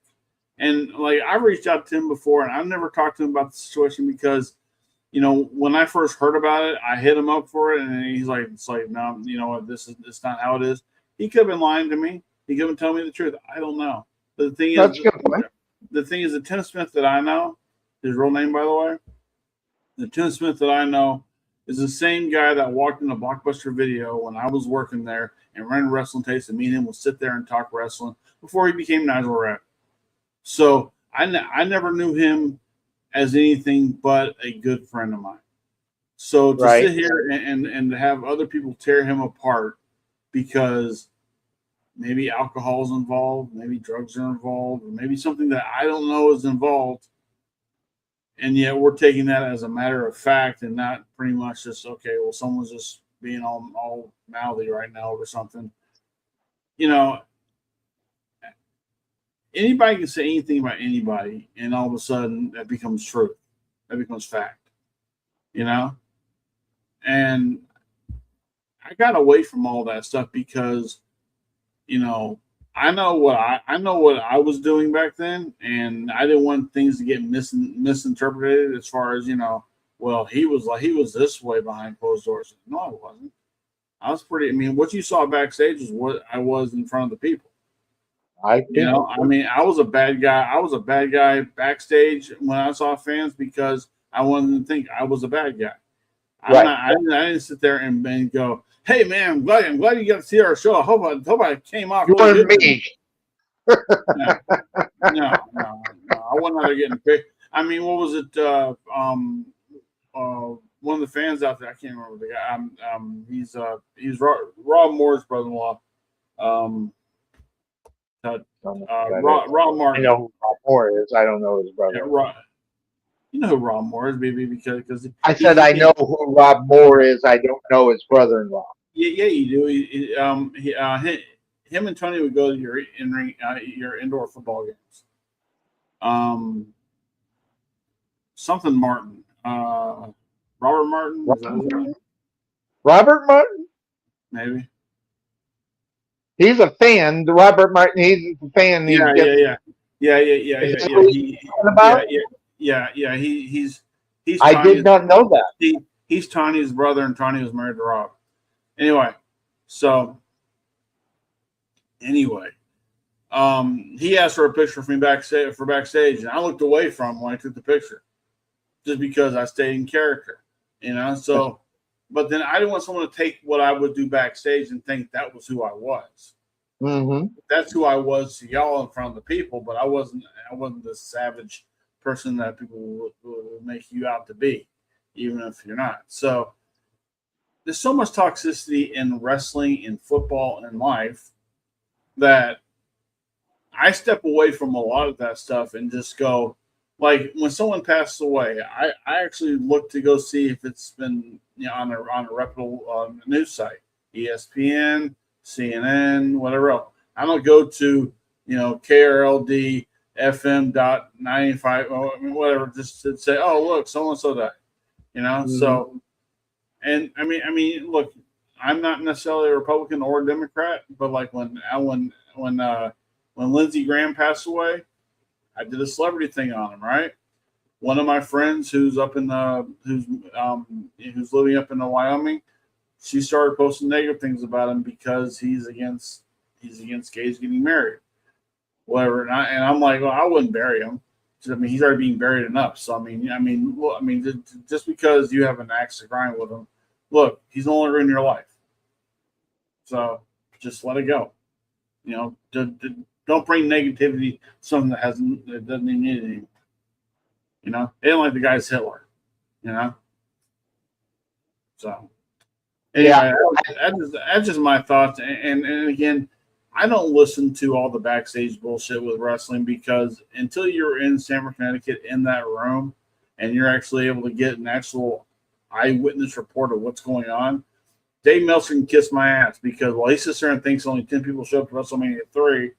And like I've reached out to him before, and I've never talked to him about the situation because, you know, when I first heard about it, I hit him up for it, and he's like, "It's like no, you know what? It's not how it is." He could have been lying to me. He could have been telling me the truth. I don't know. But the thing That's is, a good point. the thing is, the Tim Smith that I know, his real name, by the way, the Tim Smith that I know is the same guy that walked in a Blockbuster Video when I was working there and ran wrestling tapes, and me and him would sit there and talk wrestling before he became Nigel Rabbit. So I never knew him as anything but a good friend of mine. So to Right. sit here and to have other people tear him apart because maybe alcohol is involved, maybe drugs are involved, or maybe something that I don't know is involved, and yet we're taking that as a matter of fact and not pretty much just, okay, well, someone's just being all mouthy right now over something. You know, anybody can say anything about anybody, and all of a sudden that becomes truth. That becomes fact. You know? And I got away from all that stuff because, you know, I know what I was doing back then, and I didn't want things to get misinterpreted as far as, you know, well, he was this way behind closed doors. No, I wasn't. I was pretty. I mean, what you saw backstage is what I was in front of the people. You know, I mean, I was a bad guy. I was a bad guy backstage when I saw fans because I wanted them to think I was a bad guy. I didn't sit there and go, "Hey, man, I'm glad you got to see our show. I hope I came off." You really wanted good. me. No. I wasn't out there getting picked. I mean, what was it? One of the fans out there, I can't remember the guy. He's Rob Moore's brother-in-law. Rob Martin. I know who Rob Moore is. I don't know his brother. Yeah, you know who Rob Moore is, baby, because I said I know who Rob Moore is. I don't know his brother-in-law. Yeah, you do. Him and Tony would go to your indoor football games. Something Martin. Robert Martin. Is that his name? Robert Martin? Maybe. He's a fan. Robert Martin. He's a fan. Yeah. He's. I did not know that. He's Tanya's brother, and Tanya was married to Rob. Anyway, he asked for a picture of me backstage, and I looked away from him when I took the picture, just because I stayed in character, you know. So, but then I didn't want someone to take what I would do backstage and think that was who I was. Mm-hmm. That's who I was to y'all in front of the people, but I wasn't the savage person that people would make you out to be, even if you're not. So there's so much toxicity in wrestling, in football, in life that I step away from a lot of that stuff and just go, like when someone passes away, I actually look to go see if it's been, you know, on a reputable news site, ESPN, CNN, whatever else. I don't go to, you know, KRLD FM.95, whatever, just to say, oh, look, so and so died, you know. Mm-hmm. So, and I mean, look, I'm not necessarily a Republican or a Democrat, but like when Lindsey Graham passed away, I did a celebrity thing on him, right? One of my friends who's up in who's living up in Wyoming, she started posting negative things about him because he's against gays getting married, whatever. And I'm like, well, I wouldn't bury him. I mean, he's already being buried enough. So I mean, just because you have an axe to grind with him, look, he's no longer in your life. So just let it go. You know, Don't bring negativity to something that doesn't even need it anymore. You know, they didn't like the guy's Hitler. You know, so anyway, that's just my thoughts. And again, I don't listen to all the backstage bullshit with wrestling because until you're in Stamford, Connecticut, in that room, and you're actually able to get an actual eyewitness report of what's going on, Dave Meltzer can kiss my ass because while he sits there and thinks only 10 people showed up to WrestleMania 3,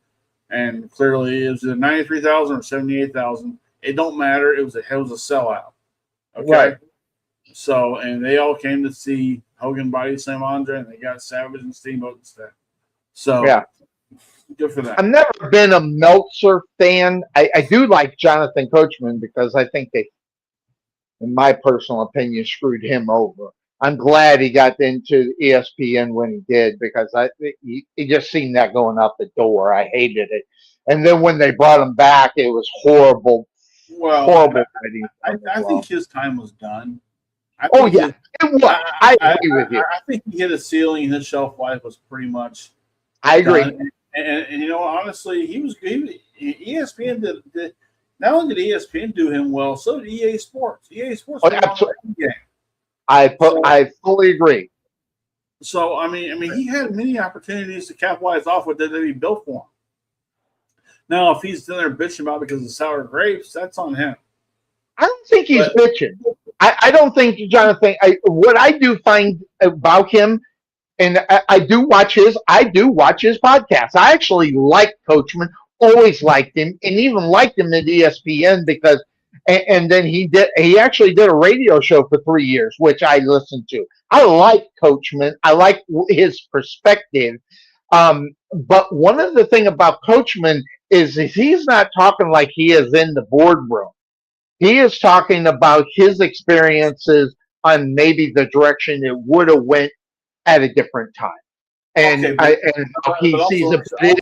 and clearly it was either 93,000 or 78,000, it don't matter. It was a sellout. Okay. Right. So, and they all came to see Hogan body slam Andre, and they got Savage and Steamboat instead. So, yeah, good for them. I've never been a Meltzer fan. I do like Jonathan Coachman because I think they, in my personal opinion, screwed him over. I'm glad he got into ESPN when he did because he just seen that going out the door. I hated it. And then when they brought him back, it was horrible. Well, horrible. I think his time was done. It was. I agree with you. I think he hit a ceiling. His shelf life was pretty much. I agree. And you know, honestly, ESPN did. Not only did ESPN do him well, so did EA Sports. EA Sports. Absolutely. I fully agree. So I mean, he had many opportunities to capitalize off what WWE built for him. Now, if he's sitting there bitching about it because of sour grapes, that's on him. I don't think he's bitching. I don't think Jonathan. What I do find about him, and I do watch his podcast. I actually like Coachman. Always liked him, and even liked him at ESPN because. And then he actually did a radio show for 3 years, which I listened to. I like Coachman. I like his perspective. But one of the thing about Coachman is he's not talking like he is in the boardroom. He is talking about his experiences on maybe the direction it would have went at a different time. And it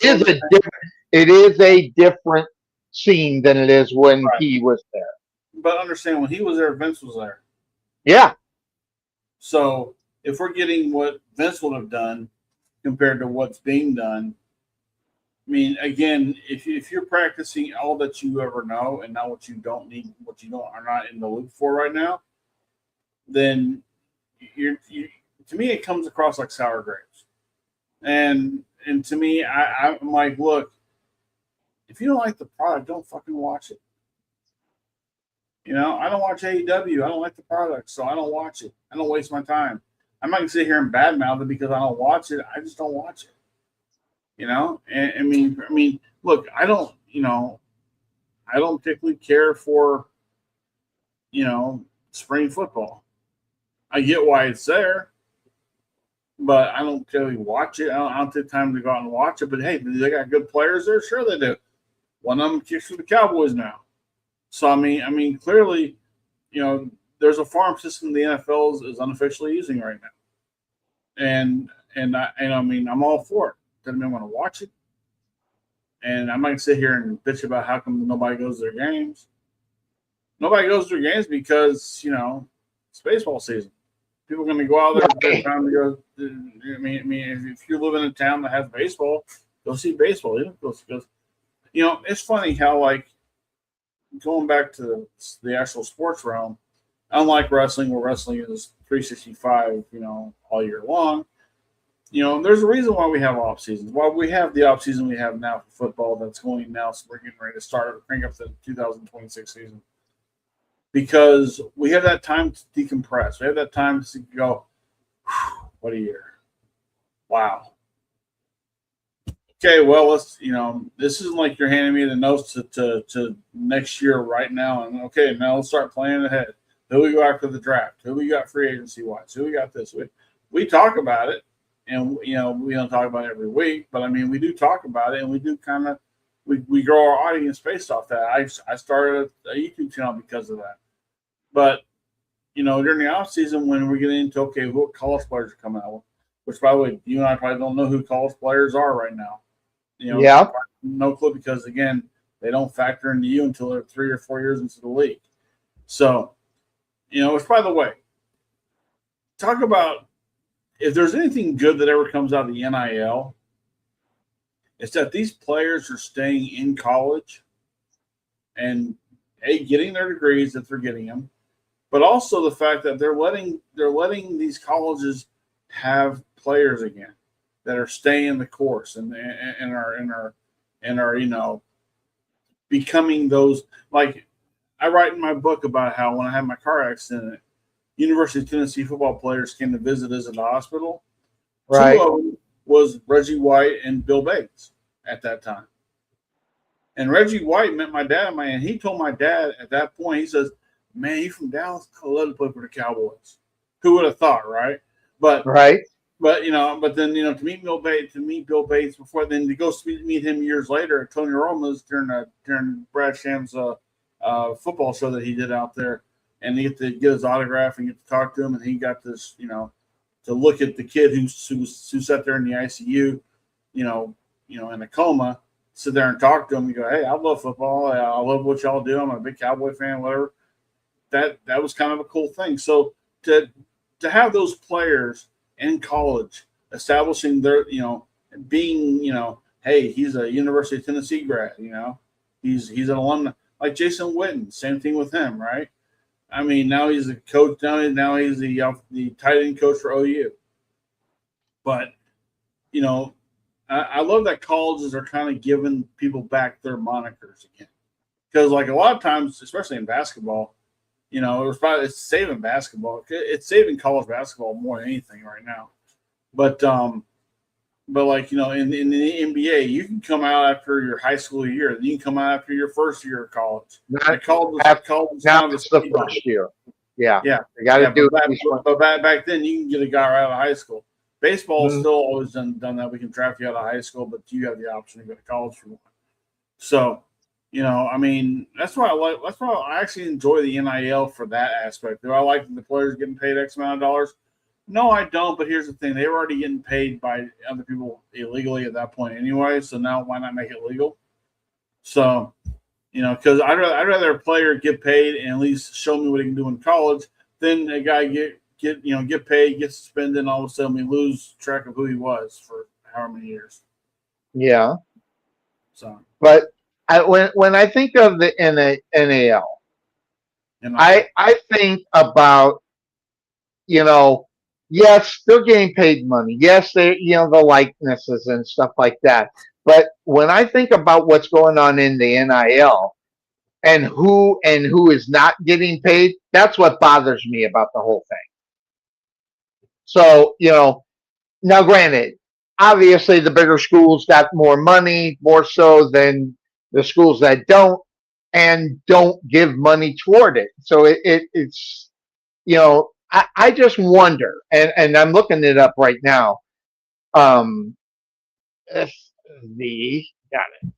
is a different scene than it is when he was there. But understand, when he was there, Vince was there. Yeah. So if we're getting what Vince would have done compared to what's being done, I mean, again, if you're practicing all that you ever know and not what you don't need, what you don't are not in the loop for right now, then you to me it comes across like sour grapes. And to me, I'm like, look, if you don't like the product, don't fucking watch it. You know, I don't watch AEW. I don't like the product, so I don't watch it. I don't waste my time. I'm not going to sit here and badmouth it because I don't watch it. I just don't watch it. You know? And, I mean, look, I don't particularly care for, spring football. I get why it's there, but I don't really watch it. I don't take time to go out and watch it. But, hey, they got good players there? Sure they do. One of them kicks for the Cowboys now. So, I mean, clearly, there's a farm system the NFL is unofficially using right now. And I'm all for it. Doesn't mean I want to watch it. And I'm not going to sit here and bitch about how come nobody goes to their games. Nobody goes to their games because, it's baseball season. People are going to go out there and time to go. I mean, if you live in a town that has baseball, go see baseball. It's funny how, like, going back to the actual sports realm, unlike wrestling, where wrestling is 365, all year long, there's a reason why we have off seasons. Why we have the off season we have now for football that's going now, so we're getting ready to crank up the 2026 season. Because we have that time to decompress. We have that time to go, what a year. Wow. Okay, well, let's, this isn't like you're handing me the notes to next year right now. And okay, now let's start planning ahead. Who we go after the draft? Who we got free agency wise? Who we got this? We talk about it, and we don't talk about it every week, but I mean we do talk about it, and we do kind of we grow our audience based off that. I started a YouTube channel because of that. But during the off season when we're getting into what college players are coming out with, which by the way, you and I probably don't know who college players are right now. No clue because again, they don't factor into you until they're 3 or 4 years into the league. So, which by the way, talk about if there's anything good that ever comes out of the NIL, It's that these players are staying in college and getting their degrees if they're getting them, but also the fact that they're letting these colleges have players again that are staying the course and are becoming those. Like I write in my book about how when I had my car accident, University of Tennessee football players came to visit us at the hospital. Right. 2 of them was Reggie White and Bill Bates at that time. And Reggie White met my dad, man. He told my dad at that point, he says, "Man, you from Dallas? I'd love to play for the Cowboys." Who would have thought, right? But Right. But then to meet Bill Bates before then to go meet him years later at Tony Roma's during Brad Sham's football show that he did out there, and he get to get his autograph and get to talk to him, and he got this to look at the kid who sat there in the ICU, in a coma, sit there and talk to him and go, "Hey, I love football. I love what y'all do. I'm a big Cowboy fan, whatever." That was kind of a cool thing. So to have those players in college establishing their, being, hey, he's a University of Tennessee grad, he's an alumni, like Jason Witten, same thing with him, right? I mean, now he's a coach. Now he's the tight end coach for OU. But I love that colleges are kind of giving people back their monikers again, because like a lot of times, especially in basketball, it's saving basketball. It's saving college basketball more than anything right now. But like in the NBA, you can come out after your high school year, then you can come out after your first year of college. Now it's the first year. Yeah. You got to do it. But back then, you can get a guy right out of high school. Baseball still always done that. We can draft you out of high school, but you have the option to go to college for one. So, I mean, that's why I actually enjoy the NIL for that aspect. Do I like the players getting paid X amount of dollars? No, I don't. But here's the thing: they were already getting paid by other people illegally at that point anyway. So now, why not make it legal? So, because I'd rather a player get paid and at least show me what he can do in college than a guy get paid, get suspended, and all of a sudden we lose track of who he was for however many years. Yeah. So, but when I think of the NAL, I think about, yes, they're getting paid money. Yes, they, the likenesses and stuff like that. But when I think about what's going on in the NIL and who is not getting paid, that's what bothers me about the whole thing. So, now granted, obviously the bigger schools got more money, more so than the schools that don't and don't give money toward it. So it's, I just wonder, and I'm looking it up right now. Got it.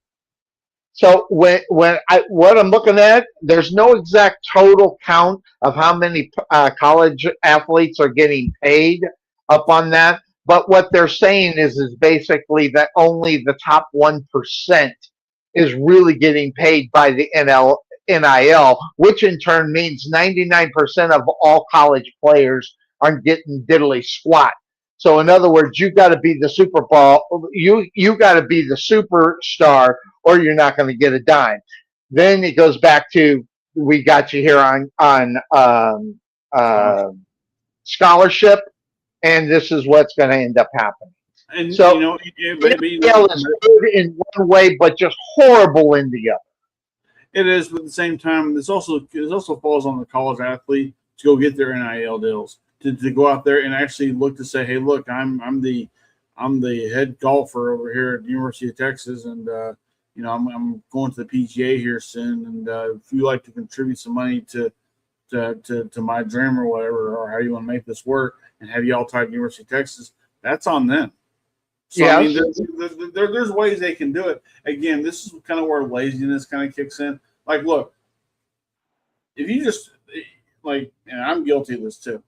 So what I'm looking at, there's no exact total count of how many college athletes are getting paid up on that. But what they're saying is basically that only the top 1% is really getting paid by the NIL, which in turn means 99% of all college players aren't getting diddly squat. So in other words, you got to be the Super Bowl, you got to be the superstar, or you're not going to get a dime. Then it goes back to, we got you here on scholarship, and this is what's going to end up happening. And so NIL is good in one way, but just horrible in the other. It is, but at the same time, this also falls on the college athlete to go get their NIL deals, to go out there and actually look to say, hey, look, I'm the head golfer over here at the University of Texas, and I'm going to the PGA here soon, and if you like to contribute some money to my dream or whatever, or how you want to make this work, and have you all tied to University of Texas, that's on them. So yes. I mean, there's ways they can do it. Again, this is kind of where laziness kind of kicks in. Like, look, if you just and I'm guilty of this too.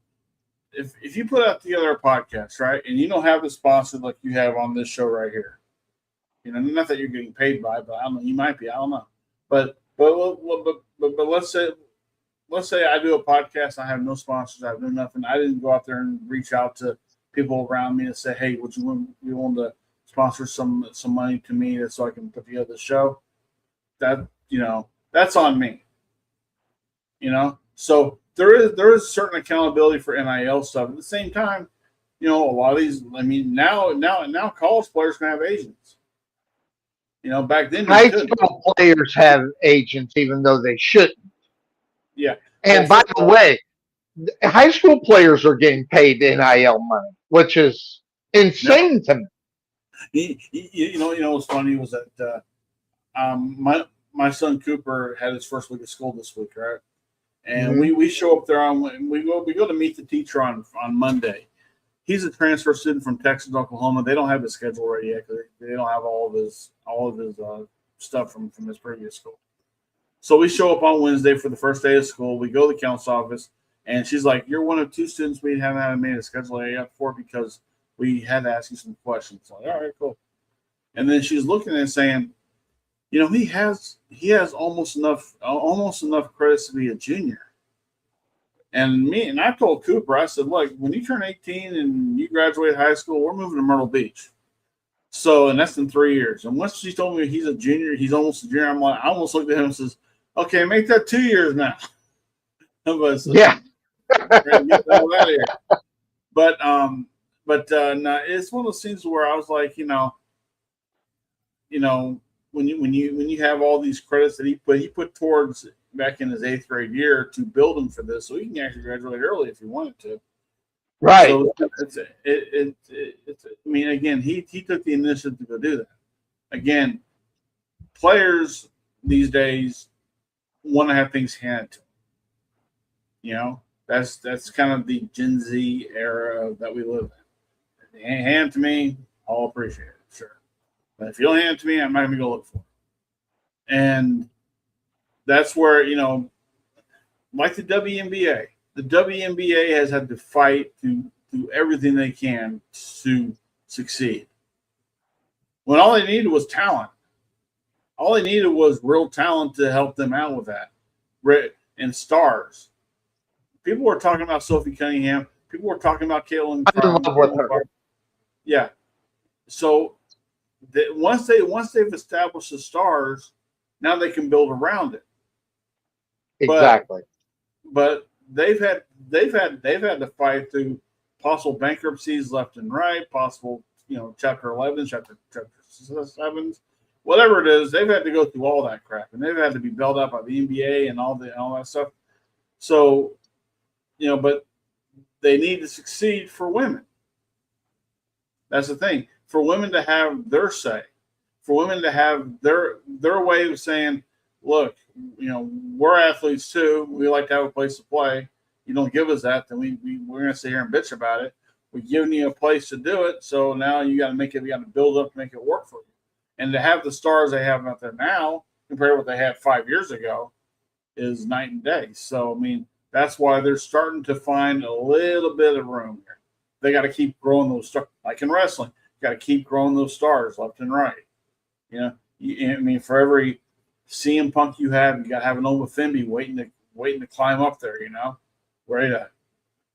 If you put out together a podcast, right, and you don't have the sponsor like you have on this show right here, not that you're getting paid by, but I don't know, you might be, I don't know. But let's say I do a podcast, I have no sponsors, I have no nothing. I didn't go out there and reach out to people around me and say, hey, would you want to sponsor some money to me so I can put together the show. That that's on me. So there is certain accountability for NIL stuff. At the same time, a lot of these. I mean, now college players can have agents. Back then High they couldn't. school players have agents, even though they shouldn't. Yeah. And by the way, high school players are getting paid NIL money, which is insane to me. What's funny was that my son Cooper had his first week of school this week, right? And we show up there we go to meet the teacher on Monday. He's a transfer student from Texas, Oklahoma. They don't have his schedule ready yet because they don't have all of his stuff from his previous school. So we show up on Wednesday for the first day of school. We go to the council office, and she's like, "You're one of two students we haven't made a schedule yet for because we had to ask you some questions." So, all right, cool. And then she's looking and saying, he has almost enough credits to be a junior. And I told Cooper, I said, look, when you turn 18 and you graduate high school, we're moving to Myrtle Beach. So, and that's in 3 years. And once she told me he's a junior, he's almost a junior, I almost looked at him and says, okay, make that 2 years now. But, Yeah. Get all that here. But no, it's one of those things where I was like, when you have all these credits that he put towards back in his 8th grade year to build him for this, so he can actually graduate early if he wanted to. Right. So I mean, again, he took the initiative to go do that. Again, players these days want to have things handed to them. That's kind of the Gen Z era that we live in. Hand it to me, I'll appreciate it, sure. But if you don't hand it to me, I'm not going to go look for it. And that's where, like the WNBA. The WNBA has had to fight to do everything they can to succeed. When all they needed was talent. All they needed was real talent to help them out with that. And stars. People were talking about Sophie Cunningham. People were talking about Caitlin. I'm in love with her. Yeah. So once they've established the stars, now they can build around it. Exactly. But they've had to fight through possible bankruptcies left and right, possible chapter 11, chapter 7, whatever it is. They've had to go through all that crap, and they've had to be bailed out by the NBA and all that stuff. So, but they need to succeed for women. That's the thing. For women to have their say, for women to have their way of saying, look, we're athletes too. We like to have a place to play. You don't give us that, then we're going to sit here and bitch about it. We're giving you a place to do it, so now you got to build up to make it work for you. And to have the stars they have out there now compared to what they had 5 years ago is night and day. So, I mean, that's why they're starting to find a little bit of room here. They got to keep growing those stars. Like in wrestling, you got to keep growing those stars left and right. For every CM Punk you have, you got to have an Fimby waiting to climb up there, ready to.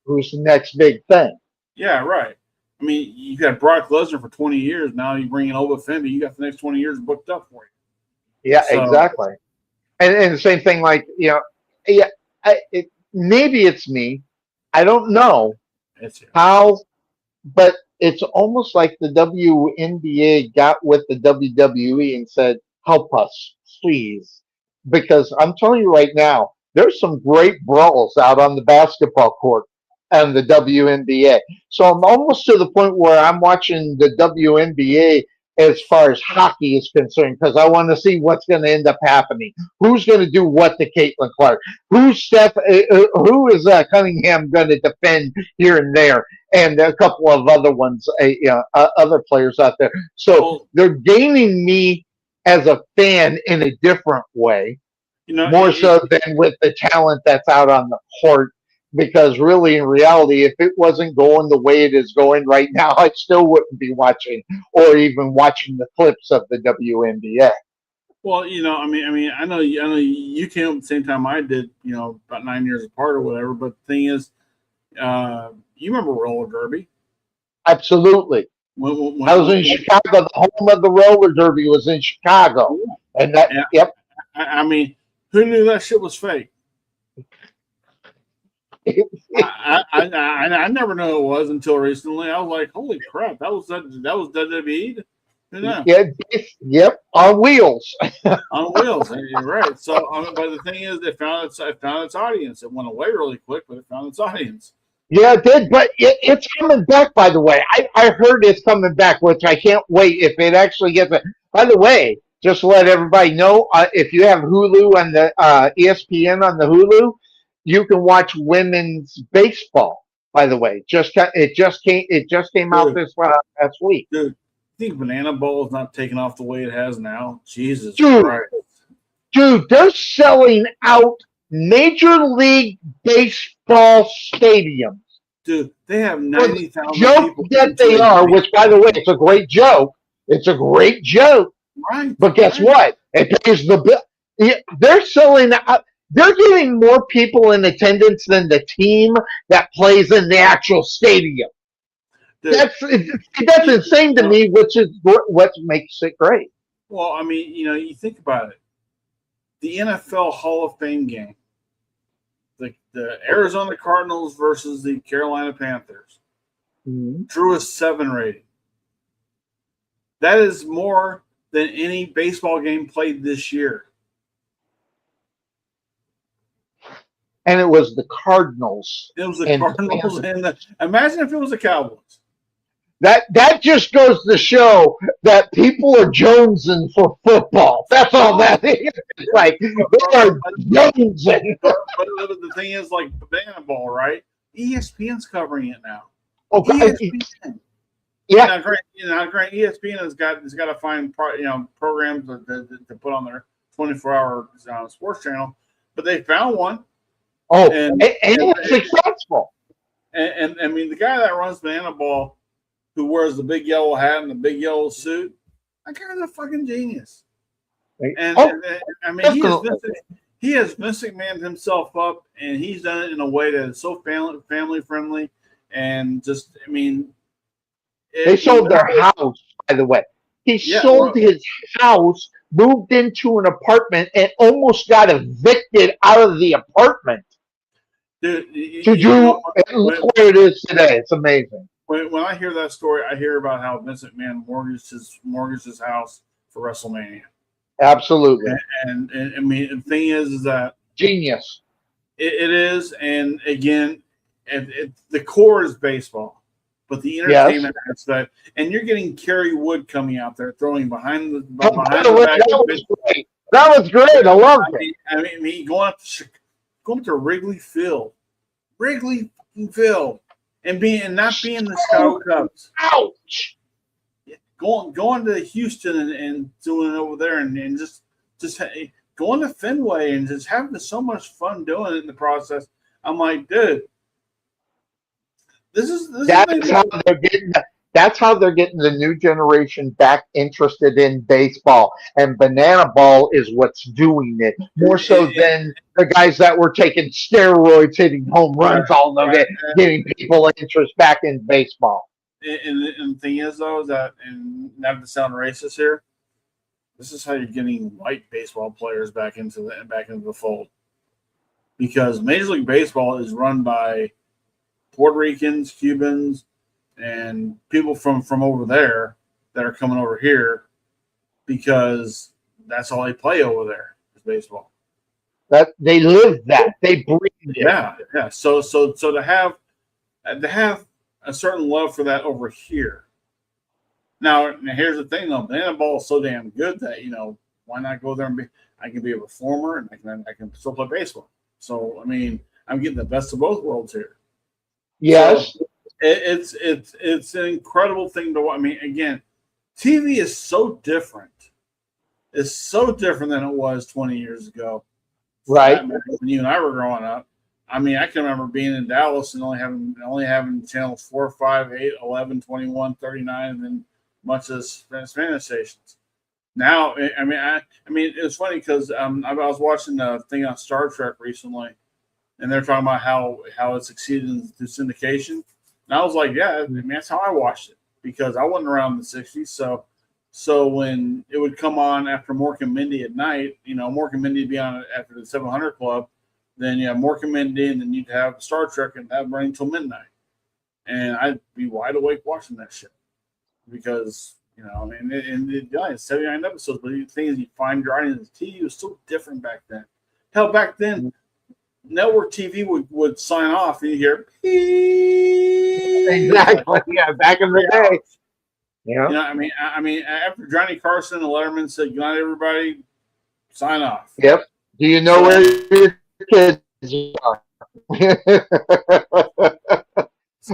Who's the next big thing? Yeah, right. I mean, you got Brock Lesnar for 20 years. Now you bring in Fimby, you got the next 20 years booked up for you. Yeah, so, exactly. And the same thing, like, maybe it's me. I don't know how, but it's almost like the WNBA got with the WWE and said, help us, please. Because I'm telling you right now, there's some great brawls out on the basketball court and the WNBA. So I'm almost to the point where I'm watching the WNBA as far as hockey is concerned, because I want to see what's going to end up happening. Who's going to do what to Caitlin Clark? Who is Cunningham going to defend here and there? And a couple of other ones, other players out there. So they're gaining me as a fan in a different way, more so than with the talent that's out on the court. Because really, in reality, if it wasn't going the way it is going right now, I still wouldn't be watching or even watching the clips of the WNBA. Well, I know you came up at the same time I did, about 9 years apart or whatever. But the thing is, you remember roller derby? Absolutely. I was in Chicago. The home of the roller derby was in Chicago, and that. Yeah. Yep. I mean, who knew that shit was fake? I never knew it was until recently. I was like, holy crap, that was WWE. Who knows? Yeah. Yep. On wheels. On wheels. You're right. So, but the thing is, it found its audience. It went away really quick, but it found its audience. Yeah, it did, but it's coming back. By the way, I heard it's coming back, which I can't wait if it actually gets it. By the way, just to let everybody know, if you have Hulu and the ESPN on the Hulu, you can watch women's baseball. By the way, it just came out Dude. this last week. Dude, I think Banana Bowl is not taking off the way it has now. Jesus Dude. Christ. Dude, they're selling out Major League Baseball stadiums. Dude, they have 90,000 joke people. that they are, which, by the way, it's a great joke. It's a great joke. Right. But guess what? It pays the bill. They're selling out. They're getting more people in attendance than the team that plays in the actual stadium. Dude, That's insane to me, which is what makes it great. well, I mean, you think about it. The NFL Hall of Fame game, the Arizona Cardinals versus the Carolina Panthers, drew a 7 rating. That is more than any baseball game played this year. And it was the Cardinals. It was the Cardinals, and imagine if it was the Cowboys. That just goes to show that people are jonesing for football. That's all that is. Like, they are jonesing. But the thing is, like Banana Ball, right? ESPN's covering it now. Okay. ESPN. Yeah. Now, grant ESPN has got to find programs to put on their 24-hour sports channel, but they found one. Oh, and it's successful. And I mean, the guy that runs Banana Ball, who wears the big yellow hat and the big yellow suit, that guy's a fucking genius. And I mean, he has Vince McMahon himself up, and he's done it in a way that is so family friendly, and just, I mean, they sold their house, by the way. He sold his house, moved into an apartment, and almost got evicted out of the apartment. Dude, look where it is today. It's amazing. When I hear that story, I hear about how Vince McMahon mortgaged his house for WrestleMania. Absolutely. And I mean, the thing is that genius. It is, and again, the core is baseball, but the entertainment aspect, and you're getting Kerry Wood coming out there throwing behind the back. That was great. I loved it. I mean, going up to Wrigley Field, and not being the Chicago Cubs. Ouch! Going to Houston and doing it over there, and just going to Fenway and just having so much fun doing it in the process. I'm like, dude, that's how they're getting the new generation back interested in baseball, and Banana Ball is what's doing it more so than the guys that were taking steroids, hitting home runs, all of it, getting people interest back in baseball. And the thing is, though, is that, and not to sound racist here, this is how you're getting white baseball players back into the fold, because Major League Baseball is run by Puerto Ricans, Cubans, and people from over there that are coming over here because that's all they play over there is baseball. That they live that, they breathe it. Yeah. So to have a certain love for that over here. Now here's the thing though, Banana Ball is so damn good that why not go there and I can be a performer and I can still play baseball. So I mean, I'm getting the best of both worlds here. Yes. So, it's an incredible thing to watch. I mean, again, TV is so different. It's so different than it was 20 years ago. Right. When you and I were growing up. I mean, I can remember being in Dallas and only having channels 4, 5, 8, 11, 21, 39, and then much of Spanish stations. Now, I mean, it's funny because I was watching a thing on Star Trek recently, and they're talking about how it succeeded through syndication. And I was like, yeah, I mean, that's how I watched it. because I wasn't around in the 60s. So when it would come on after Mork and Mindy at night, Mork and Mindy would be on after the 700 Club. Then you have Mork and Mindy, and then you'd have Star Trek and have running till midnight. And I'd be wide awake watching that shit because, it's 79 episodes, but the thing is, you find your audience. TV was still different back then. Hell, back then, network TV would sign off, and you hear, Exactly. Yeah, back in the day. Yeah. I mean, after Johnny Carson and Letterman said, "Good night, everybody," sign off. Yep. Do you know where your kids are?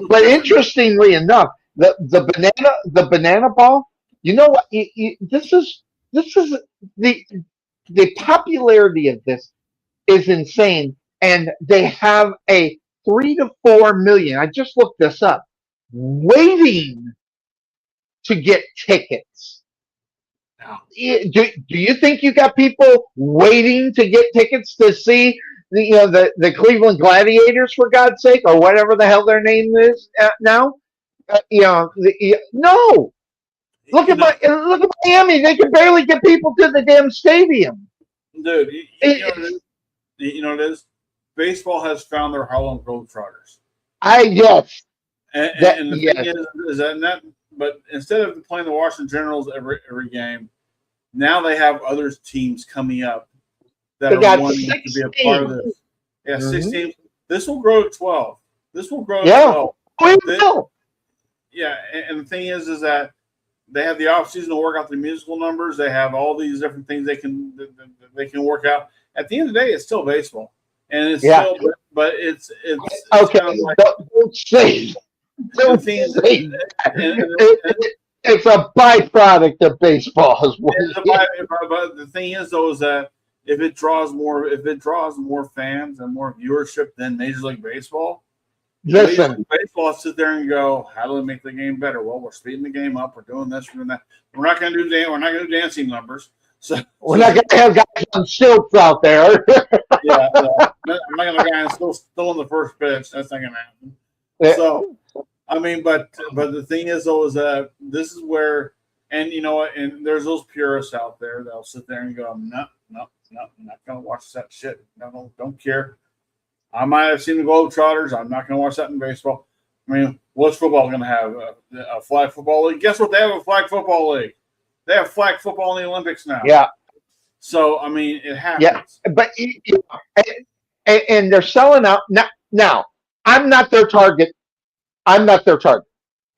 But interestingly enough, the banana ball. You know what? This is the popularity of this is insane, and they have a 3 to 4 million. I just looked this up, waiting to get tickets. Do you think you got people waiting to get tickets to see the Cleveland Gladiators, for God's sake, or whatever the hell their name is now? No. Look at Miami. They can barely get people to the damn stadium. Dude, you know what it is? Baseball has found their Harlem Globetrotters. Yes. And the thing is that but instead of playing the Washington Generals every game, now they have other teams coming up that are wanting to be a part of this. Yeah, 6 teams. This will grow to 12. This will grow to 12. Yeah, and the thing is that they have the off season to work out the musical numbers. They have all these different things they can work out. At the end of the day, it's still baseball, and it's still, but it's okay. Kind of like, don't say. Don't say that. It's a byproduct of baseball. But the thing is, though, is that if it draws more fans and more viewership than Major League Baseball, listen, baseball sit there and go, how do we make the game better? Well, we're speeding the game up. We're doing this. We're doing that. We're not going to do dancing numbers. We're not going to have guys on stilts out there. Yeah, I'm not going to guy still in the first pitch. That's not going to happen. Yeah. So, I mean, but the thing is, though, is that this is where, and you know what, and there's those purists out there that'll sit there and go, no, I'm not going to watch that shit. No, don't care. I might have seen the Globetrotters. I'm not going to watch that in baseball. I mean, what's football going to have? A flag football league? Guess what? They have a flag football league. They have flag football in the Olympics now. Yeah. So, I mean, it happens. Yeah, but and they're selling out. Now, I'm not their target.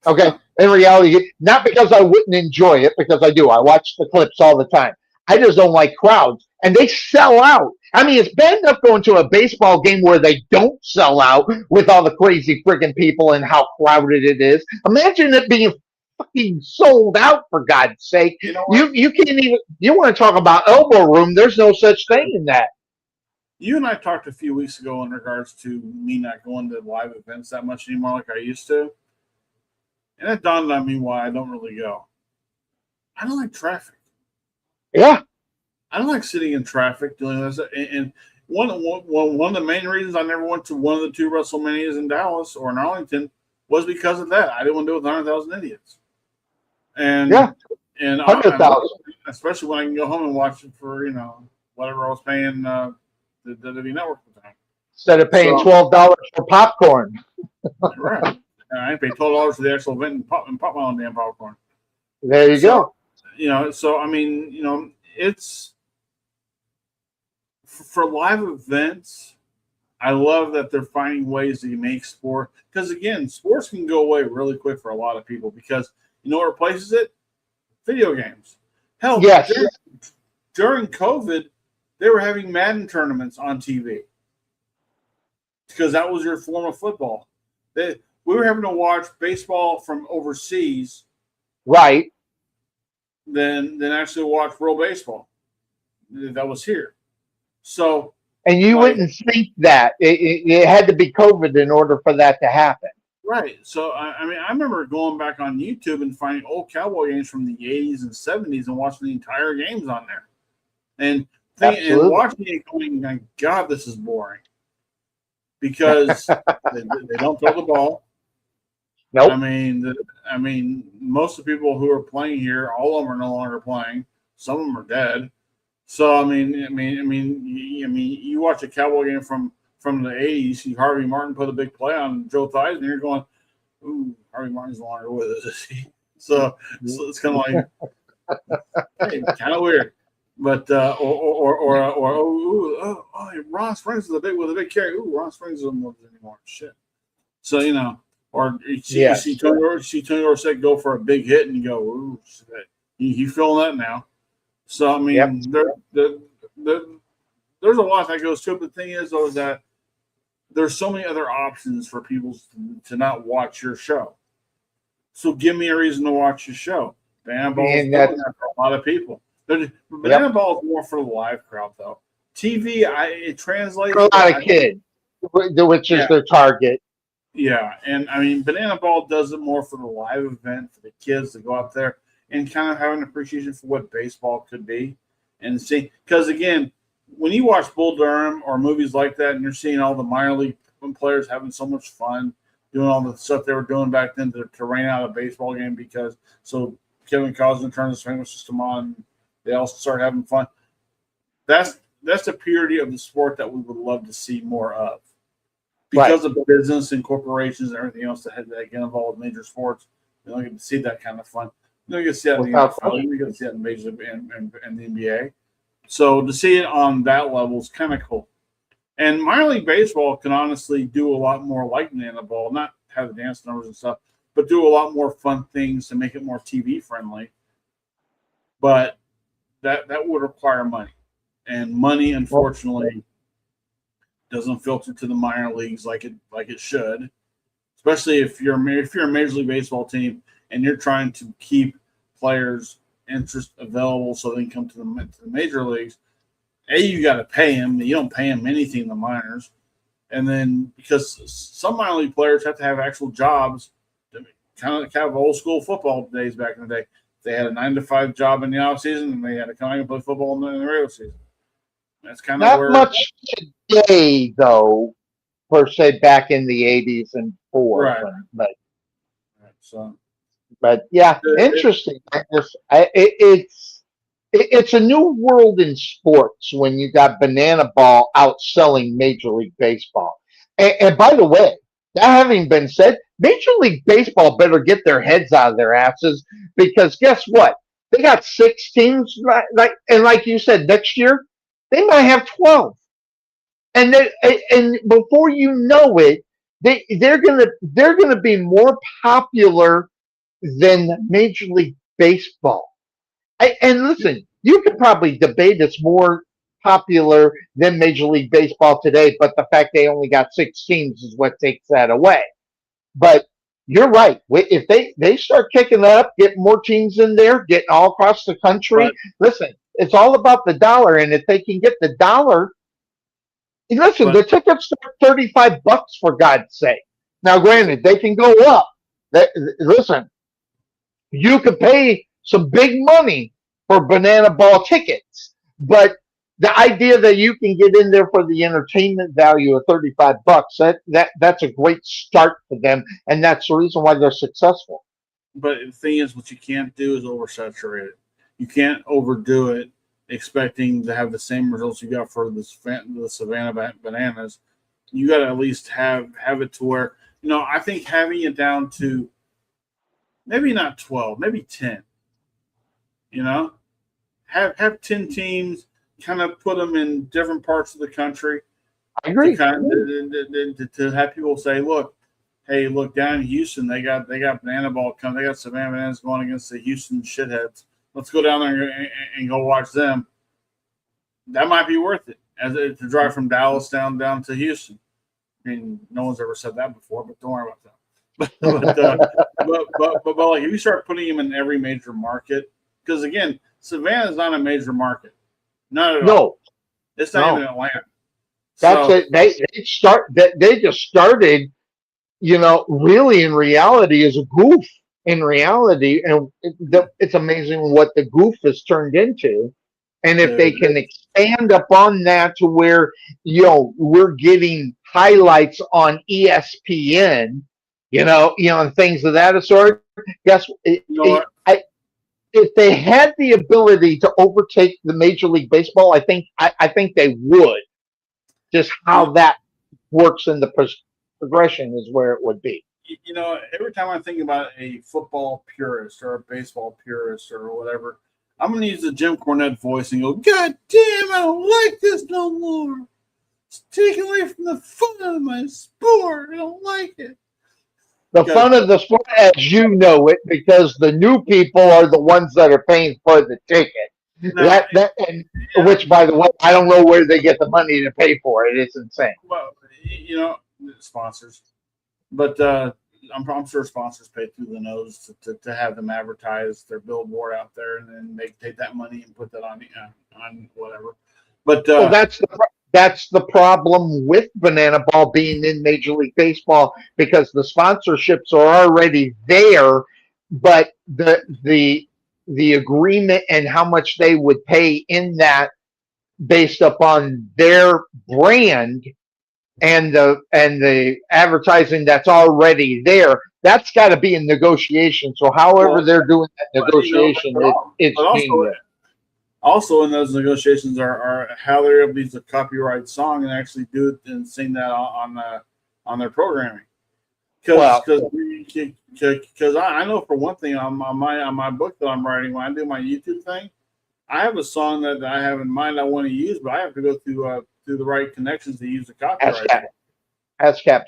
Okay? In reality, not because I wouldn't enjoy it, because I do. I watch the clips all the time. I just don't like crowds. And they sell out. I mean, it's bad enough going to a baseball game where they don't sell out with all the crazy friggin' people and how crowded it is. Imagine it being fucking sold out, for God's sake. You can't even, you want to talk about elbow room, there's no such thing in that. You and I talked a few weeks ago in regards to me not going to live events that much anymore like I used to. And it dawned on me why I don't really go. I don't like traffic. Yeah. I don't like sitting in traffic doing this. And one of the main reasons I never went to one of the 2 WrestleManias in Dallas or in Arlington was because of that. I didn't want to do it with 100,000 idiots. And yeah, and 100,000, especially when I can go home and watch it for whatever I was paying the WWE Network at the time. Instead of paying $12 for popcorn. Right. I paid $12 for the actual event and pop my own damn popcorn. There you go. So I mean, it's for live events. I love that they're finding ways to make sport, because again, sports can go away really quick for a lot of people, because you know what replaces it? Video games. Hell, yes. During COVID, they were having Madden tournaments on TV because that was your form of football. We were having to watch baseball from overseas, right? Than actually watch real baseball that was here. So, and you wouldn't think that it had to be COVID in order for that to happen. Right. So, I mean, I remember going back on YouTube and finding old Cowboy games from the 80s and 70s and watching the entire games on there. And watching it going, my God, this is boring. Because they don't throw the ball. Nope. I mean, most of the people who are playing here, all of them are no longer playing. Some of them are dead. So you watch a Cowboy game from the '80s. You see Harvey Martin put a big play on Joe Theismann, and you're going, "Ooh, Harvey Martin's no longer with us, is he?" So it's kind of like, hey, kind of weird. But Ron Springs is with a big carry. Ooh, Ron Springs isn't with us anymore. Shit. So or you see Tony Dorsett go for a big hit, and you go, ooh, shit. He feeling that now. So there's a lot that goes to it. But the thing is, though, is that there's so many other options for people to not watch your show. So give me a reason to watch your show. Banana Ball is doing that for a lot of people. Banana Ball is more for the live crowd, though. TV, it translates for a lot of kids, which is their target. Yeah, and I mean, Banana Ball does it more for the live event for the kids to go out there and kind of have an appreciation for what baseball could be and see. Because again, when you watch Bull Durham or movies like that, and you're seeing all the minor league players having so much fun doing all the stuff they were doing back then to rain out a baseball game, because so Kevin Costner turns his famous system on, they all start having fun. That's the purity of the sport that we would love to see more of. Because of business and corporations and everything else that get involved with major sports, you don't get to see that kind of fun. You don't get to see that in the NFL. You get to see that in Major and the NBA. So to see it on that level is kind of cool. And minor league baseball can honestly do a lot more like Banana Ball, not have the dance numbers and stuff, but do a lot more fun things to make it more TV friendly. But that would require money, and money, unfortunately, doesn't filter to the minor leagues like it should. Especially if you're a Major League Baseball team and you're trying to keep players' interest available so they can come to the major leagues. You got to pay them. You don't pay them anything in the minors. And then because some minor league players have to have actual jobs, kind of old school football days back in the day. They had a 9-to-5 job in the off season, and they had to come out and play football in the regular season. That's kind of not much today, though, per se, back in the '80s and '4s, but yeah, interesting. It's a new world in sports when you got Banana Ball outselling Major League Baseball. And by the way, that having been said, Major League Baseball better get their heads out of their asses, because guess what? They got 6 teams, like you said, next year they might have 12, and before you know it, they're gonna be more popular than Major League Baseball. And listen, you could probably debate it's more popular than Major League Baseball today, but the fact they only got 6 teams is what takes that away. But you're right. If they start kicking that up, getting more teams in there, getting all across the country, listen, it's all about the dollar. And if they can get the dollar, listen, the tickets are $35 for God's sake. Now, granted, they can go up. Listen, you could pay some big money for Banana Ball tickets, but the idea that you can get in there for the entertainment value of $35, that's a great start for them, and that's the reason why they're successful. But the thing is, what you can't do is oversaturate it. You can't overdo it, expecting to have the same results you got for the Savannah Bananas. You got to at least have it to where, I think having it down to maybe not 12, maybe 10. Have 10 teams, kind of put them in different parts of the country. I agree. To have people say, look down in Houston, they got Banana Ball coming. They got Savannah Bananas going against the Houston shitheads. Let's go down there and go watch them. That might be worth it to drive from Dallas down to Houston. I mean, no one's ever said that before, but don't worry about that. but like if you start putting them in every major market, because again, Savannah is not a major market. Not at all. It's not even Atlanta. That's it. They just started, really in reality as a goof in reality. And it's amazing what the goof has turned into. And if they can expand upon that to where, we're getting highlights on ESPN and things of that sort. Guess You know what? if they had the ability to overtake the Major League Baseball, I think they would. Just how that works in the progression is where it would be. Every time I think about a football purist or a baseball purist or whatever, I'm going to use the Jim Cornette voice and go, God damn, I don't like this no more. It's taken away from the fun of my sport. I don't like it. The fun of the sport as you know it, because the new people are the ones that are paying for the ticket. Now, Which, by the way, I don't know where they get the money to pay for it. It's insane. Well, sponsors. But I'm sure sponsors pay through the nose to have them advertise their billboard out there, and then they take that money and put that on whatever. But that's the problem with Banana Ball being in Major League Baseball, because the sponsorships are already there, but the agreement and how much they would pay in that based upon their brand and the advertising that's already there, that's got to be in negotiation. So however they're doing that negotiation, also in those negotiations are how they're able to use a copyright song and actually do it and sing that on their programming. Because I know for one thing on my book that I'm writing, when I do my YouTube thing, I have a song that I have in mind I want to use, but I have to go through the right connections to use the copyright. ASCAP,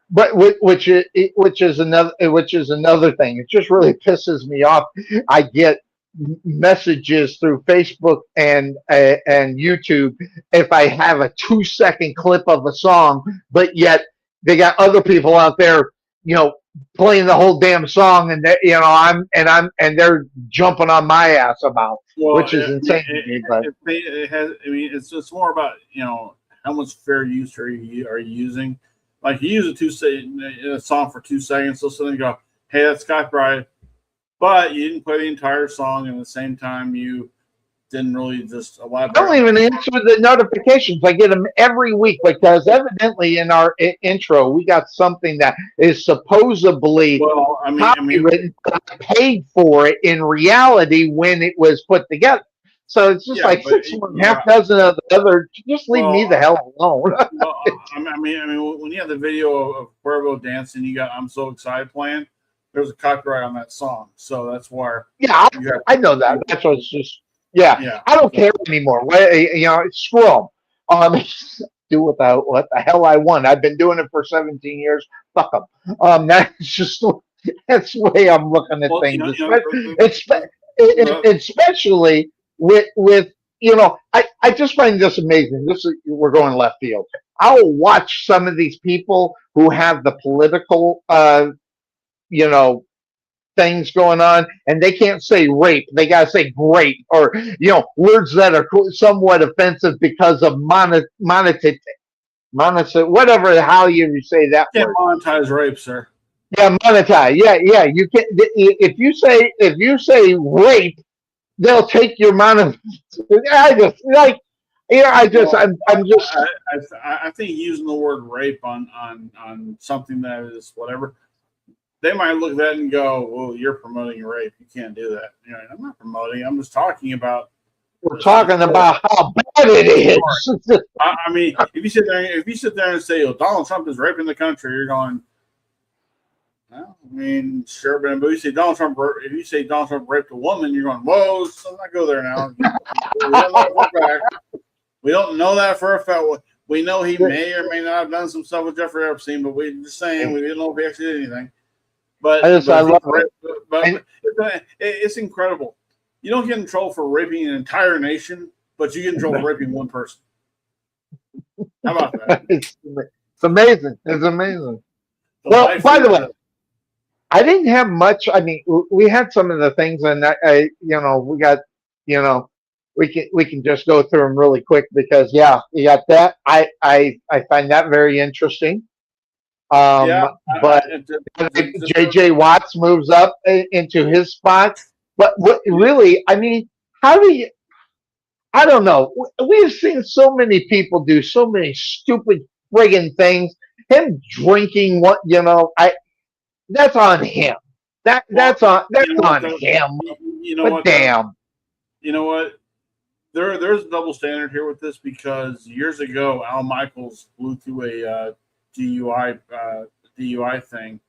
but which is another thing. It just really pisses me off. I get messages through Facebook and YouTube if I have a 2-second clip of a song, but yet they got other people out there, playing the whole damn song, and they're jumping on my ass about, which is insane to me. But it's more about how much fair use are you using. Like, you use a song for 2 seconds, so suddenly you go, hey, that's copyright, but you didn't play the entire song, and at the same time you didn't really just elaborate. I don't even answer the notifications. I get them every week, because evidently in our intro we got something that is supposedly copywritten, but I paid for it in reality when it was put together. So it's just half dozen of the other. Just leave me the hell alone. When you have the video of Cuervo dancing, you got "I'm So Excited" playing. There's a copyright on that song, so that's why. Yeah, I know that. That's what it's just. Yeah, I don't care anymore. Screw them. Do without what the hell I want. I've been doing it for 17 years. Fuck them. That's the way I'm looking at things. Especially with I just find this amazing. We're going left field. I'll watch some of these people who have the political things going on, and they can't say rape. They got to say great, or words that are somewhat offensive because of monetize, whatever how you say that word. Can't monetize rape, sir. Yeah, monetize. Yeah. You can if you say rape, they'll take your money. I think using the word rape on something that is whatever, they might look at that and go, "Well, you're promoting rape. You can't do that." I'm not promoting. I'm just talking about. We're talking about how bad it is. If you sit there and say, "Oh, Donald Trump is raping the country," you're going, well, sure, but if you say Donald Trump raped a woman, you're going, "Whoa, let's not go there now." We don't know that for a fact. We know he may or may not have done some stuff with Jeffrey Epstein, but we're just saying we didn't know if he actually did anything. But it's incredible. You don't get in trouble for raping an entire nation, but you get in trouble for raping one person. How about that? It's amazing. It's amazing. Well, by the way, I didn't have much. We had some of the things, and we got, we can just go through them really quick, because you got that. I find that very interesting. But JJ Watts moves up into his spot. But really, how do you? I don't know. We've seen so many people do so many stupid friggin' things, him drinking what that's on him. Well, That's you know what on though? him. You know But what though? damn, You know what? There's a double standard here with this because years ago Al Michaels blew through a DUI thing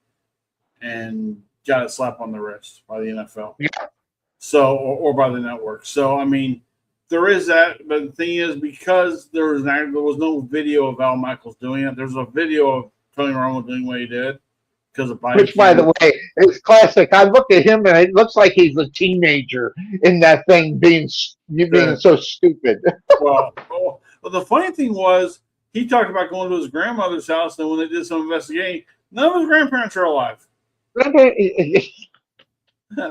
and got a slap on the wrist by the NFL. yeah. So or by the network. So I mean, there is that, but the thing is, because there was no video of Al Michaels doing it. There's a video of Tony Romo doing what he did because of body Which, by cam. the way, is classic. I look at him and it looks like he's a teenager in that thing, being so stupid. Well, the funny thing was he talked about going to his grandmother's house, and when they did some investigating, none of his grandparents are alive. I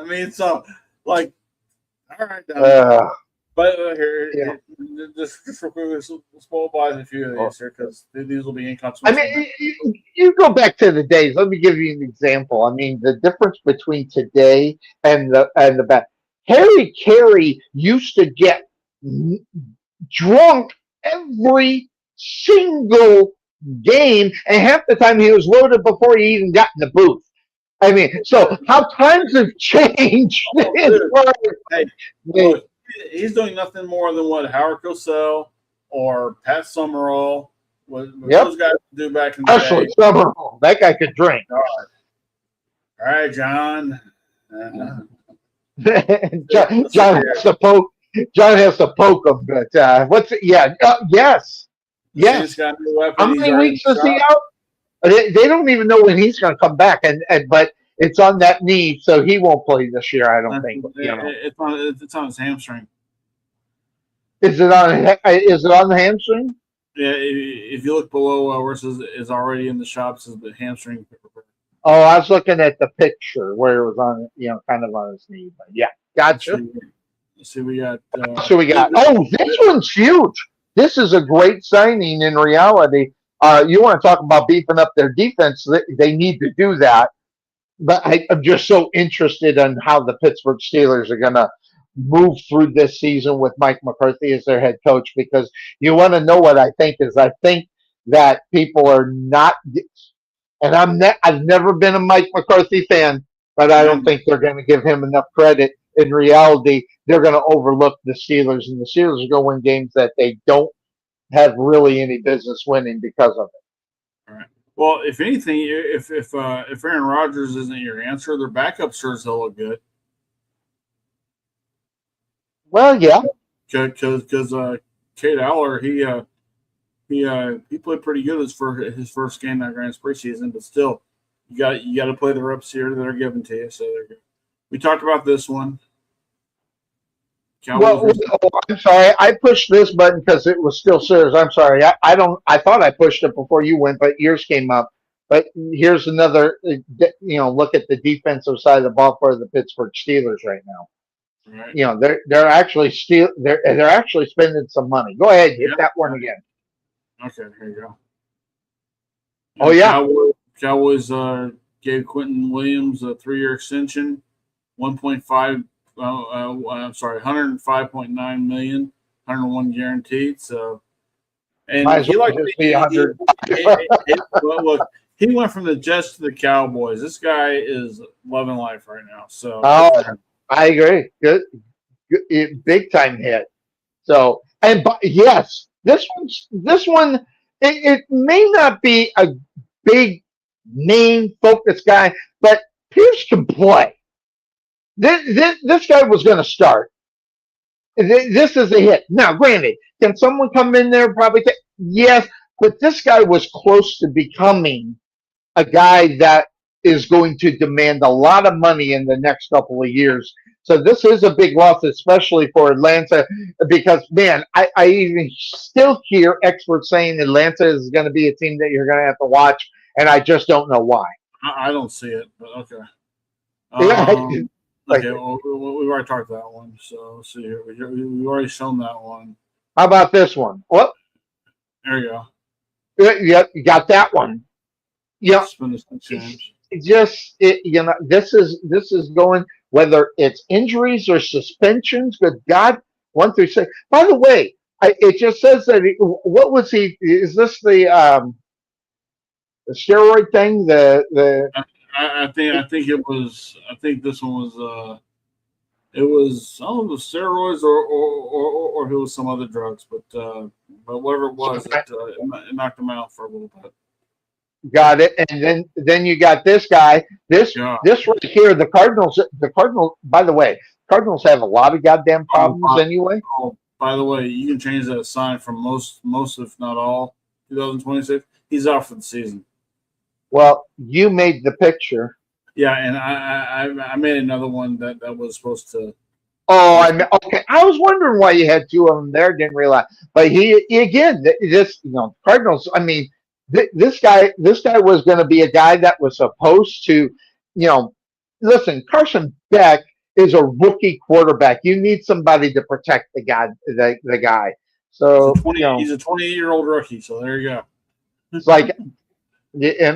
mean, so like, all right, but Yeah. just real quick, let's spoil by a few of these here because these will be I inconsequential. mean, you go back to the days. Let me give you an example. I mean, the difference between today and the back. Harry Carey used to get drunk every single game, and half the time he was loaded before he even got in the booth. I mean, so how times have changed. Hey, look, he's doing nothing more than what Howard Cosell or Pat Summerall, what those guys do back in the Especially day. Summerall. That guy could drink. All right, John. John has to poke. John has to poke him, but what's it? Yeah, yes. He's got a new weapon. How many weeks is he out? They don't even know when he's going to come back, and but it's on that knee, so he won't play this year. I don't think. It's on his hamstring. Is it on the hamstring? Yeah, if you look below where it says is already in the shops, is the hamstring. Oh, I was looking at the picture where it was on, kind of on his knee. But yeah, gotcha. See, we got. Oh, this one's huge. This is a great signing in reality. You want to talk about beefing up their defense? They need to do that. But I'm just so interested in how the Pittsburgh Steelers are going to move through this season with Mike McCarthy as their head coach, because you want to know what I think is. I think that people are not, and I've never been a Mike McCarthy fan, but I don't think they're going to give him enough credit. In reality, they're going to overlook the Steelers, and the Steelers are going to win games that they don't have really any business winning because of it. All right. Well, if anything, if Aaron Rodgers isn't your answer, their backup sure as hell look good. Well, yeah, because Kate Aller he played pretty good his first game that Grand preseason, but still you got to play the reps here that are given to you. So they're good. We talked about this one. I'm sorry. I pushed this button because it was still serious. I'm sorry. I thought I pushed it before you went, but yours came up. But here's another. Look at the defensive side of the ball for the Pittsburgh Steelers right now. Right. They're actually they're actually spending some money. Go ahead, hit that one again. Okay, here you go. Oh yeah. Cowboys gave Quentin Williams a 3-year extension, 1.5. I'm sorry, 105.9 million, 101 guaranteed. So, and he liked to be 100. Look, he went from the Jets to the Cowboys. This guy is loving life right now. So, I agree. Good, big time hit. So, yes, this one, it may not be a big name focused guy, but Pierce can play. This guy was going to start. This is a hit. Now, granted, can someone come in there and probably say, yes, but this guy was close to becoming a guy that is going to demand a lot of money in the next couple of years. So this is a big loss, especially for Atlanta, because, man, I even still hear experts saying Atlanta is going to be a team that you're going to have to watch, and I just don't know why. I don't see it, but okay. Okay, well, we've already talked that one. So let's see here. We've already shown that one. How about this one? Well, there you go. Yep, you got that one. Yeah. This is going, whether it's injuries or suspensions. Good God, 1 through 6. By the way, it just says that. What was he? Is this the? The steroid thing. I think it was. I think this one was. It was. I don't know if it was steroids or if it was some other drugs, but whatever it was, it knocked him out for a little bit. Got it. And then you got this guy. This Yeah. this right here. The Cardinals. The Cardinals. By the way, Cardinals have a lot of goddamn problems anyway. Oh, by the way, you can change that sign from most, if not all, 2026. He's out for the season. Well, you made the picture. Yeah, and I made another one that was supposed to. Oh, okay. I was wondering why you had two of them there. Didn't realize. But he again. This Cardinals. I mean, this guy was going to be a guy that was supposed to, listen. Carson Beck is a rookie quarterback. You need somebody to protect the guy. So he's a 28-year-old rookie. So there you go. It's like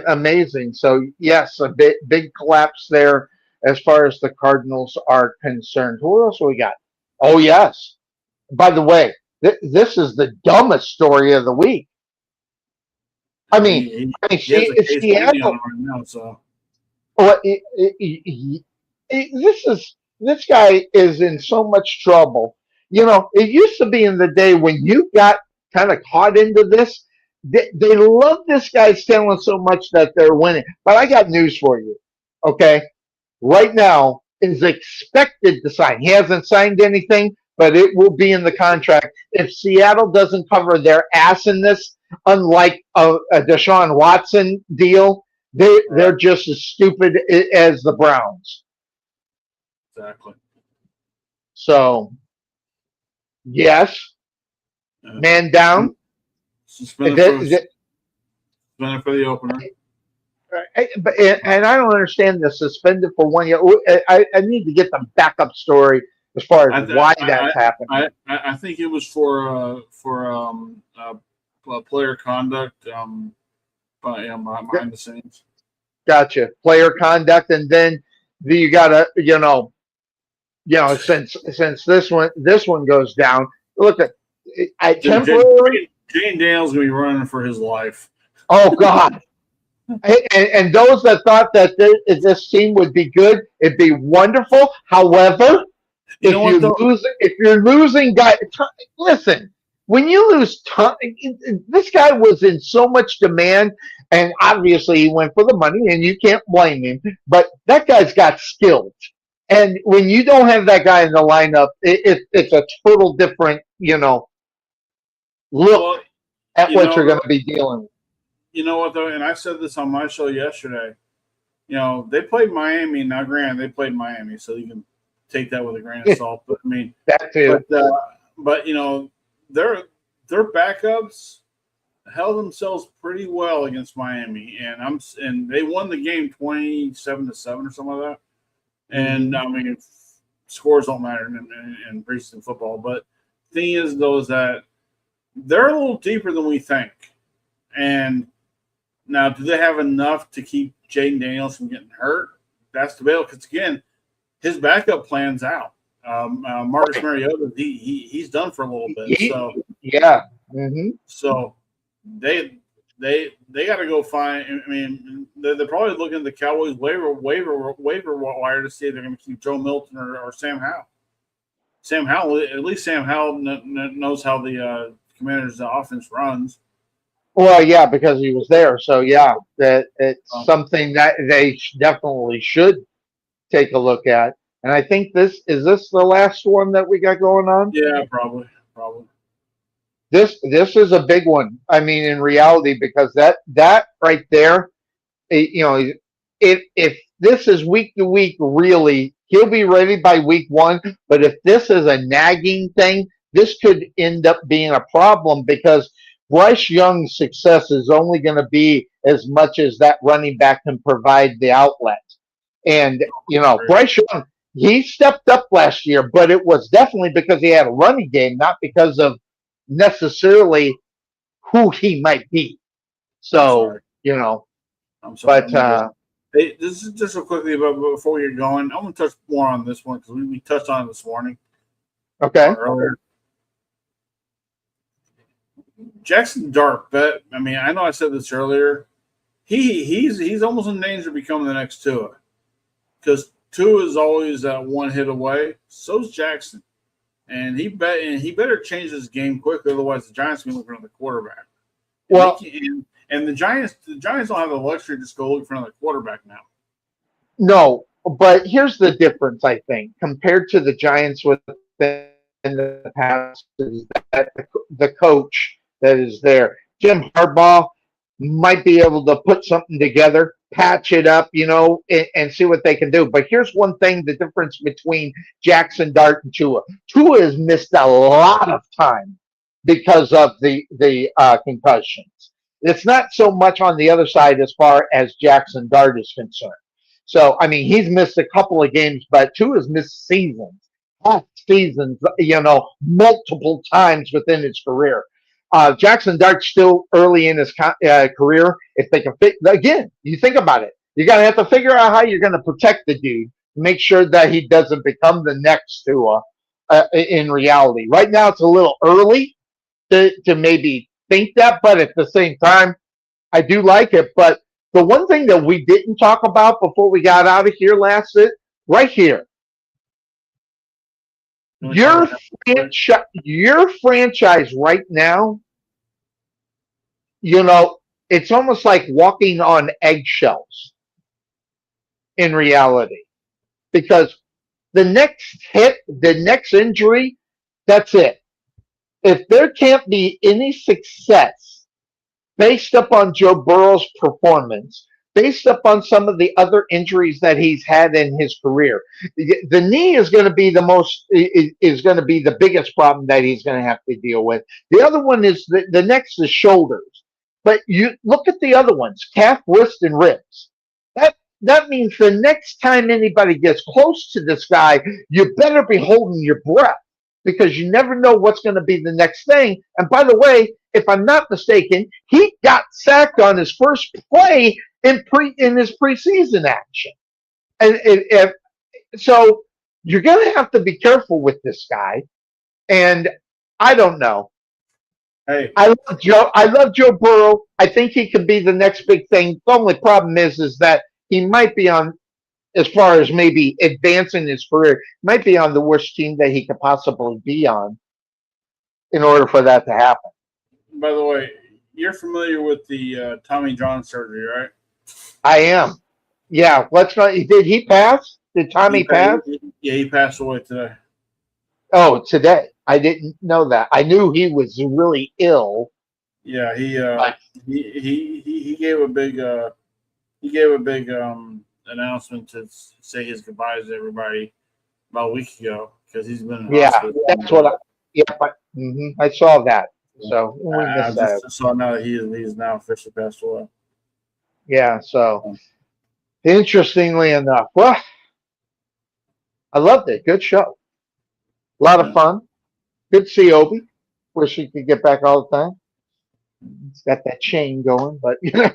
amazing. So yes, a big collapse there as far as the Cardinals are concerned. Who else we got? Oh yes. By the way, this is the dumbest story of the week. I mean, Seattle. Right now, so. Well, this guy is in so much trouble. It used to be in the day when you got kind of caught into this. They love this guy's talent so much that they're winning. But I got news for you. Okay, right now is expected to sign. He hasn't signed anything, but it will be in the contract. If Seattle doesn't cover their ass in this, unlike a Deshaun Watson deal, they're just as stupid as the Browns. Exactly. So, yes, man down. Suspended for the opener. And I don't understand the suspended for 1 year. I need to get the backup story as far as why that's happening. I think it was for player conduct behind the scenes. Gotcha. Player conduct, and then you gotta since this one goes down. Look at temporary. Jane Daniels gonna be running for his life. Oh God. And those that thought that this team would be good, it'd be wonderful. However, if you're losing guys, listen. When you lose, this guy was in so much demand, and obviously he went for the money, and you can't blame him. But that guy's got skills, and when you don't have that guy in the lineup, it's a total different, look at what you're going to be dealing with. You know what, though, and I said this on my show yesterday. They played Miami. Now, granted, they played Miami, so you can take that with a grain of salt. But I mean, that too. But their backups held themselves pretty well against Miami, and they won the game 27-7 or something like that. And I mean, scores don't matter in preseason football. But the thing is, though, is that they're a little deeper than we think. And now, do they have enough to keep Jaden Daniels from getting hurt? That's debatable because, again, his backup plan's out. Marcus Mariota, he's done for a little bit. So they got to go find. I mean, they're probably looking at the Cowboys waiver wire to see if they're going to keep Joe Milton or Sam Howell. At least Sam Howell knows how the Commanders' offense runs. Well, yeah, because he was there. So yeah, that it's something that they definitely should take a look at. And I think this the last one that we got going on. Yeah, probably. This is a big one. I mean, in reality, because that right there, if this is week to week, really, he'll be ready by week 1. But if this is a nagging thing, this could end up being a problem because Bryce Young's success is only going to be as much as that running back can provide the outlet. And Bryce Young, he stepped up last year, but it was definitely because he had a running game, not because of necessarily who he might be. So, I'm sorry. But hey, this is just real quickly before you're going. I'm going to touch more on this one because we touched on it this morning. Okay. Earlier. Jackson Dart bet. I mean, I know I said this earlier, he's almost in danger of becoming the next Tua, because Tua is always that one hit away. So's Jackson, and he better change his game quickly, otherwise the Giants will be looking for another quarterback. Well, And the Giants don't have the luxury to just go look for another quarterback now. no, but here's the difference, I think, compared to the Giants within the past, is that the coach that is there, Jim Harbaugh, might be able to put something together, patch it up, and see what they can do. But here's one thing: the difference between Jackson Dart and Tua. Tua has missed a lot of time because of the concussions. It's not so much on the other side as far as Jackson Dart is concerned. So, I mean, he's missed a couple of games, but Tua's missed seasons, half seasons, multiple times within his career. Jackson Dart's still early in his career. If they can fit, again, you think about it. You're going to have to figure out how you're going to protect the dude, make sure that he doesn't become the next Tua in reality. Right now, it's a little early to maybe think that, but at the same time, I do like it. But the one thing that we didn't talk about before we got out of here right here, your franchise right now, it's almost like walking on eggshells in reality, because the next hit, the next injury, that's it. If there can't be any success based upon Joe Burrow's performance, based upon some of the other injuries that he's had in his career, the knee is going to be the biggest problem that he's going to have to deal with. The other one is the next is shoulders. But you look at the other ones: calf, wrist, and ribs. That means the next time anybody gets close to this guy, you better be holding your breath, because you never know what's going to be the next thing. And by the way, if I'm not mistaken, he got sacked on his first play in his preseason action. And so you're going to have to be careful with this guy. And I don't know. Hey, I love Joe Burrow. I think he could be the next big thing. The only problem is that he might be on, as far as maybe advancing his career, might be on the worst team that he could possibly be on in order for that to happen. by the way, you're familiar with the Tommy John surgery, right? I am. Yeah. Did he pass? Did Tommy pass? Yeah, he passed away today. Oh, today. I didn't know that. I knew he was really ill. Yeah, he gave a big announcement to say his goodbyes to everybody about a week ago, because he's been in the hospital. That's what I saw that. So we I missed that. just saw now that he's now officially passed away. Yeah, so interestingly enough, well, I loved it. Good show. A lot of fun. Good to see Obi. Wish he could get back all the time. He's got that chain going, but Did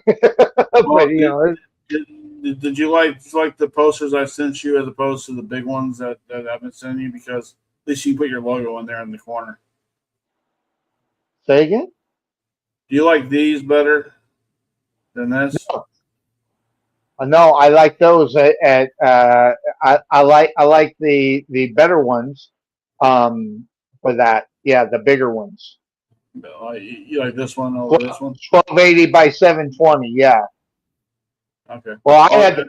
you like the posters I sent you as opposed to the big ones that I've been sending you? Because at least you put your logo in there in the corner. Say again? Do you like these better than this? No, I like those. I like the better ones. For that, yeah, the bigger ones. You like this one over this one? 1280 by 720. Yeah. Okay. Well, I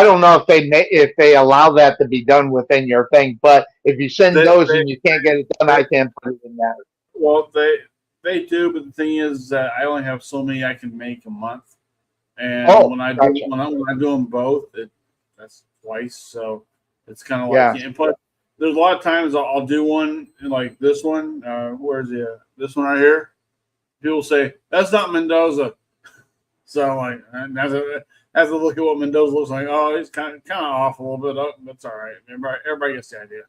don't know if they allow that to be done within your thing, but if you send those and you can't get it done, I can put it in that. Well, they do, but the thing is that I only have so many I can make a month, and when I do them both, that's twice. So it's kind of like, and plus, there's a lot of times I'll do one like this one. Where's this one right here? People say that's not Mendoza. So like, I have to look at what Mendoza looks like. Oh, he's kind of off a little bit. Oh, that's all right. Everybody gets the idea.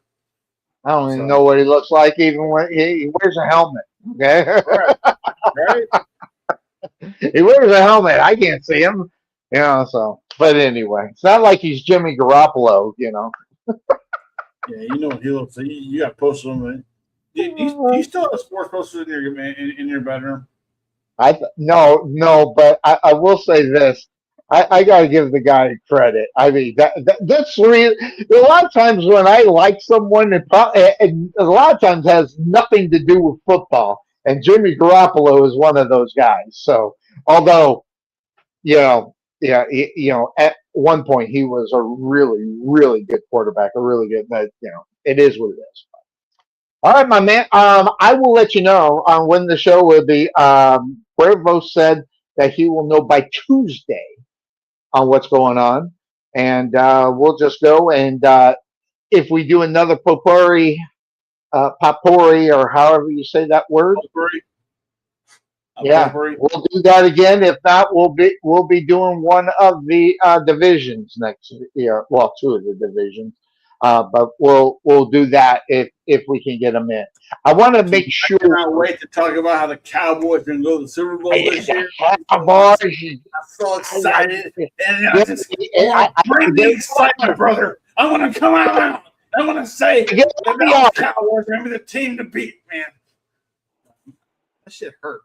I don't even know what he looks like, even when he wears a helmet. Okay, right. He wears a helmet. I can't see him. So. But anyway, it's not like he's Jimmy Garoppolo. Yeah, you know what he looks like. You got posters on it. Do you still have sports posters in your bedroom? No, but I will say this. I got to give the guy credit. I mean, that's the reason. A lot of times when I like someone, and a lot of times has nothing to do with football. And Jimmy Garoppolo is one of those guys. So, although, yeah, at one point he was a really, really good quarterback, a really good, but, it is what it is. All right, my man. I will let you know when the show will be. Cuervo said that he will know by Tuesday on what's going on, and we'll just go and if we do another potpourri, or however you say that word, Potpourri. yeah, Potpourri. we'll do that again. If not, we'll be doing one of the divisions next year. Well, two of the divisions, but we'll do that if we can get them in. I want to make I sure. cannot wait to talk about how the Cowboys can go to the Super Bowl this year. Cowboys. I'm so excited. And Yeah, I want to bring the excitement, brother. I want to come out. I want to say Get that me the on. Cowboys are going to be the team to beat, man. That shit hurt.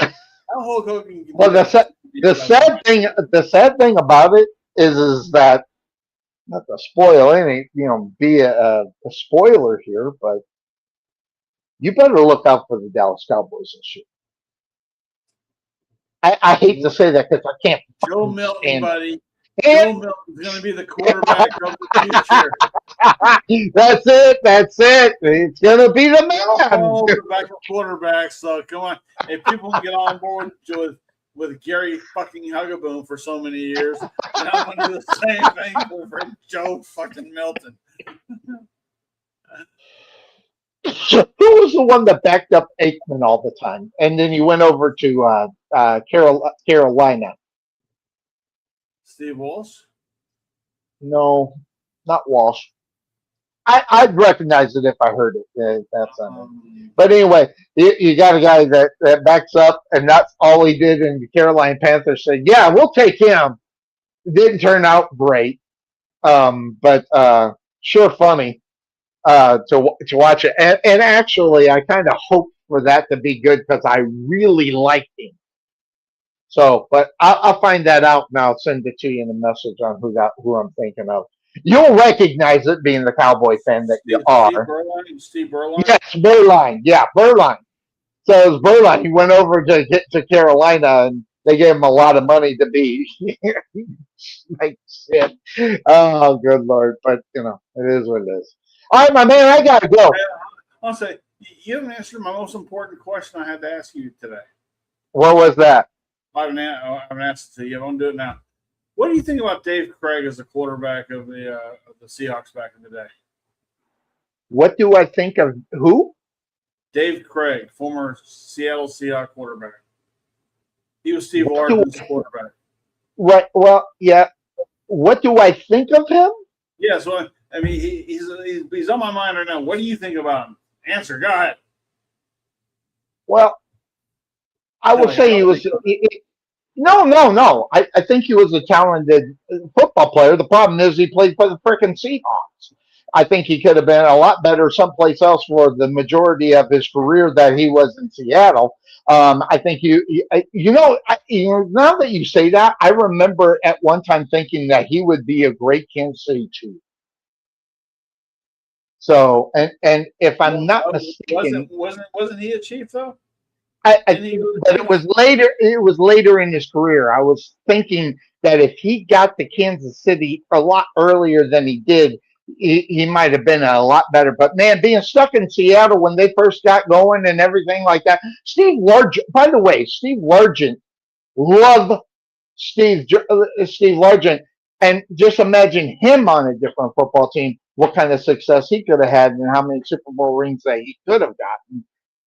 How Hulk Hogan can Well, do that? the sad thing about it is that, not to spoil any, be a spoiler here, but you better look out for the Dallas Cowboys this year. I hate to say that because I can't Joe fucking Milton, stand buddy. it. Joe Milton's going to be the quarterback of the future. That's it. It's gonna be the man. All the backup quarterbacks. So come on, if people can get on board with Gary fucking Huggaboom for so many years, then I'm gonna do the same thing for Joe fucking Milton. Who was the one that backed up Aikman all the time, and then he went over to Carolina? Steve Walsh. No, not Walsh. I'd recognize it if I heard it. That's But anyway, you got a guy that backs up, and that's all he did. And the Carolina Panthers said, "Yeah, we'll take him." It didn't turn out great, but sure funny to watch it. And actually, I kind of hope for that to be good because I really liked him. So, but I'll find that out and I'll send it to you in a message on who I'm thinking of. You'll recognize it being the Cowboy fan that you are. Steve Berline. Yes, Berline. Yeah, Berline. So it was Berline. He went over to get to Carolina, and they gave him a lot of money to be like shit. Oh, good Lord. But, it is what it is. All right, my man, I got to go. I'll say, you haven't answered my most important question I had to ask you today. What was that? I haven't asked it to you. I won't do it now. What do you think about Dave Craig as the quarterback of the Seahawks back in the day? What do I think of who? Dave Craig, former Seattle Seahawks quarterback. He was Steve Largen's quarterback. What? Well, yeah. What do I think of him? Yeah, so I mean, he's on my mind right now. What do you think about him? Answer. Go ahead. Well, I would say he was. No. I think he was a talented football player. The problem is he played for the freaking Seahawks. I think he could have been a lot better someplace else for the majority of his career that he was in Seattle. I think now that you say that, I remember at one time thinking that he would be a great Kansas City Chief. So, and if I'm not mistaken, wasn't he a Chief though? but it was later. It was later in his career. I was thinking that if he got to Kansas City a lot earlier than he did, he might have been a lot better. But man, being stuck in Seattle when they first got going and everything like that. Steve Largent, by the way, Steve Largent, love Steve Largent, and just imagine him on a different football team. What kind of success he could have had, and how many Super Bowl rings that he could have gotten.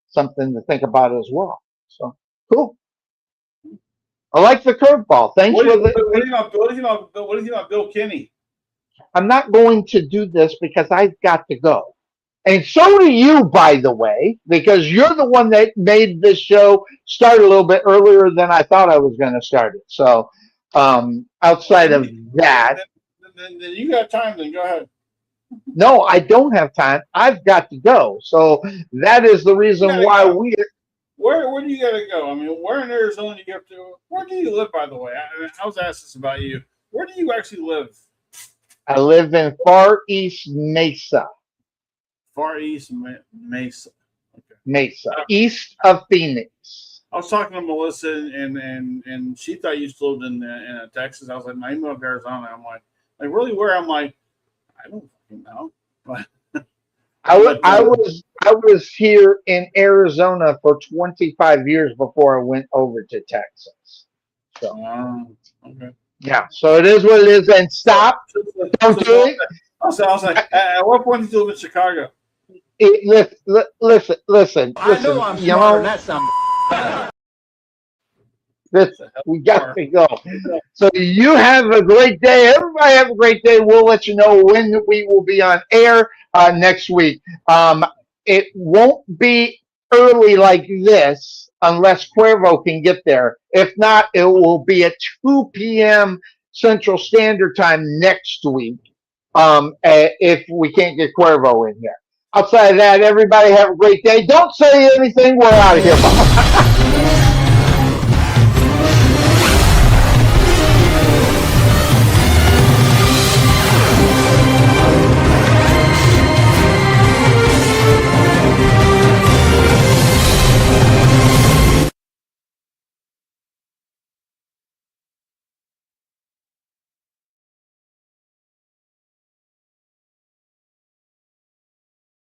Something to think about as well. So cool. I like the curveball. Thanks for the. What do you think about Bill Kinney? I'm not going to do this because I've got to go. And so do you, by the way, because you're the one that made this show start a little bit earlier than I thought I was going to start it. So outside of that. Then you got time, then go ahead. No, I don't have time. I've got to go. So that is the reason why Where do you gotta go? I mean, where in Arizona do you have to? Where do you live, by the way? I was asked this about you. Where do you actually live? I live in Far East Mesa. Far East Mesa. Okay. Mesa, east of Phoenix. I was talking to Melissa, and she thought you still lived in Texas. I was like, no, you moved to Arizona. I'm like really where? I'm like, I don't fucking know. But I was here in Arizona for 25 years before I went over to Texas. So okay. yeah, so it is what it is. And stop, don't do it. I was like, at what point did you live in Chicago? Listen. I know I'm smarter than that some. We got to go. So you have a great day. Everybody have a great day. We'll let you know when we will be on air next week. It won't be early like this unless Cuervo can get there. If not, it will be at 2 p.m. Central Standard Time next week if we can't get Cuervo in here. Outside of that, everybody have a great day. Don't say anything. We're out of here.